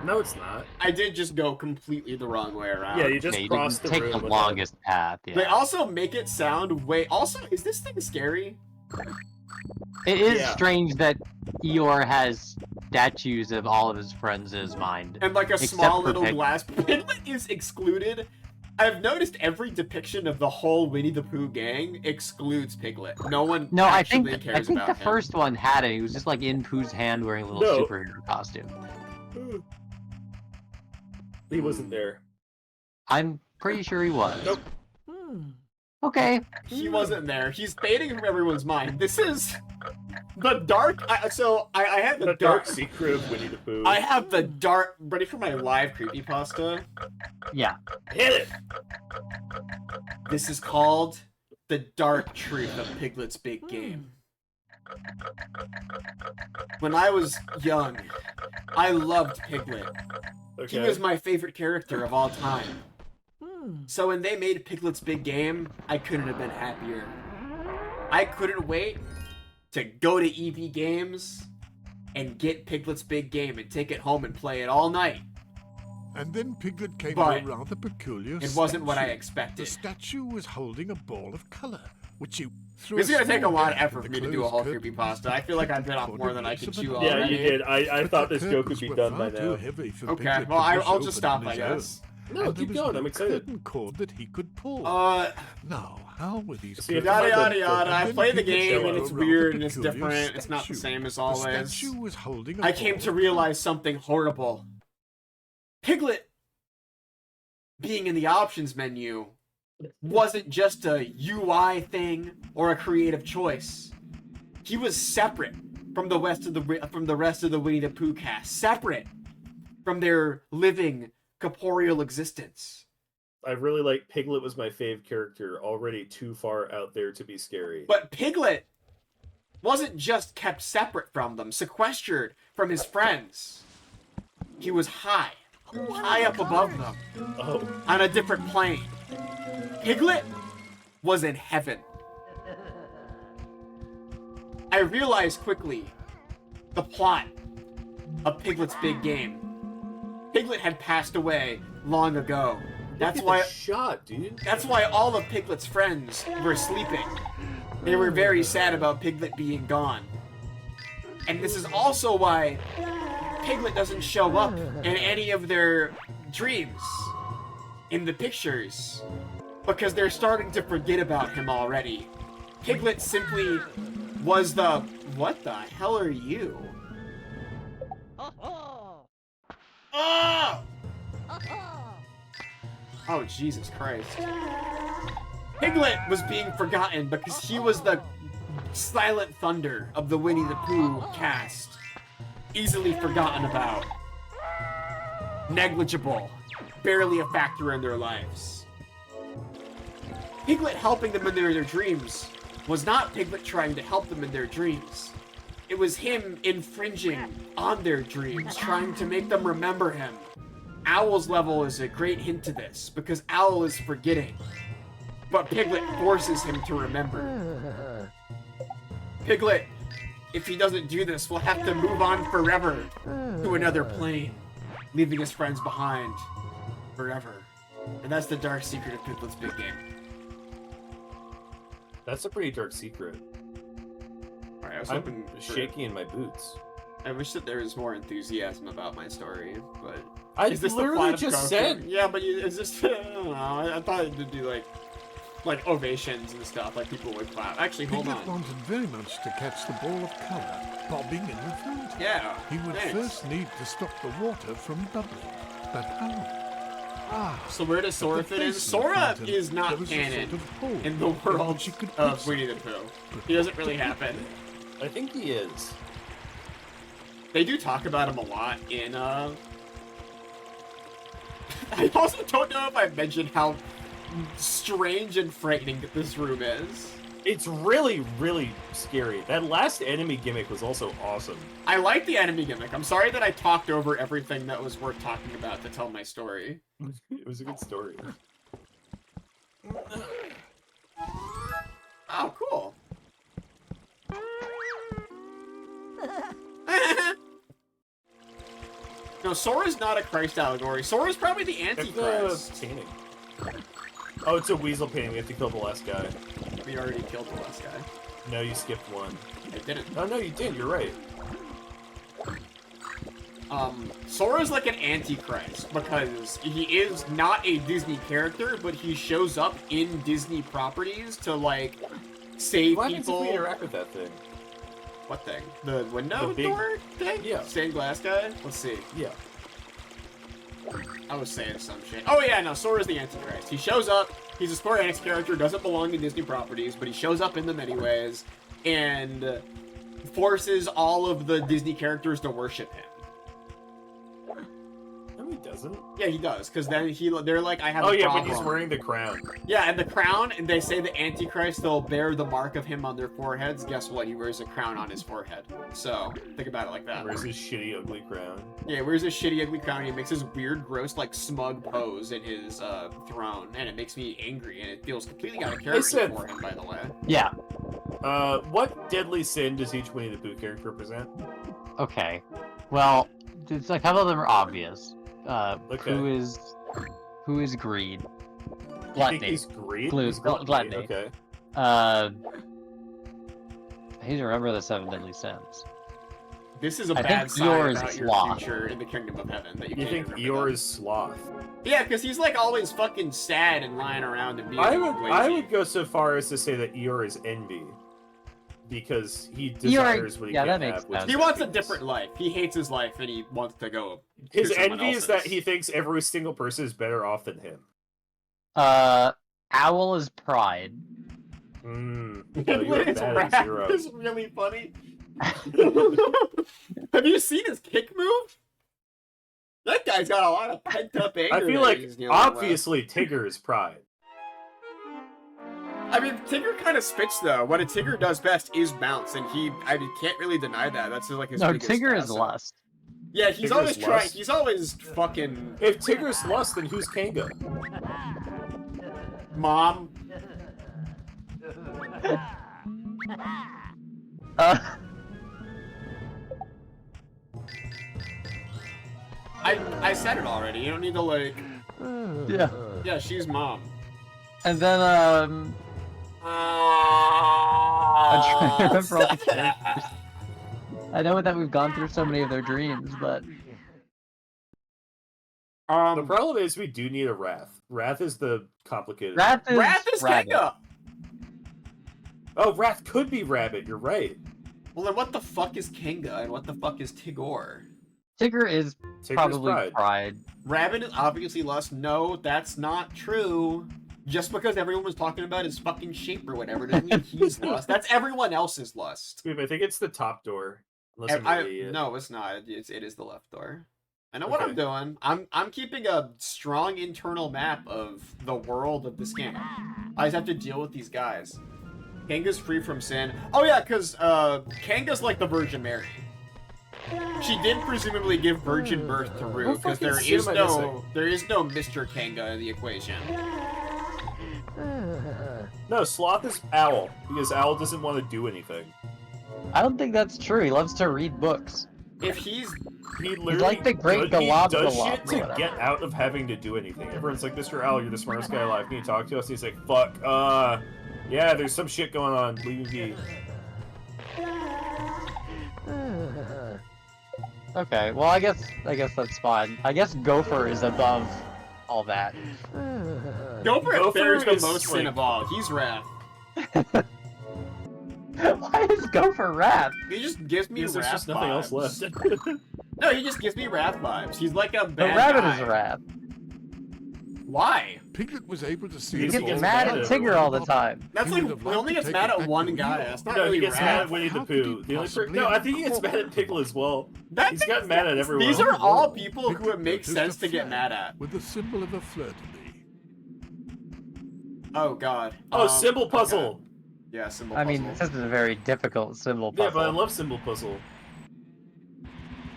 No, it's not. I did just go completely the wrong way around. Yeah, you just you crossed the take room the with longest path. Yeah. They also make it sound way. Also, is this thing scary? It is Yeah. strange that Eeyore has statues of all of his friends in his mind. And like a Except small for little Piglet. glass. Piglet is excluded. I've noticed every depiction of the whole Winnie the Pooh gang excludes Piglet. No one No, I actually think cares the about him. first one had it. He was just like in Pooh's hand wearing a little No. superhero costume. He wasn't there. I'm pretty sure he was. Nope. Okay. He wasn't there. He's fading from everyone's mind. This is the dark. I have The dark secret of Winnie the Pooh. I have the dark. Ready for my live creepypasta? Yeah. Hit it! This is called The Dark Truth of Piglet's Big Game. When I was young, I loved Piglet. He was my favorite character of all time. So when they made Piglet's Big Game, I couldn't have been happier. I couldn't wait to go to EpicGames and get Piglet's Big Game and take it home and play it all night. And then Piglet came But to a rather peculiar it wasn't what I statue. expected. The statue was holding a ball of color, which you threw. It's gonna take a small lot of gap effort in for me the to do a whole closed creepypasta. I feel like I bit off more than I could chew Yeah, already. you did. I thought this joke would curtains be were done far by too now. heavy for Okay, Piglet well, to push I'll just open stop, on I his own. guess. No, And keep there was going, I'm no excited. curtain cord that he could pull. No, how were these? See, if Yada I yada yada. I then play the Piglet game showed and a it's rather weird and it's peculiar different. It's not the statue. same as The always. statue was holding a I came ball to of realize something horrible. Piglet being in the options menu wasn't just a UI thing or a creative choice. He was separate from the rest of the Winnie the Pooh cast, separate from their living corporeal existence. I really like Piglet was my fave character, already too far out there to be scary. But Piglet wasn't just kept separate from them, sequestered from his friends. He was high up above them, on a different plane. Piglet was in heaven. I realized quickly the plot of Piglet's Big Game. Piglet had passed away long ago. That's why shot, dude. That's why all of Piglet's friends were sleeping. They were very sad about Piglet being gone. And this is also why Piglet doesn't show up in any of their dreams, in the pictures, because they're starting to forget about him already. Piglet simply was the... What the hell are you? Oh! Oh, Jesus Christ. Piglet was being forgotten because he was the silent thunder of the Winnie the Pooh cast. Easily forgotten about. Negligible. Barely a factor in their lives. Piglet helping them in their dreams was not Piglet trying to help them in their dreams. It was him infringing on their dreams, trying to make them remember him. Owl's level is a great hint to this, because Owl is forgetting. But Piglet forces him to remember. Piglet, if he doesn't do this, will have to move on forever to another plane, leaving his friends behind forever. And that's the dark secret of Piglet's Big Game. That's a pretty dark secret. Alright, I was I'm hoping shaking in my boots. I wish that there was more enthusiasm about my story, but... I is this the literally plot of just Coco? said... Yeah, but is this... I don't know, I thought it would do like ovations and stuff, like people would clap. Actually, hold Piglet on. wanted very much to catch the ball of colour bobbing in the fountain. Yeah, He would thanks. first need to stop the water from bubbling. But how? So where does Sora fit in? Sora is not canon in the world of Winnie the Pooh. He doesn't really happen. I think he is. They do talk about him a lot in, I also don't know if I mentioned how strange and frightening that this room is. It's really, really scary. That last enemy gimmick was also awesome. I like the enemy gimmick. I'm sorry that I talked over everything that was worth talking about to tell my story. It was a good story. Oh, cool. No, Sora's not a Christ allegory. Sora's probably the Antichrist. Painting. Oh, it's a weasel painting. We have to kill the last guy. We already killed the last guy. No, you skipped one. I didn't. Oh, no, you did. You're right. Sora's like an Antichrist because he is not a Disney character, but he shows up in Disney properties to, like, save What people. What if we interact with that thing? What thing? The window door thing? Yeah. Stained glass guy? Let's see. Yeah. I was saying some shit. Oh yeah, no, Sora's the Antichrist. He shows up, he's a Square Enix character, doesn't belong to Disney properties, but he shows up in them anyways, and forces all of the Disney characters to worship him. No, he doesn't. Yeah, he does, because then they're like, I have a problem. Oh, yeah, but he's wearing the crown. Yeah, and the crown, and they say the Antichrist, they'll bear the mark of him on their foreheads. Guess what? He wears a crown on his forehead. So, think about it like that. He wears his shitty, ugly crown. Yeah, he wears his shitty, ugly crown, and he makes his weird, gross, like, smug pose in his, throne, and it makes me angry, and it feels completely out of character for him, by the way. Yeah. What deadly sin does each Winnie the Pooh character represent? Okay. Well, it's a couple of them are obvious. Okay. Who is greed? Gluttony. You think he's greed? He's gluttony. Okay. I need to remember the 7 deadly sins. This is a I bad think sign Eeyore is about your sloth. future in the kingdom of heaven. That you think can't Eeyore is sloth? Yeah, because he's like always fucking sad and lying around and being I lazy. would go so far as to say that Eeyore is envy. Because he desires what he can't have. He wants a different life. He hates his life and he wants to go. His someone envy is that else's. he thinks every single person is better off than him. Owl is pride. You're His bad at rap zero. is really funny. Have you seen his kick move? That guy's got a lot of pent up anger. I feel that like he's dealing with. obviously Tigger is pride. I mean, Tigger kind of spits though. What a Tigger does best is bounce, and I can't really deny that. That's like his. No, biggest Tigger is asset. lust. Yeah, he's Tigger's always trying. lust. He's always fucking. If Tigger's lust, then who's Kanga? Mom. I said it already. You don't need to like. Yeah. Yeah, she's mom. And then I'm trying to remember all the characters. I know that we've gone through so many of their dreams, but The problem is we do need a Wrath. Wrath is the complicated. Wrath is Rabbit. Kanga. Oh, Wrath could be Rabbit. You're right. Well, then what the fuck is Kanga and what the fuck is Tigor? Tigger is Tigger's probably pride. Rabbit is obviously lust. No, that's not true. Just because everyone was talking about his fucking shape or whatever doesn't mean he's lust. That's everyone else's lust. I think it's the top door. Unless I'm an idiot. No, it's not. It is the left door. I know what I'm doing. I'm keeping a strong internal map of the world of this game. I just have to deal with these guys. Kanga's free from sin. Oh yeah, because Kanga's like the Virgin Mary. She did presumably give virgin birth to Rue, because there is no Mr. Kanga in the equation. No, Sloth is Owl, because Owl doesn't want to do anything. I don't think that's true. He loves to read books. If he's He literally like the great he Galob does Galob shit or to whatever. get out of having to do anything. Everyone's like, Mr. Owl, you're the smartest guy alive. Can you talk to us? And he's like, fuck, yeah, there's some shit going on. Leave me be. Okay, well I guess that's fine. I guess Gopher is above all that. Gopher bears the is, most sin like- of all. He's Wrath. Why is Gopher Wrath? He just gives me Because there's Wrath just nothing else vibes. left. No, he just gives me Wrath vibes. He's like a The bad rabbit guy. is Wrath. Why? Piglet was able to see He us gets He gets all mad together. at Tigger all the time. That's He like would have he liked only to gets take mad it at back one with guy. Eeyore. That's not No, really he gets Wrath. mad at Winnie the How could he Pooh. The only possibly no, I have think he gets mad at Pickle as well. That He's thing gotten is- mad at everyone. These are all people who Piglet it makes noticed sense a to get flag mad at. with the symbol of a fleur-de-lis. Oh God. Oh, symbol puzzle. Okay. Yeah, symbol I puzzle. mean, this is a very difficult symbol puzzle. Yeah, but I love symbol puzzle.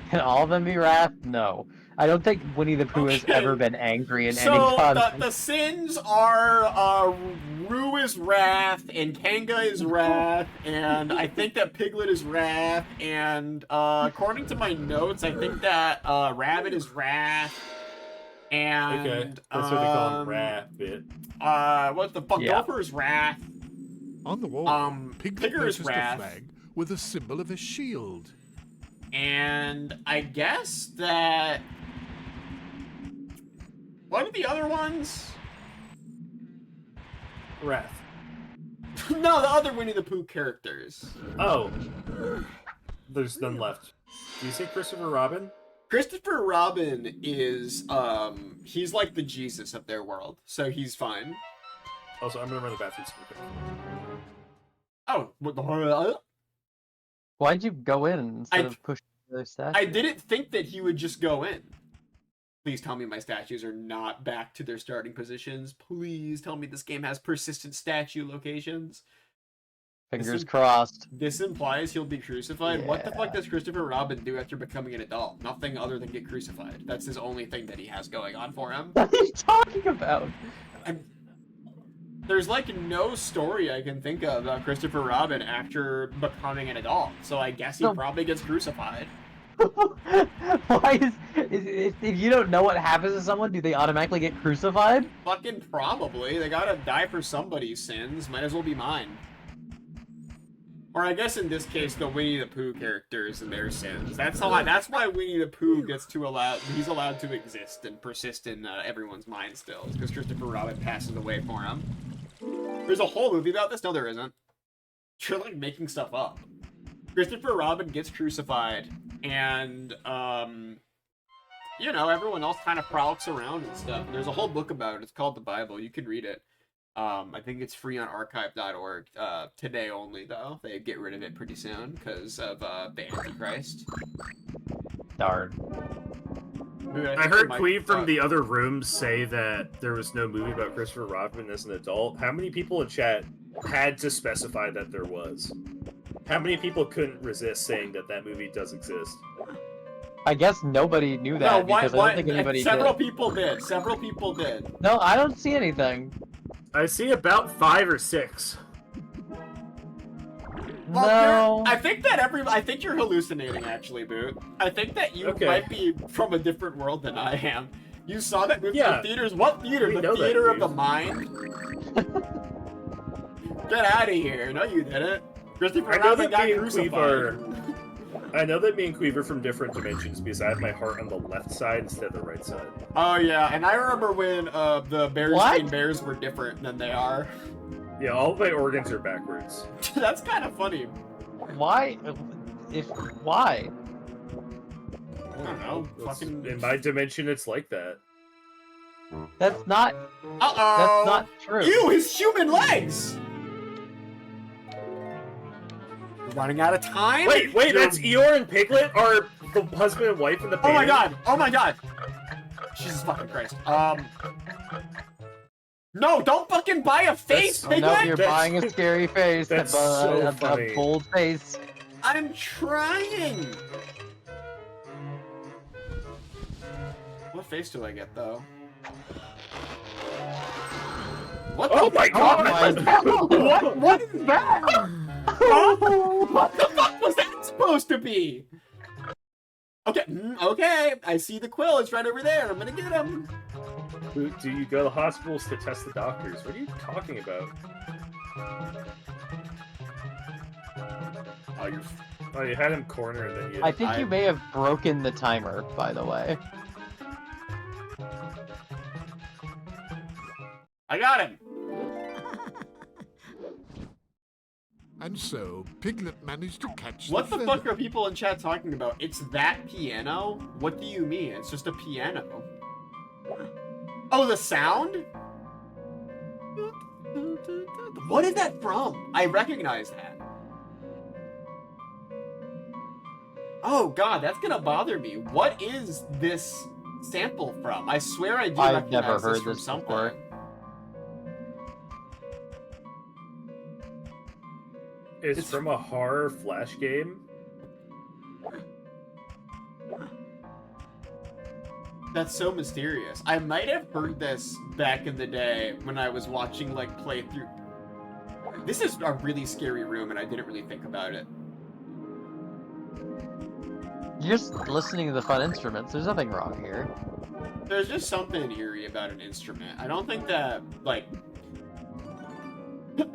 Can all of them be wrath? No. I don't think Winnie the Pooh has ever been angry in any context. The sins are Roo is wrath, and Kanga is wrath, and I think that Piglet is wrath, and according to my notes, I think that Rabbit is wrath, and Okay, that's what they call him, Rabbit. What the fuck? Gopher is wrath. On the wall, Piglet Tigger is noticed wrath. a flag with a symbol of a shield. And I guess that... What are the other ones? Wrath. No, the other Winnie the Pooh characters. Oh. There's none left. Do you say Christopher Robin? Christopher Robin is, he's like the Jesus of their world, so he's fine. Also, I'm gonna run the bathroom super quick. Oh, what the... Why'd you go in instead of pushing the statue? I didn't think that he would just go in. Please tell me my statues are not back to their starting positions. Please tell me this game has persistent statue locations. Fingers crossed. This implies he'll be crucified. Yeah. What the fuck does Christopher Robin do after becoming an adult? Nothing other than get crucified. That's his only thing that he has going on for him. What are you talking about? There's like no story I can think of about Christopher Robin after becoming an adult. So I guess he probably gets crucified. Why if you don't know what happens to someone, do they automatically get crucified? Fucking probably. They gotta die for somebody's sins. Might as well be mine. Or I guess in this case, the Winnie the Pooh characters and their sins. That's why Winnie the Pooh gets to he's allowed to exist and persist in everyone's mind still. It's because Christopher Robin passes away for him. There's a whole movie about this? No, there isn't. You're like making stuff up. Christopher Robin gets crucified, and you know, everyone else kind of frolics around and stuff. There's a whole book about it. It's called the Bible. You can read it. I think it's free on archive.org. Today only, though. They get rid of it pretty soon because of the Antichrist. Darn. I heard Qweave from the other room say that there was no movie about Christopher Robin as an adult. How many people in chat had to specify that there was? How many people couldn't resist saying that that movie does exist? I guess nobody knew that because I don't think anybody Several did. people did. Several people did. No, I don't see anything. I see about 5 or 6. Well, no. I think you're hallucinating, actually, Boot. I think that you might be from a different world than I am. You saw that movie in theaters. What theater? The theater of the mind? Get out of here. No, you didn't. Christopher Robin got crucified. I know that me and Qweave are from different dimensions because I have my heart on the left side instead of the right side. Oh, yeah. And I remember when the Bears bears were different than they are. Yeah, all of my organs are backwards. That's kind of funny. Why? Why? I don't know. Fucking... In my dimension, it's like that. That's not... Uh-oh! That's not true. Ew, his human legs! We're running out of time? Wait, that's Eeyore and Piglet are the husband and wife in the band? Oh my god! Oh my god! Jesus fucking Christ. No, don't fucking buy a face, Piglet! No, you're buying a scary face. That's so funny. A bold face. I'm trying! What face do I get, though? What oh my god! What is that? What the fuck was that supposed to be? Okay, okay, I see the quill. It's right over there. I'm gonna get him. Do you go to hospitals to test the doctors? What are you talking about? Oh, you had him cornered and then you... I think you may have broken the timer, by the way. I got him! And so, Piglet managed to catch What the feather. fuck are people in chat talking about? It's that piano? What do you mean? It's just a piano. Oh, the sound? What is that from? I recognize that. Oh god, that's gonna bother me. What is this sample from? I swear I do I've recognize never heard from this something. before. It's from a horror Flash game. That's so mysterious. I might have heard this back in the day when I was watching, like, playthrough. This is a really scary room, and I didn't really think about it. You're just listening to the fun instruments. There's nothing wrong here. There's just something eerie about an instrument. I don't think that, like...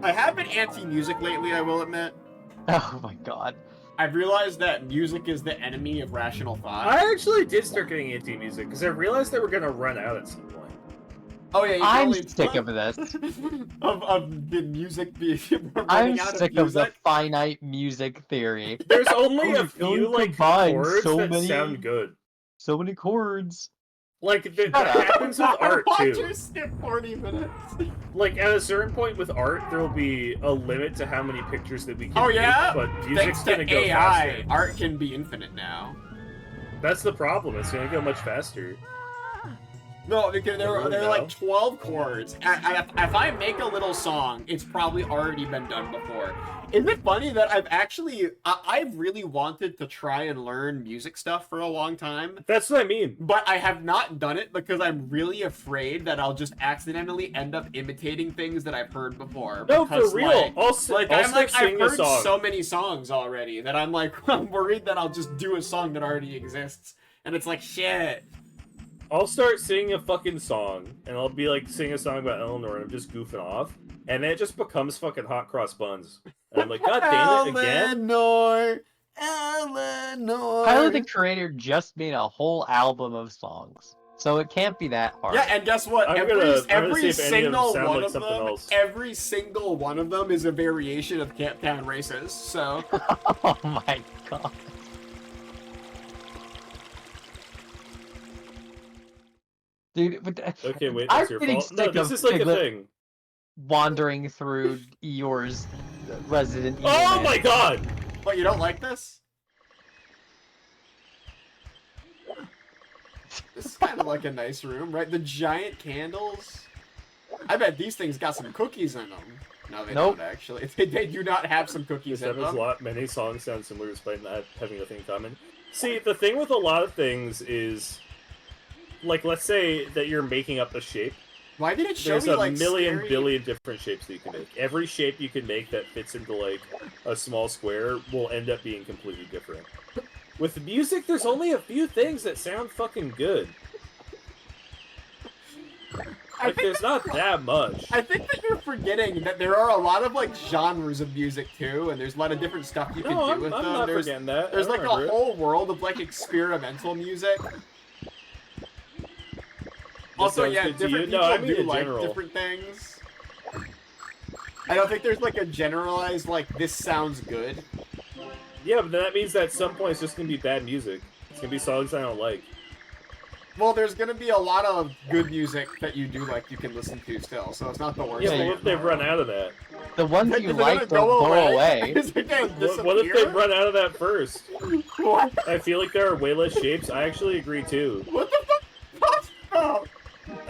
I have been anti-music lately, I will admit. Oh my god. I've realized that music is the enemy of rational thought. I actually did start getting anti-music because I realized they were gonna run out at some point. Oh yeah, I'm sick of this. of the music being I'm running out sick of of the music. finite music theory. There's only Oh, a few don't like combine chords so that many- sound good. So many chords. Like that up. happens with art Watch too. her skip 40 minutes. Like at a certain point with art, there will be a limit to how many pictures that we can Oh yeah? make, but music's Thanks gonna to go AI, faster. art can be infinite now. That's the problem. It's gonna go much faster. No, because there Really are now? like 12 chords. If I make a little song, it's probably already been done before. Isn't it funny that I've really wanted to try and learn music stuff for a long time? That's what I mean. But I have not done it because I'm really afraid that I'll just accidentally end up imitating things that I've heard before. No, because, for real. Like, I'll I've sing a heard song. so many songs already that I'm like, I'm worried that I'll just do a song that already exists. And it's like, shit. I'll start singing a fucking song, and I'll be like singing a song about Eleanor, and I'm just goofing off, and then it just becomes fucking hot cross buns. And I'm like, God damn it, again? Eleanor. Tyler, the creator, just made a whole album of songs, so it can't be that hard. Yeah, and guess what? I'm Every gonna see if any of them single sound one like of something them, else. every single one of them is a variation of Camptown Races. So, Oh my god. Dude, but Okay, wait, I'm that's your getting fault. No, sick this of is like a Piglet thing. wandering through Eeyore's Resident Evil. Oh my god! what, you don't like this? This is kind of like a nice room, right? The giant candles. I bet these things got some cookies in them. No, they Nope. don't actually. They do not have some cookies This in happens a them. lot. Many songs sound similar despite not having nothing in common. See, the thing with a lot of things is, like, let's say that you're making up a shape. Why did it show There's me a like million scary... billion different shapes that you can make. Every shape you can make that fits into, like, a small square will end up being completely different. With music, there's only a few things that sound fucking good. Like, there's not that much. I think that you're forgetting that there are a lot of like genres of music too, and there's a lot of different stuff you can No, do with I'm them. not There's forgetting that. there's I like a remember it. whole world of like experimental music. Also, sounds yeah, good to you? different No, people I mean do in like general. different things. I don't think there's like a generalized like this sounds good. Yeah, but that means that at some point it's just gonna be bad music. It's gonna be songs I don't like. Well, there's gonna be a lot of good music that you do like you can listen to still, so it's not the worst. Yeah, thing but what in if they've the run world. out of that? The ones Is you it like gonna don't go away. Is it gonna What if they disappear? run out of that first? What? I feel like there are way less shapes. I actually agree too. What the fuck? Oh.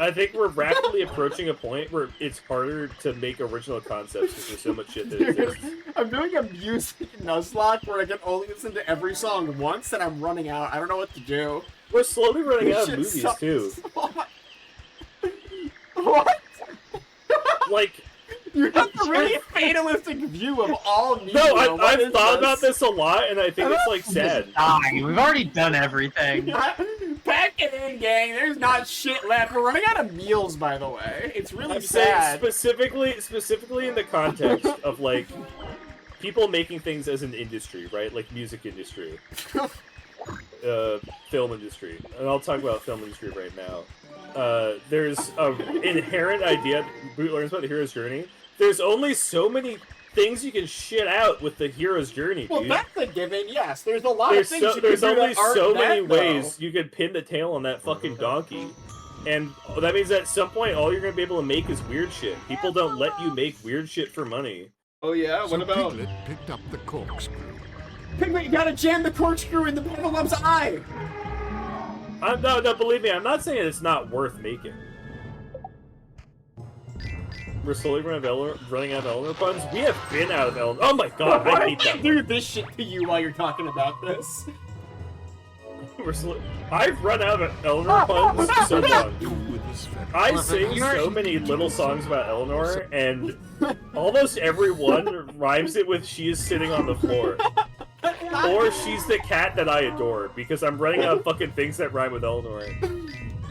I think we're rapidly approaching a point where it's harder to make original concepts because there's so much shit that exists. I'm doing a music nuzlocke where I can only listen to every song once and I'm running out. I don't know what to do. We're slowly running This out of shit movies sucks. too. What? Like, You have a really fatalistic view of all media. no, What I've is thought about this a lot, and I think it's like sad. We've already done everything. Pack it in, gang. There's not shit left. We're running out of meals, by the way. It's really I'm saying sad. specifically in the context of like people making things as an industry, right? Like music industry, film industry, and I'll talk about film industry right now. There's an inherent idea. Boot learns about the hero's journey. There's only so many things you can shit out with the hero's journey, Well, dude. that's a given, yes. There's a lot There's of things you can there's do only that aren't so many that, though. ways you could pin the tail on that fucking donkey. And that means at some point all you're gonna be able to make is weird shit. People don't let you make weird shit for money. Oh yeah? So What about... Piglet picked up the corkscrew. Piglet, you gotta jam the corkscrew in the Pegglum's eye! No, believe me, I'm not saying it's not worth making. We're slowly running out of Eleanor puns. We have been out of Eleanor. Oh my god, I hate that. Do this shit to you while you're talking about this. I've run out of Eleanor puns so long. I sing so many little songs about Eleanor, and almost every one rhymes it with "she is sitting on the floor," or "she's the cat that I adore," because I'm running out of fucking things that rhyme with Eleanor.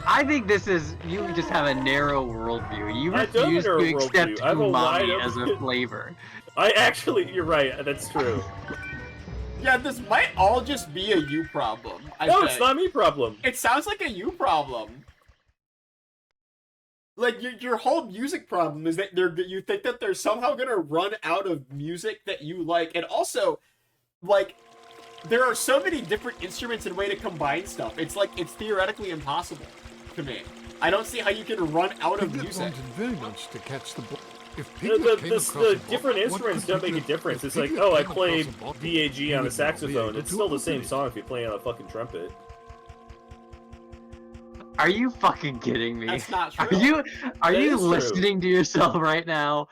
I think this is, you just have a narrow worldview. You refuse to accept umami as a flavor. You're right, that's true. Yeah, this might all just be a you problem. No, it's not me problem. It sounds like a you problem. Like, your whole music problem is that you think that they're somehow gonna run out of music that you like, and also, like, there are so many different instruments and way to combine stuff. It's like, it's theoretically impossible to me. I don't see how you can run out of music. Wanted very much to catch the ball. The different instruments don't make a difference. It's like, oh, I play BAG on a saxophone. It's still the same song if you play on a fucking trumpet. Are you fucking kidding me? That's not true. Are you listening to yourself right now?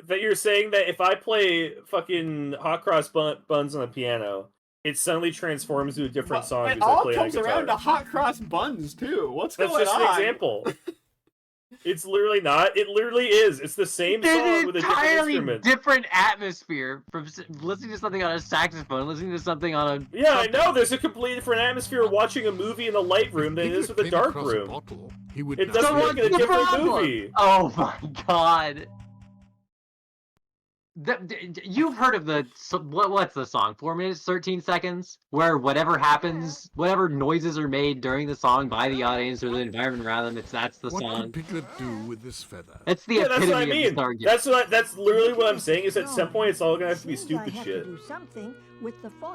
That you're saying that if I play fucking hot cross buns on the piano, it suddenly transforms to a different song because I play on a guitar. It all comes around to hot cross buns too. What's going on? That's just an example. It's literally not. It literally is. It's the same song with a different instrument. Different atmosphere from listening to something on a saxophone, listening to something on a... Yeah, I know. There's a completely different atmosphere watching a movie in a light room than it is with a dark room. It doesn't make it a different movie. Oh my god. You've heard of the what's the song? 4 minutes 13 seconds, where whatever happens, whatever noises are made during the song by the audience or the environment around them, that's the song. What can Piglet do with this feather? That's the epitome that's what I mean. Of this argument. That's literally what I'm saying. Is at some point it's all gonna have to be stupid shit.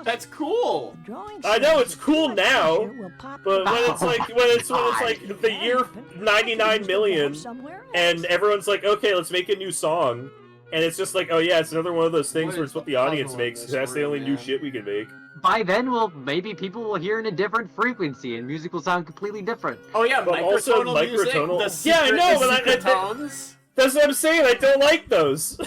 That's cool. I know it's cool now, but when it's like the year 99 million, and everyone's like, okay, let's make a new song. And it's just like, oh yeah, it's another one of those things where it's what the audience makes, because that's the only new shit we can make. By then, maybe people will hear in a different frequency, and music will sound completely different. Oh yeah, but also microtonal. Music, yeah, I know, but that's what I'm saying. I don't like those.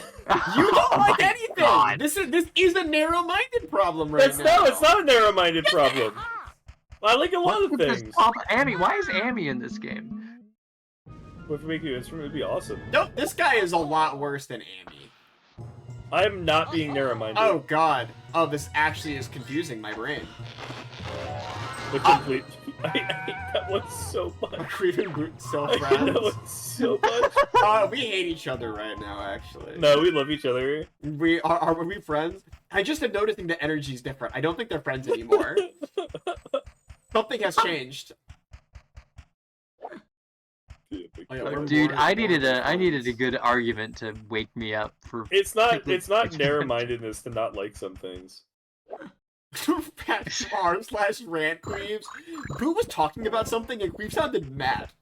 You don't like anything. God. This is a narrow-minded problem right now. No, it's not a narrow-minded problem. I like a lot of things. Amy, why is Amy in this game? What if we make you an instrument? It'd be awesome. Nope, this guy is a lot worse than Amy. I am not being narrow-minded. Oh god. Oh, this actually is confusing my brain. The complete... I hate that one so much. We've been so friends. I hate that one so much. We hate each other right now, actually. No, we love each other. Are we friends? I just am noticing the energy's different. I don't think they're friends anymore. Something has changed. Oh, yeah, dude, I needed a good argument to wake me up for. It's not narrow-mindedness to not like some things. r/rant Qweaves. Who was talking about something and Qweave sounded mad.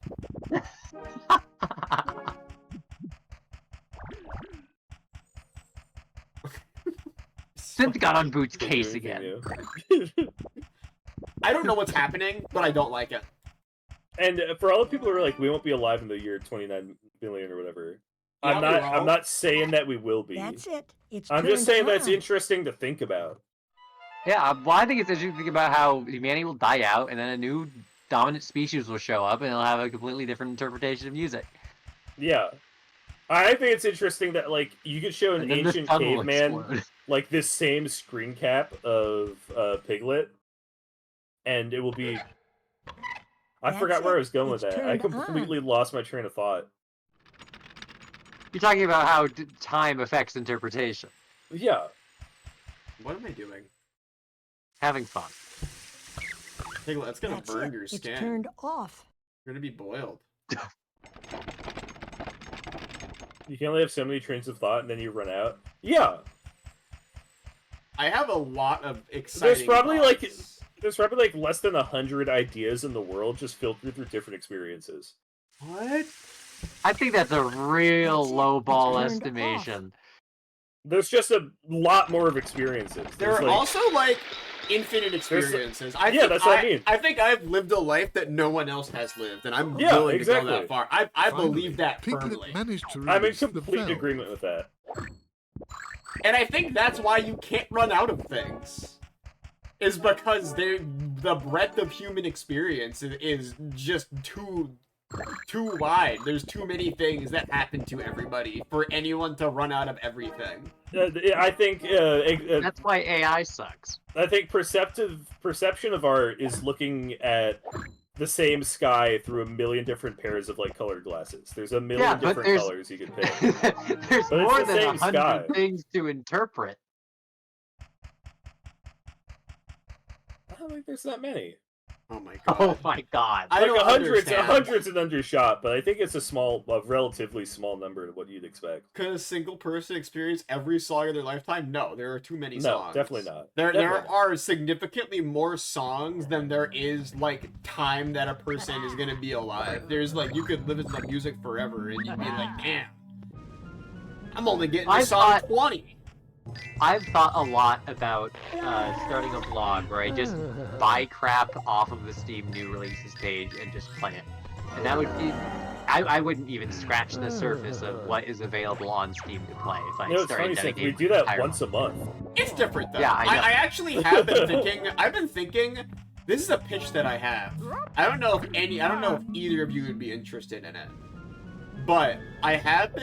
Synth got on Boot's case again. I don't know what's happening, but I don't like it. And for all the people who are like, we won't be alive in the year 29 billion or whatever, Yeah, I'm not saying that we will be. That's it. I'm just saying that's interesting to think about. Yeah, well, I think it's interesting to think about how humanity will die out, and then a new dominant species will show up, and it'll have a completely different interpretation of music. Yeah. I think it's interesting that, like, you could show an ancient caveman, like, this same screen cap of Piglet, and it will be... I forgot where I was going with that. I completely lost my train of thought. You're talking about how time affects interpretation. Yeah. What am I doing? Having fun. Piglet, that's gonna burn your skin. It's turned off. You're gonna be boiled. You can only have so many trains of thought and then you run out. Yeah. I have a lot of exciting There's probably like less than 100 ideas in the world just filtered through different experiences. What? I think that's a real low ball estimation. There's just a lot more of experiences. There are also like infinite experiences. That's what I mean. I think I've lived a life that no one else has lived, and I'm Yeah, willing exactly. to go that far. I believe that Piglet firmly. managed to I'm in release the complete valve. agreement with that. And I think that's why you can't run out of things. Is because the breadth of human experience is just too wide. There's too many things that happen to everybody for anyone to run out of everything. I think that's why AI sucks. I think perception of art is looking at the same sky through a million different pairs of like colored glasses. There's a million different colors you can pick. There's but more it's the than same 100 sky. things to interpret. I don't think there's that many. Oh my god. Oh my god. I don't understand. hundreds and undershot, but I think it's a relatively small number to what you'd expect. Could a single person experience every song of their lifetime? No, there are too many songs. No, definitely not. There are significantly more songs than there is like time that a person is gonna be alive. There's like you could listen to music forever and you'd be like, damn, I'm only getting to song 20. I've thought a lot about starting a blog where I just buy crap off of the Steam new releases page and just play it. And that would be... I wouldn't even scratch the surface of what is available on Steam to play if I started dedicating... We do that once a month. It's different though. Yeah, I know. I actually have been thinking... I've been thinking... This is a pitch that I have. I don't know if either of you would be interested in it. But I've had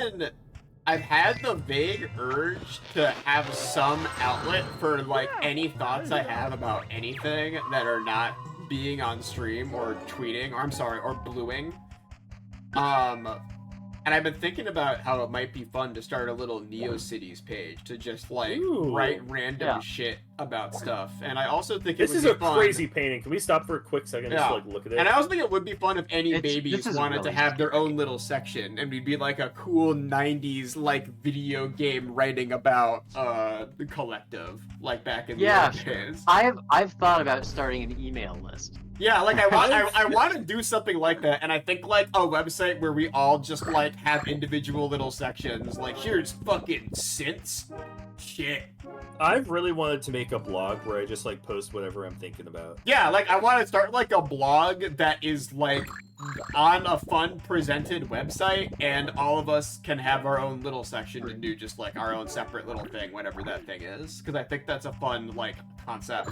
the vague urge to have some outlet for like any thoughts I have about anything that are not being on stream or tweeting, or bluing. And I've been thinking about how it might be fun to start a little NeoCities page to just like write random shit about stuff. And I also think this is a crazy painting. Can we stop for a quick second and just like look at it? And I also think it would be fun if any babies wanted to have their own little section, and we'd be like a cool 90s like video game writing about the collective, like back in the old days. I've thought about starting an email list. Yeah, like I want to do something like that, and I think like a website where we all just like have individual little sections. Like here's fucking synths, shit. I've really wanted to make a blog where I just like post whatever I'm thinking about. Yeah, like I want to start like a blog that is like on a fun presented website, and all of us can have our own little section to do just like our own separate little thing, whatever that thing is, because I think that's a fun like concept.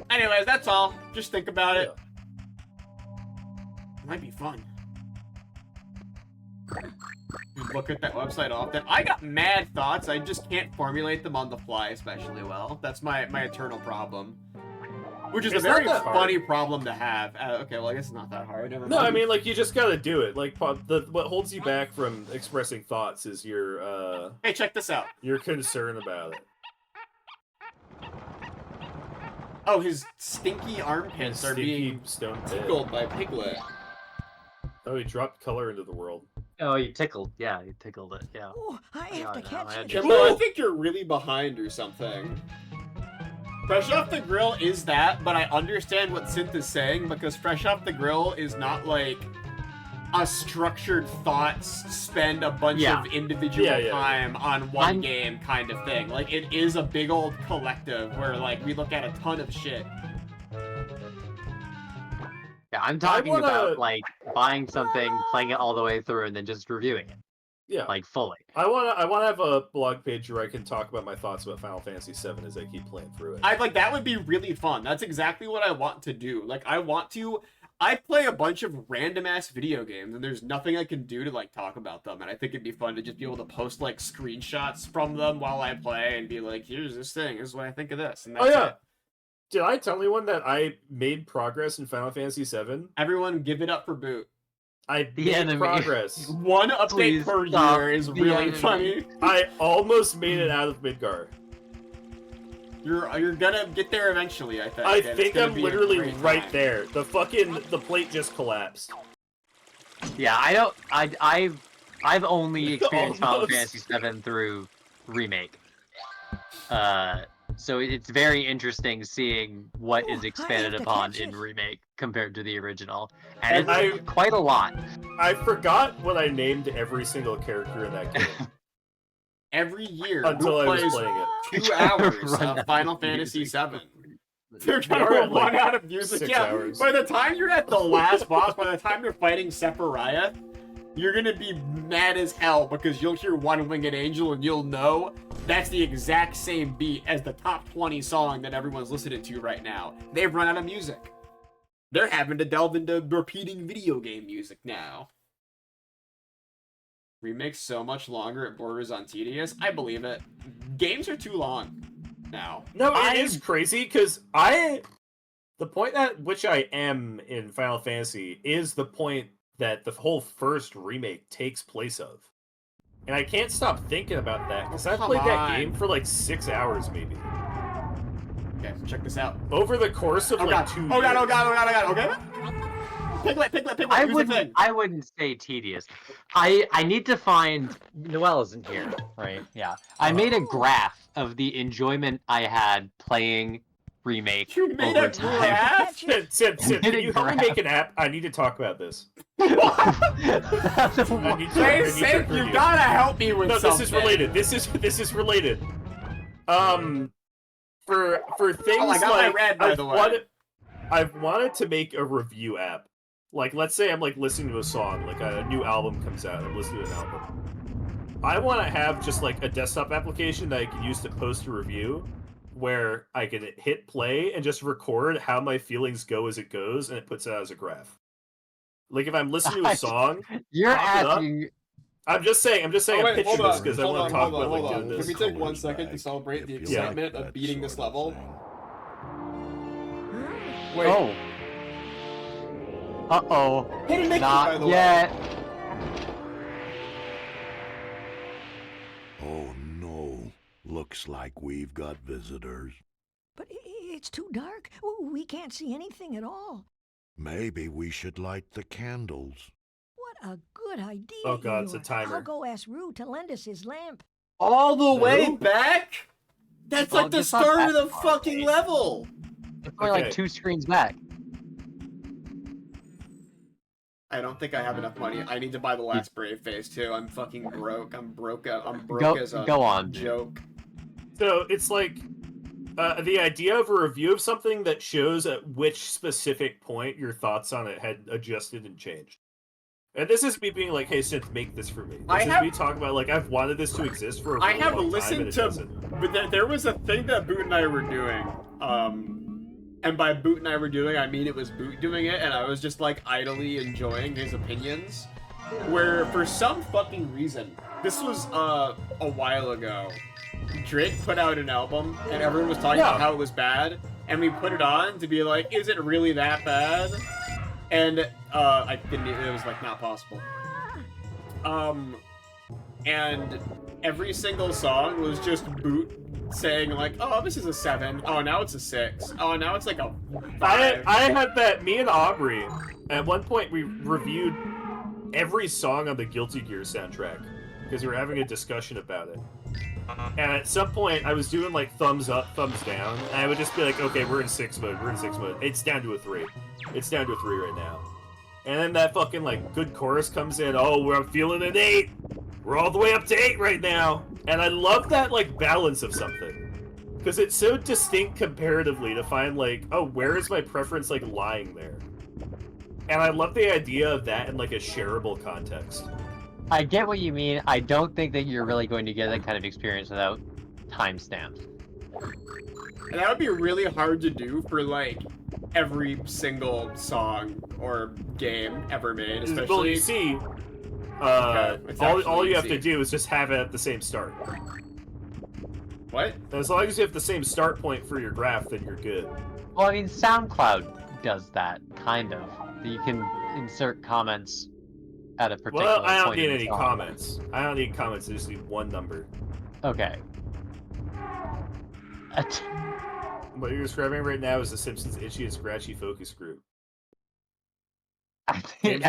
Anyways, that's all. Just think about it. Might be fun. Look at that website often. I got mad thoughts. I just can't formulate them on the fly especially well. That's my eternal problem. Which is a very funny problem to have. Okay, well, I guess it's not that hard. No, I mean, like, you just gotta do it. Like, what holds you back from expressing thoughts is your, Hey, check this out. Your concern about it. Oh, his stinky armpits are being tickled by Piglet. Oh, he dropped color into the world. Oh, you tickled. Yeah, you tickled it. Yeah. Oh, I have to catch it. Kimbo, I think you're really behind or something. Fresh Off the Grill is that, but I understand what Synth is saying, because Fresh Off the Grill is not like a structured thoughts, spend a bunch of individual time on one game kind of thing. Like, it is a big old collective where, like, we look at a ton of shit. Yeah, I'm talking about, like, buying something, playing it all the way through, and then just reviewing it. Yeah. Like, fully. I wanna have a blog page where I can talk about my thoughts about Final Fantasy VII as I keep playing through it. That would be really fun. That's exactly what I want to do. Like, I play a bunch of random-ass video games, and there's nothing I can do to, like, talk about them, and I think it'd be fun to just be able to post, like, screenshots from them while I play, and be like, here's this thing, this is what I think of this, and that's it. Did I tell anyone that I made progress in Final Fantasy VII? Everyone give it up for Boot. I made progress. One update per year is really funny. I almost made it out of Midgar. You're gonna get there eventually, I think. I think I'm literally right there. The plate just collapsed. Yeah, I've only experienced Final Fantasy VII through Remake. So it's very interesting seeing what is expanded upon in Remake compared to the original. And it's quite a lot. I forgot what I named every single character in that game. every year Until who I was plays playing it. 2 hours of Final Fantasy VII. They're gonna run out of music. 6 Yeah, hours. by the time you're at the last boss, by the time you're fighting Sephiroth, you're gonna be mad as hell because you'll hear One Winged Angel and you'll know that's the exact same beat as the top 20 song that everyone's listening to right now. They've run out of music. They're having to delve into repeating video game music now. Remakes so much longer, it borders on tedious. I believe it. Games are too long now. No, it is crazy because the point at which I am in Final Fantasy is the point that the whole first remake takes place of. And I can't stop thinking about that because I played that game for like 6 hours maybe. Okay, check this out. Over the course of like 2 years. Oh god, okay? Piglet, I wouldn't say tedious. I need to find... Noelle isn't here, right? Yeah. I made a graph of the enjoyment I had playing Remake over time. Sid, can you help me make an app? I need to talk about this. Say, you gotta help me with something. This is related. This is related. For things I got like my red, by the way. I've wanted to make a review app. Like, let's say I'm like listening to a song, like a new album comes out, I'm listening to an album. I want to have just like a desktop application that I can use to post a review, where I can hit play and just record how my feelings go as it goes, and it puts it out as a graph. Like if I'm listening to a song, you're asking. I'm just saying. I'm pitching this because I want to talk about hold like on. doing this. Can we take 1 second to celebrate the excitement of beating this level? Wait. Oh. Uh-oh. Hidden Mickey, Not by the yet. Oh no. Looks like we've got visitors. But it's too dark. We can't see anything at all. Maybe we should light the candles. What a good idea. Oh god, it's a Eeyore. timer. I'll go ask Rue to lend us his lamp. All the way back? That's like the it's not start of that the far fucking away. level. It's only like 2 screens back. I don't think I have enough money. I need to buy the last Brave Face too. I'm fucking broke. I'm broke as a go on. joke. So it's like the idea of a review of something that shows at which specific point your thoughts on it had adjusted and changed. And this is me being like, "Hey, Synth, make this for me." This is me talking about like I've wanted this to exist for a really long time, and it doesn't. But there was a thing that Boot and I were doing. And by Boot and I were doing, I mean it was Boot doing it, and I was just like idly enjoying his opinions. Where for some fucking reason, this was a while ago, Drake put out an album, and everyone was talking about how it was bad, and we put it on to be like, is it really that bad? And I didn't. It was like not possible. And every single song was just Boot saying like, oh, this is a 7. Oh, now it's a 6. Oh, now it's like a 5. I had that. Me and Aubrey, at one point, we reviewed every song on the Guilty Gear soundtrack because we were having a discussion about it. And at some point, I was doing like thumbs up, thumbs down, and I would just be like, okay, we're in 6 mode. We're in 6 mode. It's down to a 3. It's down to a 3 right now. And then that fucking like good chorus comes in. Oh, we're feeling an 8. We're all the way up to 8 right now. And I love that like balance of something. Because it's so distinct comparatively to find like, oh, where is my preference like lying there? And I love the idea of that in like a shareable context. I get what you mean. I don't think that you're really going to get that kind of experience without timestamps. And that would be really hard to do for like every single song or game ever made, especially. Well, you see, all you have to do is just have it at the same start. What? As long as you have the same start point for your graph, then you're good. Well, I mean, SoundCloud does that, kind of. You can insert comments at a particular point. Well, I don't need in the any song. comments. I don't need comments, I just need one number. Okay. What you're describing right now is the Simpsons Itchy and Scratchy focus group. I think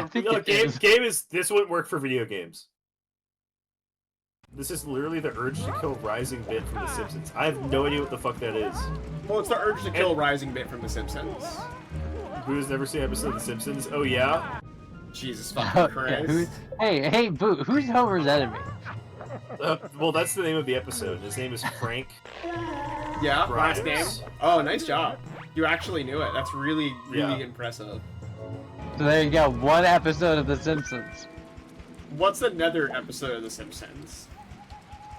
This wouldn't work for video games. This is literally the Urge to Kill Rising bit from The Simpsons. I have no idea what the fuck that is. Well, it's the Urge to Kill Rising bit from The Simpsons. Boo's never seen an episode of The Simpsons? Oh yeah? Jesus fucking Christ. Hey, Boo, who's Homer's enemy? Well, that's the name of the episode. His name is Frank. Yeah, Grimes. last name. Oh, nice job. You actually knew it. That's really, really Yeah. impressive. So there you go, one episode of The Simpsons. What's another episode of The Simpsons?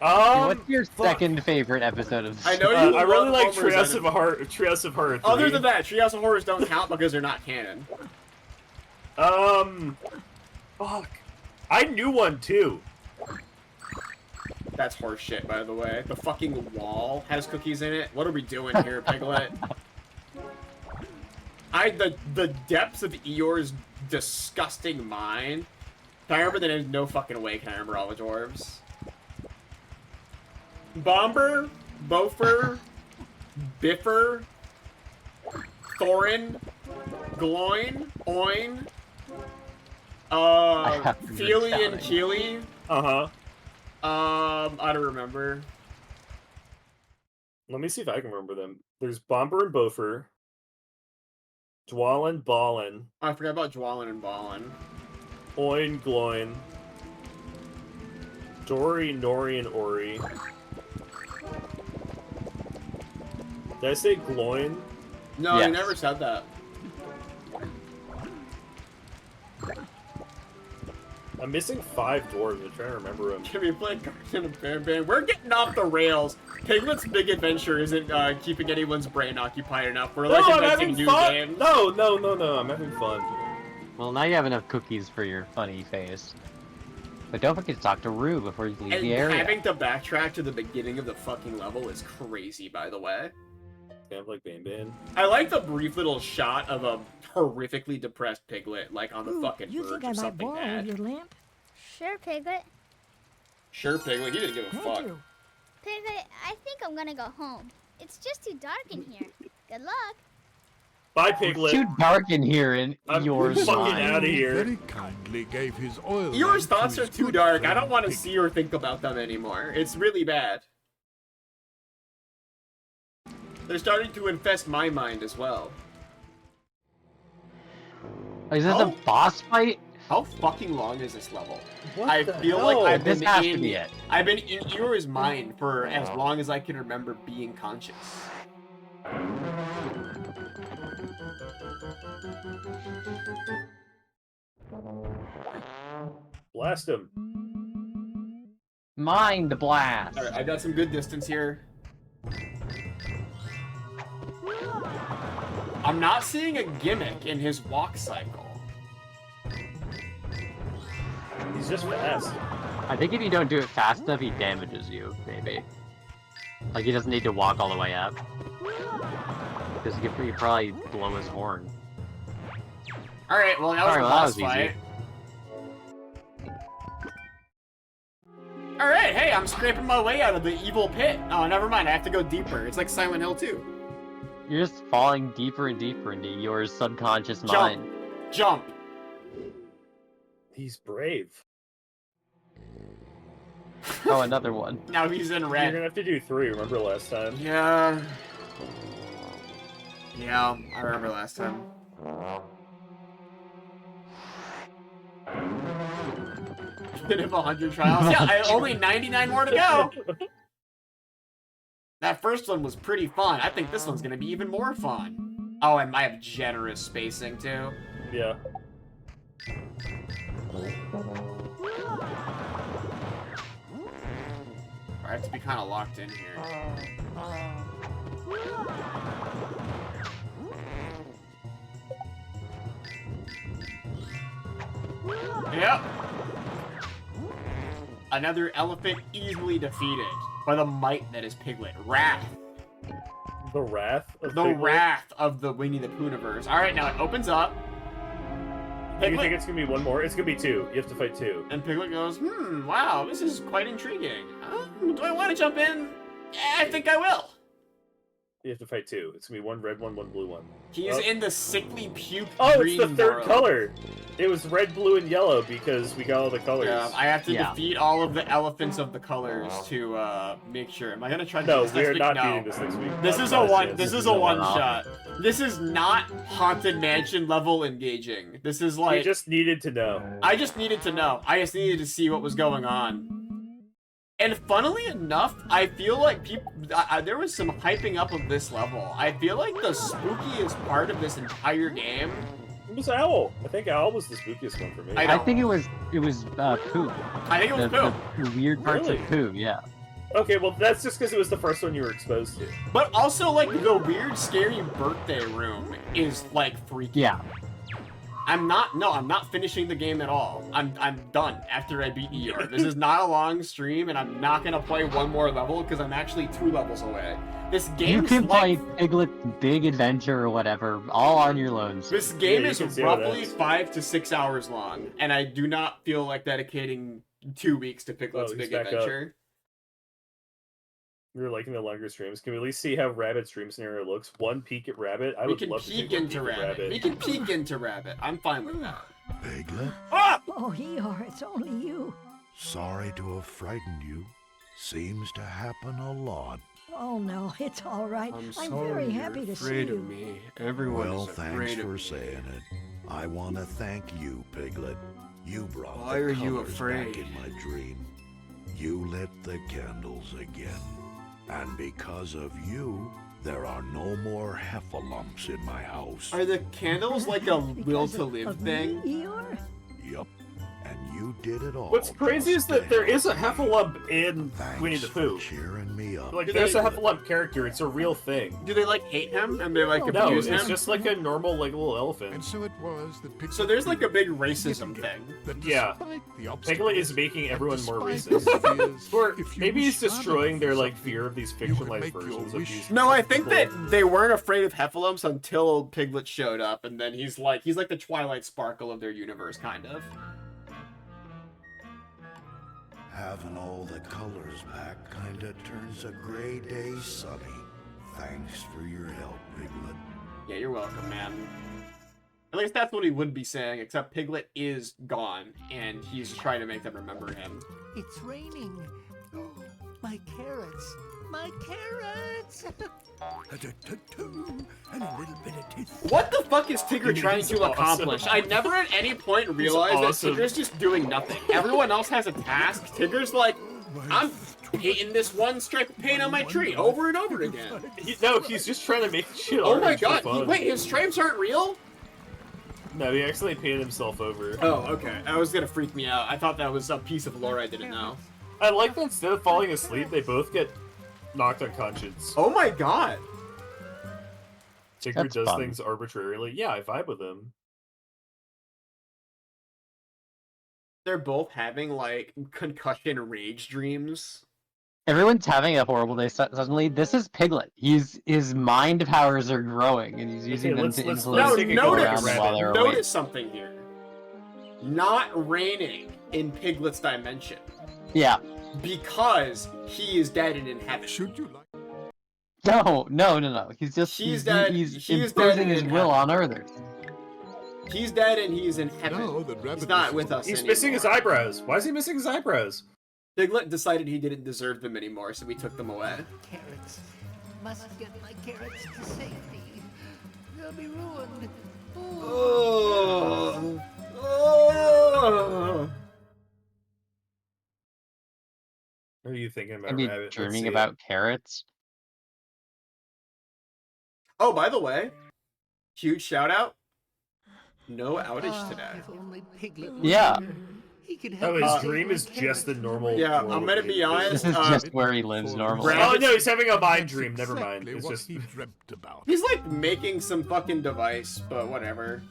What's your second favorite episode of The I Simpsons? know you I really love like Homer's Treehouse edit. of Horror. Treehouse of Horror 3. Other than that, Treehouse of Horrors don't count because they're not canon. Fuck. I knew one too. That's horseshit, by the way. The fucking wall has cookies in it. What are we doing here, Piglet? The depths of Eeyore's disgusting mind. Can I remember the names? No fucking way can I remember all the dwarves. Bomber, Bofer, Biffer, Thorin, Gloin, Oin, Feely and Keely. Uh-huh. I don't remember. Let me see if I can remember them. There's Bomber and Bofer. Dwalin, Ballin. I forgot about Dwalin and Ballin. Oin, Gloin. Dory, Nori, and Ori. Did I say Gloin? No, Yes. you never said that. I'm missing 5 dwarves. I'm trying to remember them. Can we play Garden of Banban? We're getting off the rails. Piglet's big adventure isn't keeping anyone's brain occupied enough. We're like No, I'm inventing having new fun! games. No, I'm having fun. Well, now you have enough cookies for your funny face. But don't forget to talk to Rue before you leave And the area. having to backtrack to the beginning of the fucking level is crazy, by the way. Kind of like Banban. I like the brief little shot of a horrifically depressed Piglet, like on the fucking You verge think I of might something borrow bad. your lamp? Sure, Piglet. Sure, Piglet, he didn't give a Thank fuck. you. Piglet, I think I'm gonna go home. It's just too dark in here. Good luck. Bye, It's Piglet. too dark in here in I'm yours. fucking mind. out of here. Very kindly gave his oil. Yours lamp thoughts to are his too good dark. I friend don't want to Piglet. see or think about them anymore. It's really bad. They're starting to infest my mind as well. Is this Oh. a boss fight? How fucking long is this level? What I the feel hell? like I've This been has to in be it. I've been in Eeyore's mind for as long as I can remember being conscious. Blast him. Mind blast. Alright, I got some good distance here. I'm not seeing a gimmick in his walk cycle. He's just fast. I think if you don't do it fast enough, he damages you, maybe. Like, he doesn't need to walk all the way up. Because he could probably blow his horn. Alright, well, that was Alright, a well, that boss was easy. fight. Alright, hey, I'm scraping my way out of the evil pit. Oh, never mind, I have to go deeper. It's like Silent Hill 2. You're just falling deeper and deeper into your subconscious Jump. mind. Jump. He's brave. Oh, another one. Now he's in You're red. gonna have to do 3, remember last time? Yeah. Yeah, I remember last time. Did have 100 trials. Yeah, I only 99 more to go. That first one was pretty fun. I think this one's gonna be even more fun. Oh, and I have generous spacing too. Yeah. I have to be kind of locked in here. Yep. Another elephant easily defeated by the might that is Piglet. Wrath. The Wrath of The Piglet? wrath of the Winnie the Poohniverse. Alright, now it opens up. Do you Piglet, think it's gonna be one more? It's gonna be 2. You have to fight 2. and Piglet goes, wow, this is quite intriguing. Do I want to jump in? I think I will. You have to fight 2. It's gonna be 1 red one, 1 blue one. He's Oh. in the sickly puke Oh, green it's the 3rd world. color! It was red, blue, and yellow because we got all the colors. Yeah, I have to Yeah. defeat all of the elephants of the colors to make sure. Am I gonna try to do No, this we next are week? not No. beating this next week. This Not is by a one. chance. This is a one one-off. shot. This is not Haunted Mansion level engaging. This is We like just needed to know. I just needed to know. I just needed to see what was going on. And funnily enough, I feel like people there was some hyping up of this level. I feel like the spookiest part of this entire game. It was Owl. I think Owl was the spookiest one for me. I think it was Pooh. I think it was Pooh. The weird parts Really? of Pooh, yeah. Okay, well that's just because it was the first one you were exposed to. But also, like, the weird, scary birthday room is, like, freaky. Yeah. I'm not finishing the game at all. I'm done after I beat Eeyore. This is not a long stream, and I'm not gonna play one more level because I'm actually 2 levels away. This game You can play Piglet's Big Adventure or whatever, all on your loans. This game Yeah, is you can see how roughly that is. 5 to 6 hours long, and I do not feel like dedicating 2 weeks to Piglet's Oh, he's Big back up. Adventure. We were liking the longer streams. Can we at least see how Rabbit's stream scenario looks? One peek at Rabbit? I We would can love to peek take one into peek at Rabbit. We can peek into Rabbit. I'm fine with that. Piglet, Ah! Oh, Eeyore, it's only you. sorry to have frightened you. Seems to happen a lot. Oh, no, it's all right. I'm very sorry happy you're to see afraid you. of me. Everyone Well, is thanks afraid for of me. saying it. I want to thank you, Piglet. You brought Why the are you colors afraid? back in my dream. You lit the candles again. And because of you, there are no more heffalumps in my house. Are the candles like a will to live Of thing? me, Eeyore? Yup. And you did it all. What's crazy is just that to there is a help me. Heffalump in Thanks Winnie the for Pooh. cheering me up. Like, Do there's they- a Heffalump character. It's a real thing. Do they like hate him and they like No, abuse it's him? just like a normal, like, little elephant. And so it was that Piglet So there's like a big didn't racism get thing. that Yeah. despite the Piglet obstacles is making and everyone more despite racist. the fears, Or if you maybe he's stand destroying up their, for like, something, fear of these you can fictionalized make your versions of wish these. No, I think people. that they weren't afraid of heffalumps until Piglet showed up, and then he's like the Twilight Sparkle of their universe, kind of. Having all the colors back kinda turns a gray day sunny. Thanks for your help, Piglet. Yeah, you're welcome, man. At least that's what he would be saying, except Piglet is gone, and he's trying to make them remember him. It's raining. My carrots. My carrots. And a little bit of teeth. What the fuck is Tigger trying It's to awesome. accomplish? I never at any point realized awesome. that Tigger's just doing nothing. Everyone else has a task. Tigger's like, I'm painting this one stripe of paint on my tree over and over again. No, he's just trying to make shit Oh my orange for god, fun. wait, his stripes aren't real? No, he actually painted himself over. Oh, okay. That was gonna freak me out. I thought that was a piece of lore I didn't know. I like that instead of falling asleep, they both get knocked unconscious. Oh my god. Tigger That's does fun. things arbitrarily. Yeah, I vibe with him. They're both having, like, concussion rage dreams. Everyone's having a horrible day suddenly. This is Piglet. His mind powers are growing, and he's using them to let's influence take a people go around at them while Rabbit. they're awake. Notice something here. Not raining in Piglet's dimension. Yeah. Because he is dead and in heaven. Should you like? No. He's just He's dead. He's He's imposing dead his in will heaven. on others. He's dead and he's in heaven. No, the rabbit He's not was- with us He's anymore. missing his eyebrows. Why is he missing his eyebrows? Piglet decided he didn't deserve them anymore, so we took them away. Carrots. Must get my carrots to safety. They'll be ruined. Oh. Oh. What are you thinking about, I mean, Rabbit? Let's dreaming see. about carrots. Oh, by the way, huge shout out. No outage today. If only Piglet were Yeah. here. He could Oh, help his me save dream my is just the carrots. normal. Yeah, world I'm gonna of be Piglet. honest, This is just where he lives normally. Oh no, he's having a mind That's dream. Never mind. exactly It's what just he dreamt about. He's like making some fucking device, but whatever.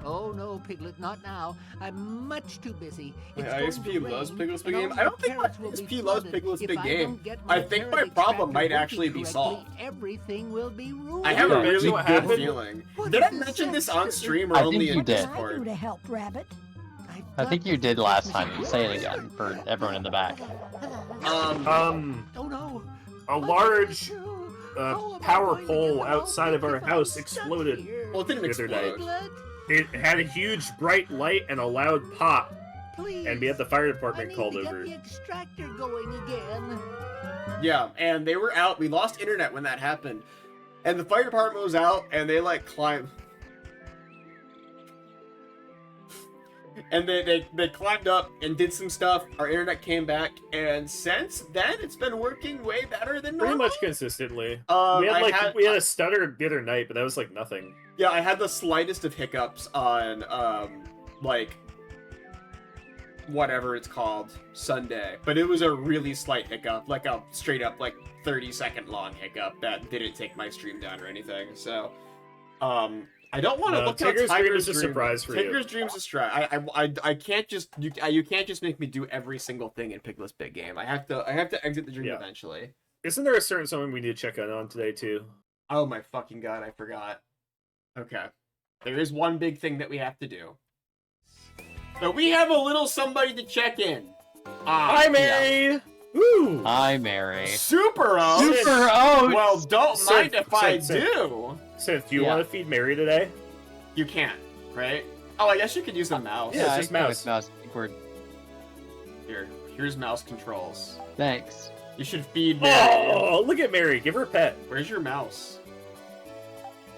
Oh no, Piglet, not now. I'm much too busy. Wait, It's going ISP to loves rain, Piglet's Big and Game? all I don't my think carrots will be ISP loves flooded. Piglet's If Big I Game. don't get I my think my carrot problem extractor might working actually be correctly, solved. Everything will be ruined. I have a Yeah, really actually what good happened- feeling. What Did I is mention this disaster? on stream or I think only you in did. What can I do Discord? to help, Rabbit? I think you did last time. You say it again for everyone in the back. Oh no. A large power pole outside of our house exploded Well, it didn't the other day. explode. It had a huge bright light and a loud pop, Please. and we had the fire I department need called to get over. the extractor going again. Yeah, and they were out. We lost internet when that happened. And the fire department was out, and they, like, climbed. And they climbed up and did some stuff. Our internet came back, and since then it's been working way better than normal. Pretty much consistently. I we had a stutter the other night, but that was like nothing. Yeah, I had the slightest of hiccups on like whatever it's called, Sunday. But it was a really slight hiccup, like a straight up like 30-second long hiccup that didn't take my stream down or anything. So I don't want to look at Tiger's Dream Tiger's is a surprise for you. Tiger's Dream's a strike. I can't just you can't just make me do every single thing in Piglet's big game. I have to exit the dream eventually. Isn't there a certain something we need to check out on today too? Oh my fucking god, I forgot. Okay. There is one big thing that we have to do. So we have a little somebody to check in. Hi, Mary! Yeah. Woo! Hi, Mary. Super Oats! Super Oats! Well, don't mind if I Sith. do. Sith, do you want to feed Mary today? You can't, right? Oh, I guess you could use the mouse. Yeah, it's just mouse. Here's mouse controls. Thanks. You should feed Mary. Oh, look at Mary. Give her a pet. Where's your mouse?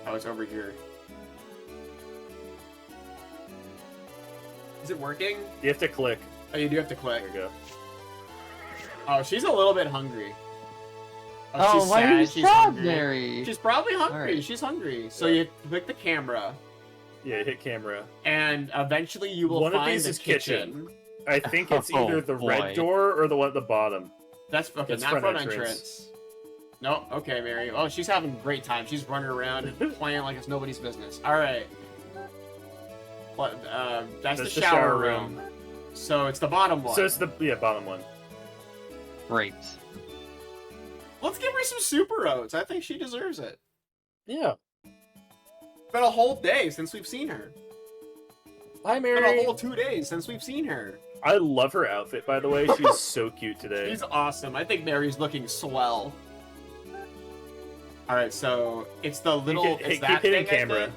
Oh, it's over here. Is it working? You have to click. Oh, you do have to click. There you go. Oh, she's a little bit hungry. Oh, she's why are you sad. She's sad, hungry. Mary? She's probably hungry. Alright. She's hungry. So you click the camera. Yeah, hit camera. And eventually you will One find of these the is kitchen. I think it's either the red door or the one at the bottom. That's okay. That's Not front front entrance. No. Okay, Mary. Oh, she's having a great time. She's running around and playing like it's nobody's business. All right. What? That's the shower room. So it's the bottom one. So it's the bottom one. Great. Let's give her some Super Oats. I think she deserves it. Yeah. It's been a whole day since we've seen her. Hi, It's Mary. been a whole 2 days since we've seen her. I love her outfit, by the way. She's so cute today. She's awesome. I think Mary's looking swell. All right, so it's the little. It's keep that hitting thing, camera. I think.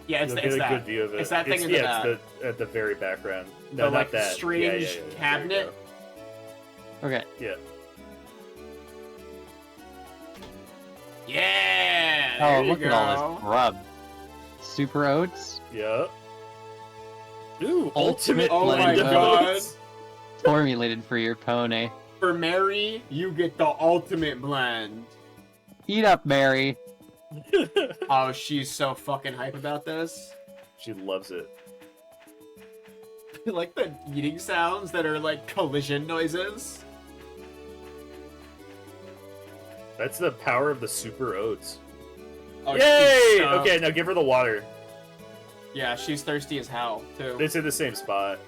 Yeah, it's, You'll it's get a that. good view of it. It's that thing in the back. It's at the very background. No, The, not like, that. strange Yeah. cabinet. Okay. Yeah. Yeah. Oh, There you look go. at all this grub. Super Oats? Yeah. Ooh, Ultimate Oh my blend god. oats. Formulated for your pony. For Mary, you get the ultimate blend. Eat up, Mary. Oh, she's so fucking hype about this. She loves it. Like the eating sounds that are like collision noises. That's the power of the Super Oats. Oh, Yay! she's so- Okay, now give her the water. Yeah, she's thirsty as hell, too. It's in the same spot.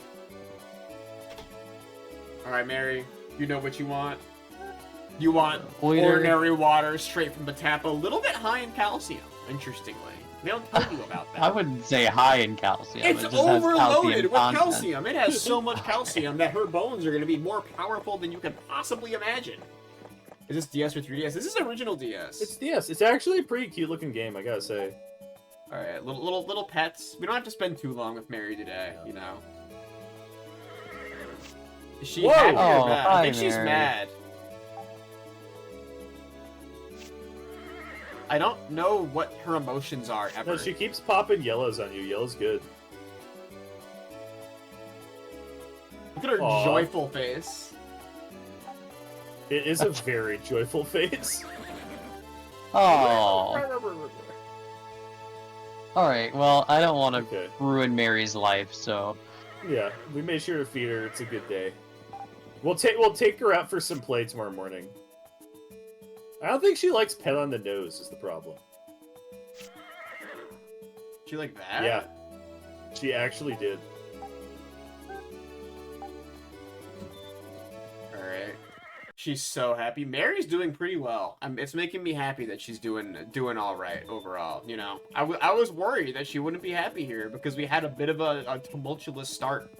Alright, Mary, you know what you want? You want Waiter. ordinary water straight from the tap, a little bit high in calcium, interestingly. They don't tell you about that. I wouldn't say high in calcium. It's it just has overloaded with content. calcium. It has so much calcium that her bones are going to be more powerful than you can possibly imagine. Is this DS or 3DS? This is original DS. It's DS. It's actually a pretty cute looking game, I gotta say. All right, little pets. We don't have to spend too long with Mary today, you know. Is she Whoa! happy or Oh, mad? hi, I think she's Mary. mad. I don't know what her emotions are ever. No, she keeps popping yellows on you. Yellow's good. Look at her Aw. joyful face. It is a very joyful face. Oh. Alright, well, I don't want to Okay. ruin Mary's life, so... Yeah, we made sure to feed her. It's a good day. We'll take her out for some play tomorrow morning. I don't think she likes pet on the nose is the problem. She like that? Yeah. She actually did. Alright. She's so happy. Mary's doing pretty well. It's making me happy that she's doing all right overall. You know, I was worried that she wouldn't be happy here because we had a bit of a tumultuous start.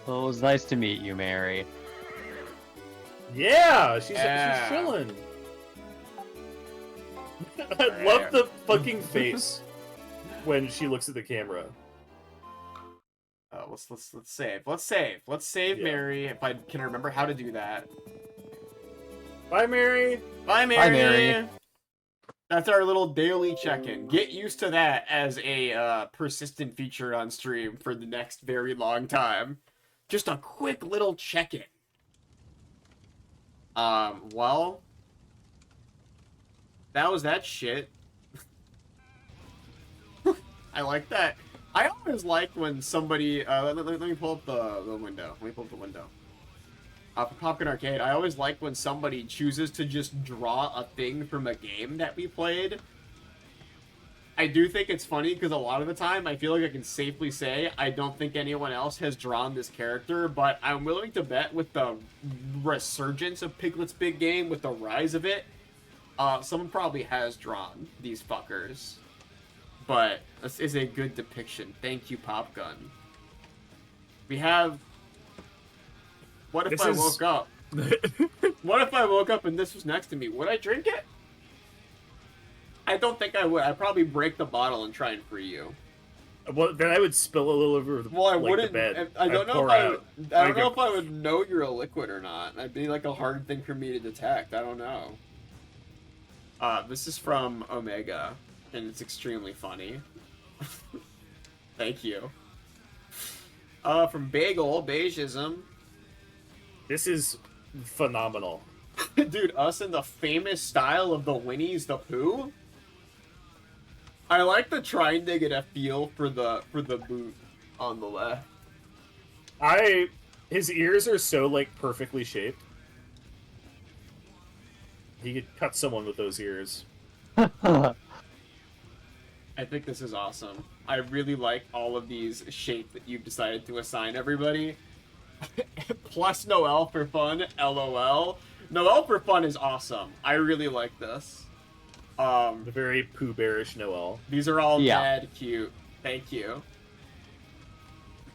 Well, it was nice to meet you, Mary. Yeah, she's Yeah. chilling. I love the fucking face when she looks at the camera. Let's save. Let's save Mary if I can remember how to do that. Bye, Mary. Bye, Mary. Bye, Mary. That's our little daily check-in. Get used to that as a persistent feature on stream for the next very long time. Just a quick little check-in. Well, that was that shit. I like that. I always like when somebody, let me pull up the window. Let me pull up the window. For Popcorn Arcade, I always like when somebody chooses to just draw a thing from a game that we played. I do think it's funny because a lot of the time I feel like I can safely say I don't think anyone else has drawn this character, but I'm willing to bet with the resurgence of Piglet's Big Game, with the rise of it, someone probably has drawn these fuckers. But this is a good depiction. Thank you, Pop Gun. We have... What if I woke up? What if I woke up and this was next to me? Would I drink it? I don't think I would. I'd probably break the bottle and try and free you. Well, then I would spill a little over the, I like, wouldn't. the bed. I don't know I'd if I don't know if I would know you're a liquid or not. That'd be like a hard thing for me to detect. I don't know. This is from Omega, and it's extremely funny. Thank you. From Bagel, Beigeism. This is phenomenal. Dude, us in the famous style of the Winnie's the Pooh? I like the trying to get a feel for the boot on the left. His ears are so, like, perfectly shaped. He could cut someone with those ears. I think this is awesome. I really like all of these shapes that you've decided to assign everybody. Plus Noel for fun, LOL. Noel for fun is awesome. I really like this. The very Pooh Bearish Noel. These are all mad cute. Thank you.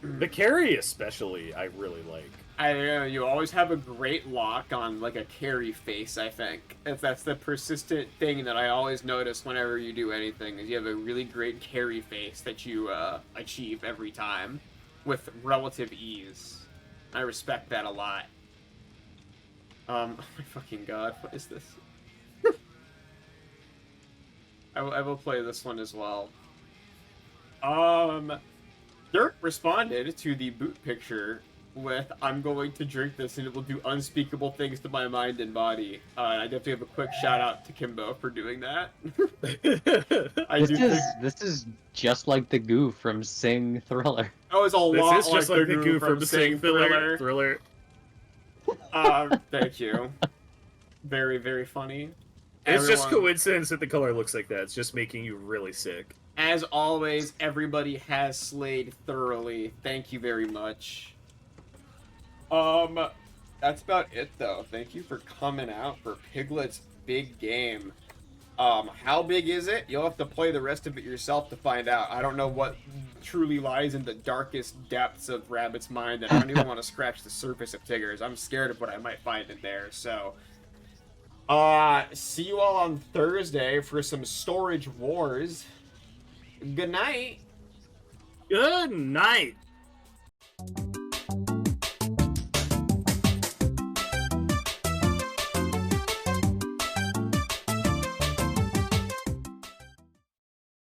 The Carrie especially, I really like. I don't know, you always have a great lock on, like, a Carrie face, I think. That's the persistent thing that I always notice whenever you do anything, is you have a really great Carrie face that you achieve every time with relative ease. I respect that a lot. Oh my fucking god, what is this? I will play this one as well. Dirk responded to the boot picture with, "I'm going to drink this and it will do unspeakable things to my mind and body." I definitely have a quick shout out to Kimbo for doing that. This is just like the goo from Sing Thriller. Oh, it's a lot This is just like the goo from Sing Thriller. Thank you. Very, very funny. It's just coincidence that the color looks like that. It's just making you really sick. As always, everybody has slayed thoroughly. Thank you very much. That's about it, though. Thank you for coming out for Piglet's Big Game. How big is it? You'll have to play the rest of it yourself to find out. I don't know what truly lies in the darkest depths of Rabbit's mind, and I don't even want to scratch the surface of Tigger's. I'm scared of what I might find in there, so... see you all on Thursday for some Storage Wars. Good night. Good night.